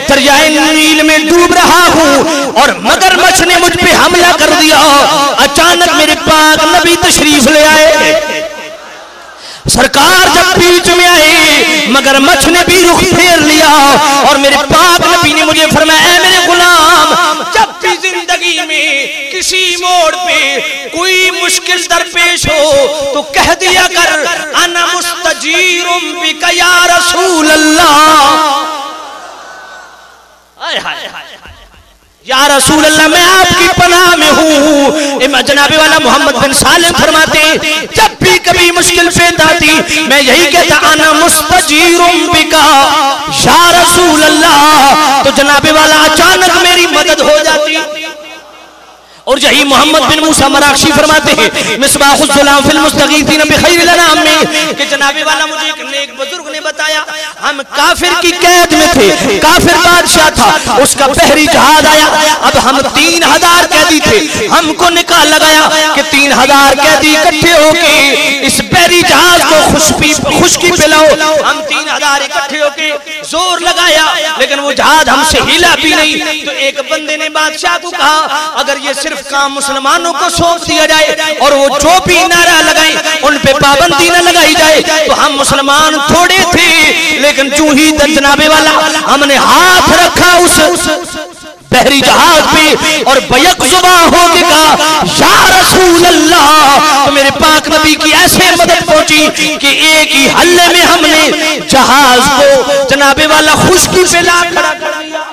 [SPEAKER 1] दरियाए नील में डूब रहा हूँ और मगरमच्छ ने मुझ पे हमला कर दिया। अचानक मेरे पाक नबी तशरीफ ले आए। सरकार जब बीच में आए मगरमच्छ ने भी रुख फेर लिया और मेरे पाक नबी ने मुझे फरमाया मेरे गुलाम, जब भी जिंदगी में किसी मोड़ पे कोई मुश्किल दरपेश हो तो कह दिया कर अना मुस्तजीरुम बिका या रसूल अल्लाह। या रसूल अल्लाह मैं आपकी पनाह में हूँ। जनाबे वाला मोहम्मद बिन सालिम फरमाते जब भी कभी मुश्किल पेश आती मैं यही कहता आना मुस्तजीरुम बिका या रसूल अल्लाह, तो जनाबे वाला अचानक मेरी मदद हो जाती। और यही मोहम्मद बिन मूसा मराकशी फरमाते हैं मिसबाहुल ज़ुलाम फिल मुस्तगीसीन बिखैरिल अनाम में कि जनाबे वाला मुझे एक नेक बुजुर्ग ने बताया हम काफिर की कैद में थे, काफिर बादशाह था, उसका बहरी जहाज आया। अब हम 3000 कैदी थे, हमको निकाह लगाया कि 3000 कैदी इकट्ठे होके इस बहरी जहाज को खुशकी पिलाओ। हम 3000 इकट्ठे होके जोर लगाया लेकिन वो जहाज हमसे हिला भी नहीं। तो एक बंदे ने बादशाह को कहा अगर ये सिर्फ काम मुसलमानों को सौंप दिया जाए और वो जो भी नारा लगाए उन पे पाबंदी न लगाई जाए तो हम मुसलमान थोड़े थे। लेकिन जो ही जनाबे वाला हमने हाथ रखा उस बहरी जहाज पे और बैक जुबां होके कहा या रसूल अल्लाह, तो मेरे पाक नबी की ऐसे मदद पहुंची कि एक ही हल्ले में हमने जहाज को जनाबे वाला खुशकी पे ला खड़ा कर दिया।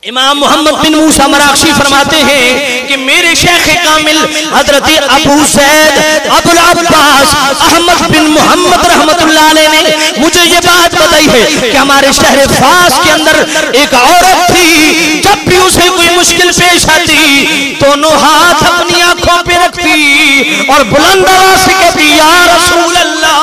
[SPEAKER 1] इमाम मोहम्मद बिन मूसा मराकशी फरमाते हैं कि मेरे शेख कामिल हजरत अबू सैद अबुल अब्बास अहमद बिन मोहम्मद रहमतुल्लाह अलैह ने मुझे ये बात बताई है कि हमारे शहर फास के अंदर एक औरत थी, जब भी उसे कोई मुश्किल पेश आती दोनों हाथ अपनी आंखों पे रखती और बुलंद आवाज से कहती या रसूल अल्लाह।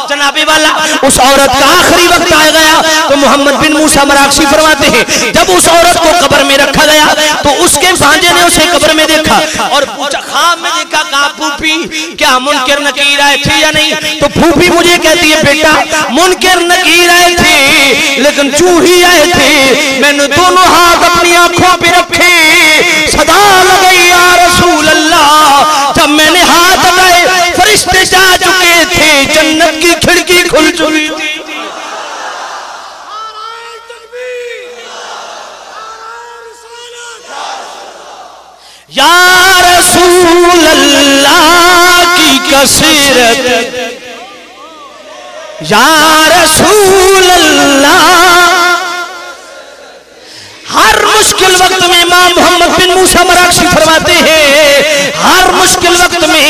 [SPEAKER 1] जनाबे वाला उस औरत का आखिरी वक्त आ गया तो मोहम्मद बिन मूसा मराकशी फरमाते हैं जब उस औरत को कब्र में रखा गया तो उसके भांजे ने उसे कब्र में देखा और पूछा, ख्वाब में देखा, कहा फूफी क्या मुनकर नकीर आए थे या नहीं? तो फूफी मुझे कहती है बेटा मुनकर नकीर आए थे लेकिन जो ही आए थे मैंने दोनों हाथ अपनी आंखों पे रखे, सदा लगाई या रसूल अल्लाह। जब मैंने हाथ लगाए फरिश्ते जा चुके थे, जन्नत की खिड़की खुल चुकी थी। या रसूल अल्लाह की कसरत, या रसूल अल्लाह। हर मुश्किल वक्त में इमाम मोहम्मद बिन मूसा मराकशी फरमाते हैं हर मुश्किल वक्त में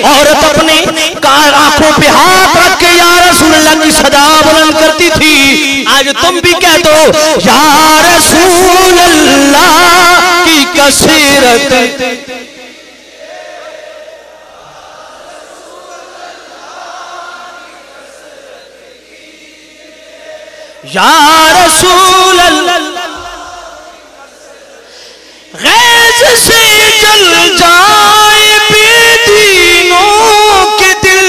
[SPEAKER 1] औरत अपने आंखों पे हाथ रख के या रसूल अल्लाह की सदा बुलंद करती थी। आज तुम भी कह दो या रसूल अल्लाह की कसरत, या रसूल अल्लाह। गैज़ से जल जाए बेदीनों के दिल,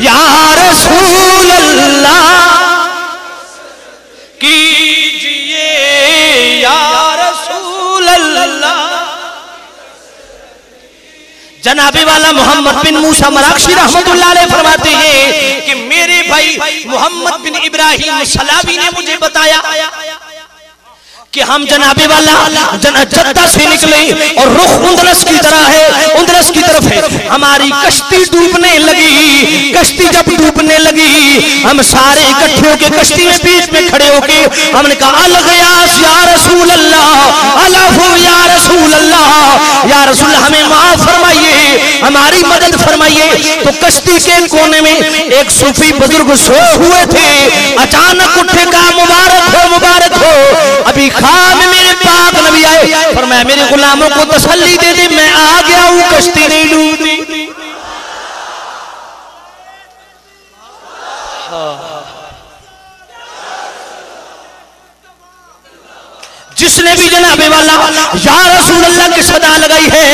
[SPEAKER 1] या रसूल अल्लाह कीजिए या रसूल अल्लाह। जनाबे वाला मोहम्मद बिन मूसा मराकशी रहमतुल्लाह अलैह फरमाते हैं कि मेरे भाई मोहम्मद बिन इब्राहिम सलाबी ने मुझे बताया कि हम जनाबे वाला जद्दा से निकले और रुख उंदरस की तरह है, उंदरस की तरफ है। हमारी कश्ती डूबने लगी, कश्ती जब डूबने लगी हम सारे इकट्ठे होके कश्ती में बीच में खड़े होके हमने कहा अलगयास या रसूल अल्लाह, अलहु या रसूल अल्लाह, या रसूल हमें माफ फरमाइए, हमारी मदद फरमाइए। तो कश्ती के कोने में एक सूफी बुजुर्ग सोए हुए थे, अचानक उठे, कहा मुबारक हो मुबारक हो, अली खां में मेरे पाक नबी आए, फरमाया मेरे गुलामों को तसल्ली दे दे, मैं आ गया हूं, कश्ती नहीं डूबती। जिसने भी जनाबे वाला या रसूल अल्लाह की सदा लगाई है,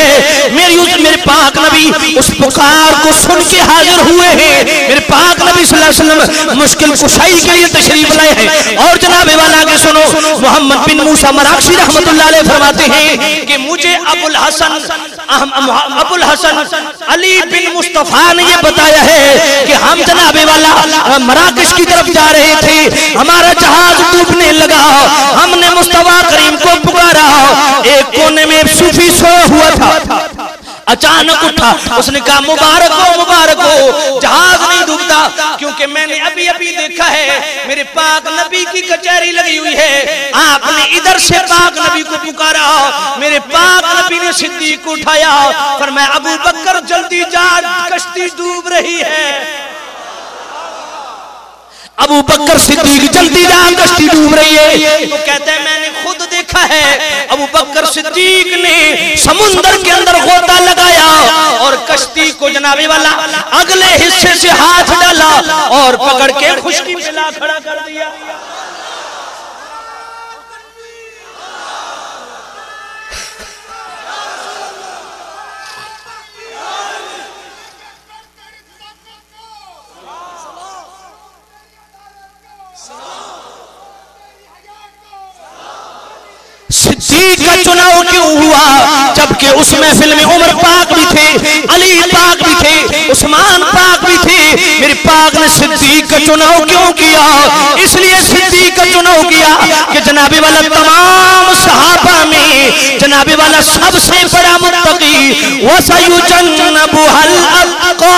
[SPEAKER 1] मेरे पाक नबी उस पुकार को सुन के हाजिर हुए हैं। मेरे पाक नबी सल्लल्लाहु अलैहि वसल्लम मुश्किल कुशाई के लिए तशरीफ लाए हैं। और जनाबे वाला के सुनो, मोहम्मद बिन मूसा मराकशी रहमतुल्लाह अलैह फरमाते हैं कि मुझे अबुल हसन अली बिन मुस्तफा ने ये बताया है कि हम जनाबे वाला मराकश की तरफ जा रहे थे, हमारा जहाज डूबने लगा, हमने मुस्तफा करीम को पुकारा, एक कोने में सूफी सोया हुआ था, अचानक उठा, उसने कहा मुबारक हो, जहाज नहीं डूबता, क्योंकि मैंने अभी अभी देखा है मेरे पाक नबी की कचहरी लगी हुई है, आपने इधर से पाक नबी को पुकारा, मेरे पाक नबी ने सिद्दीक को उठाया, फरमाया अबू बकर जल्दी जा, कश्ती डूब रही है। अबू बकर सिद्दीक जल्दी जा, कश्ती डूब रही है। तो कहते हैं मैंने खुद देखा है, अबू बकर सिद्दीक ने समुंदर के अंदर गोता लगाया और कश्ती को जनाबे वाला अगले हिस्से से हाथ डाला और पकड़ के खुशकी पे ला खड़ा कर दिया। सिद्दीक का चुनाव क्यों हुआ, जबकि उस महफिल में उमर पाक भी थे, अली पाक भी थे, उस्मान पाक भी थे। मेरे पाक ने सिद्दीक का चुनाव क्यों किया, इसलिए सिद्दीक का चुनाव किया कि जनाबे वाला तमाम सहाबा में जनाबे वाला सबसे बड़ा मुत्तकी वसयुजन्नबुहल अत्क़ा,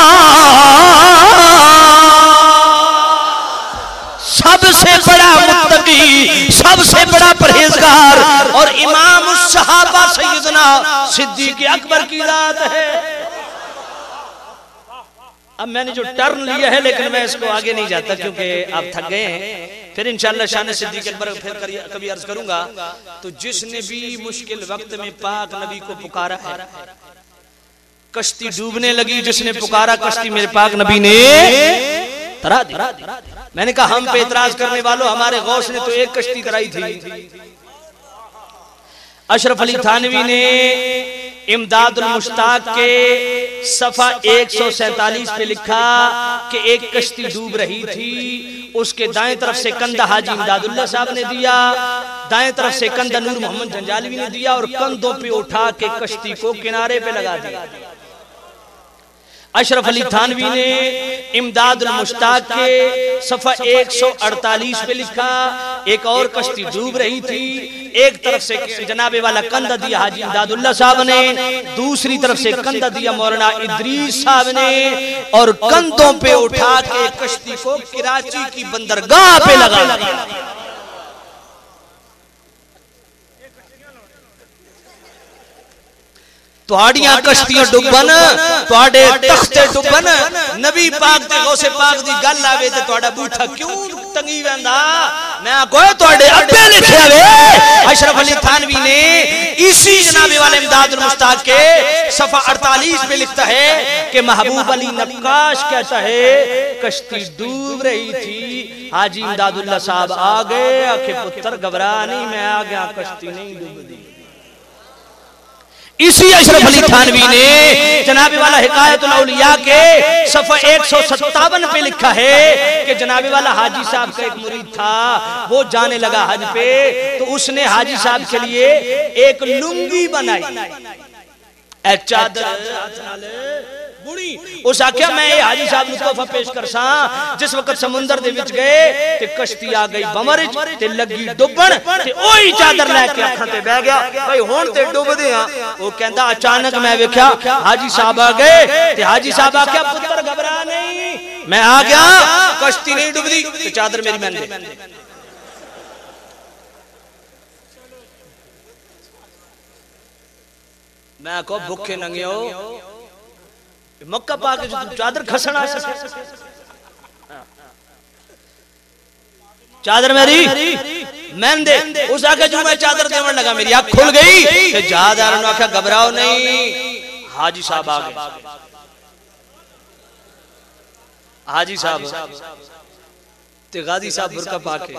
[SPEAKER 1] सबसे बड़ा मुत्तकी, सबसे बड़ा परहेजगार और इमाम उस सहाबा सैयदना सिद्दीक अकबर की जात है। अब मैंने जो टर्न लिया है, लेकिन मैं इसको आगे नहीं जाता क्योंकि आप थक गए हैं। फिर इंशाअल्लाह शान सिद्दीक अकबर फिर कभी अर्ज करूंगा। तो जिसने भी मुश्किल वक्त में पाक नबी को पुकारा है, कश्ती डूबने लगी, जिसने पुकारा कश्ती मेरे पाक नबी ने तरा दी। मैंने कहा हम पे इतराज करने वालों, हमारे गौस ने तो एक कश्ती कराई थी। अशरफ अली थानवी ने इमदादुल मुश्ताक के सफा 147 पे लिखा कि एक कश्ती डूब रही थी, उसके दाएं तरफ से कंधा हाजी इमदादुल्लाह साहब ने दिया, दाएं तरफ से कंधा नूर मोहम्मद जंजालवी ने दिया और कंधों पे उठा के कश्ती को किनारे पे लगा दिया। अशरफ अली थानवी ने इमदादुल मुश्ताक के सफा 148 पे लिखा एक और कश्ती डूब रही थी, एक तरफ से जनाबे वाला कंधा दिया हाजी इमदादुल्लाह साहब ने, दूसरी तरफ से कंधा दिया मौलाना इदरीस साहब ने और कंधों पे उठा के कश्ती को कराची की बंदरगाह पे लगा दिया। तुहाड़ियां कश्तियां डुबन, तुहाडे तख्ते डुबन, नबी पाक ते गौसे पाक दी गल आवे ते तुहाडा बूठा क्यों तंगी वेंदा। मैं कोई तुहाडे अब्बे लिखया वे अशरफ अली थानवी ने इसी जनाबे वाले इमदादुल मुश्ताक के सफा 48 पे लिखता है कि महबूब अली नक्काश कहता है कश्ती डूब रही थी, हाजी इमदादुल्लाह साहब आ गए, आखे पुत्र घबरा नहीं, मैं आ गया, कश्ती नहीं डूबती। इसी अशरफ अली थानवी ने जनाबे वाला हिकायतुल औलिया के सफा 157 पे लिखा है कि जनाबे वाला हाजी साहब का एक मुरीद था, वो जाने लगा हज पे, तो उसने हाजी साहब के लिए एक लुंगी बनाई, चादर बुड़ी। उस आख्या मैं ये हाजी साहब नु तोहफा पेश करसा। जिस वक्त समुंदर दे विच गए ते कश्ती आ गई बमर ते लगी डुबण ते ओही चादर लेके अखां ते बह गया, भाई हुण ते डुबदे आ। वो कहंदा अचानक मैं वेख्या हाजी साहब आ गए ते हाजी साहब आख्या पुत्र घबरा नहीं, मैं आ गया, कश्ती नहीं डुबदी ते चादर मेरी मैन दे। मैं को भूखे नंगियो मक्का पाके जो चादर खसना चादर मेरी मैंने दे उस आके जो मैं चादर देवन लगा मेरी आंख खुल गई कि जादार ने आखा घबराओ नहीं, हाजी साहब आ गए। हाजी साहब ते गाजी साहब बुरका पाके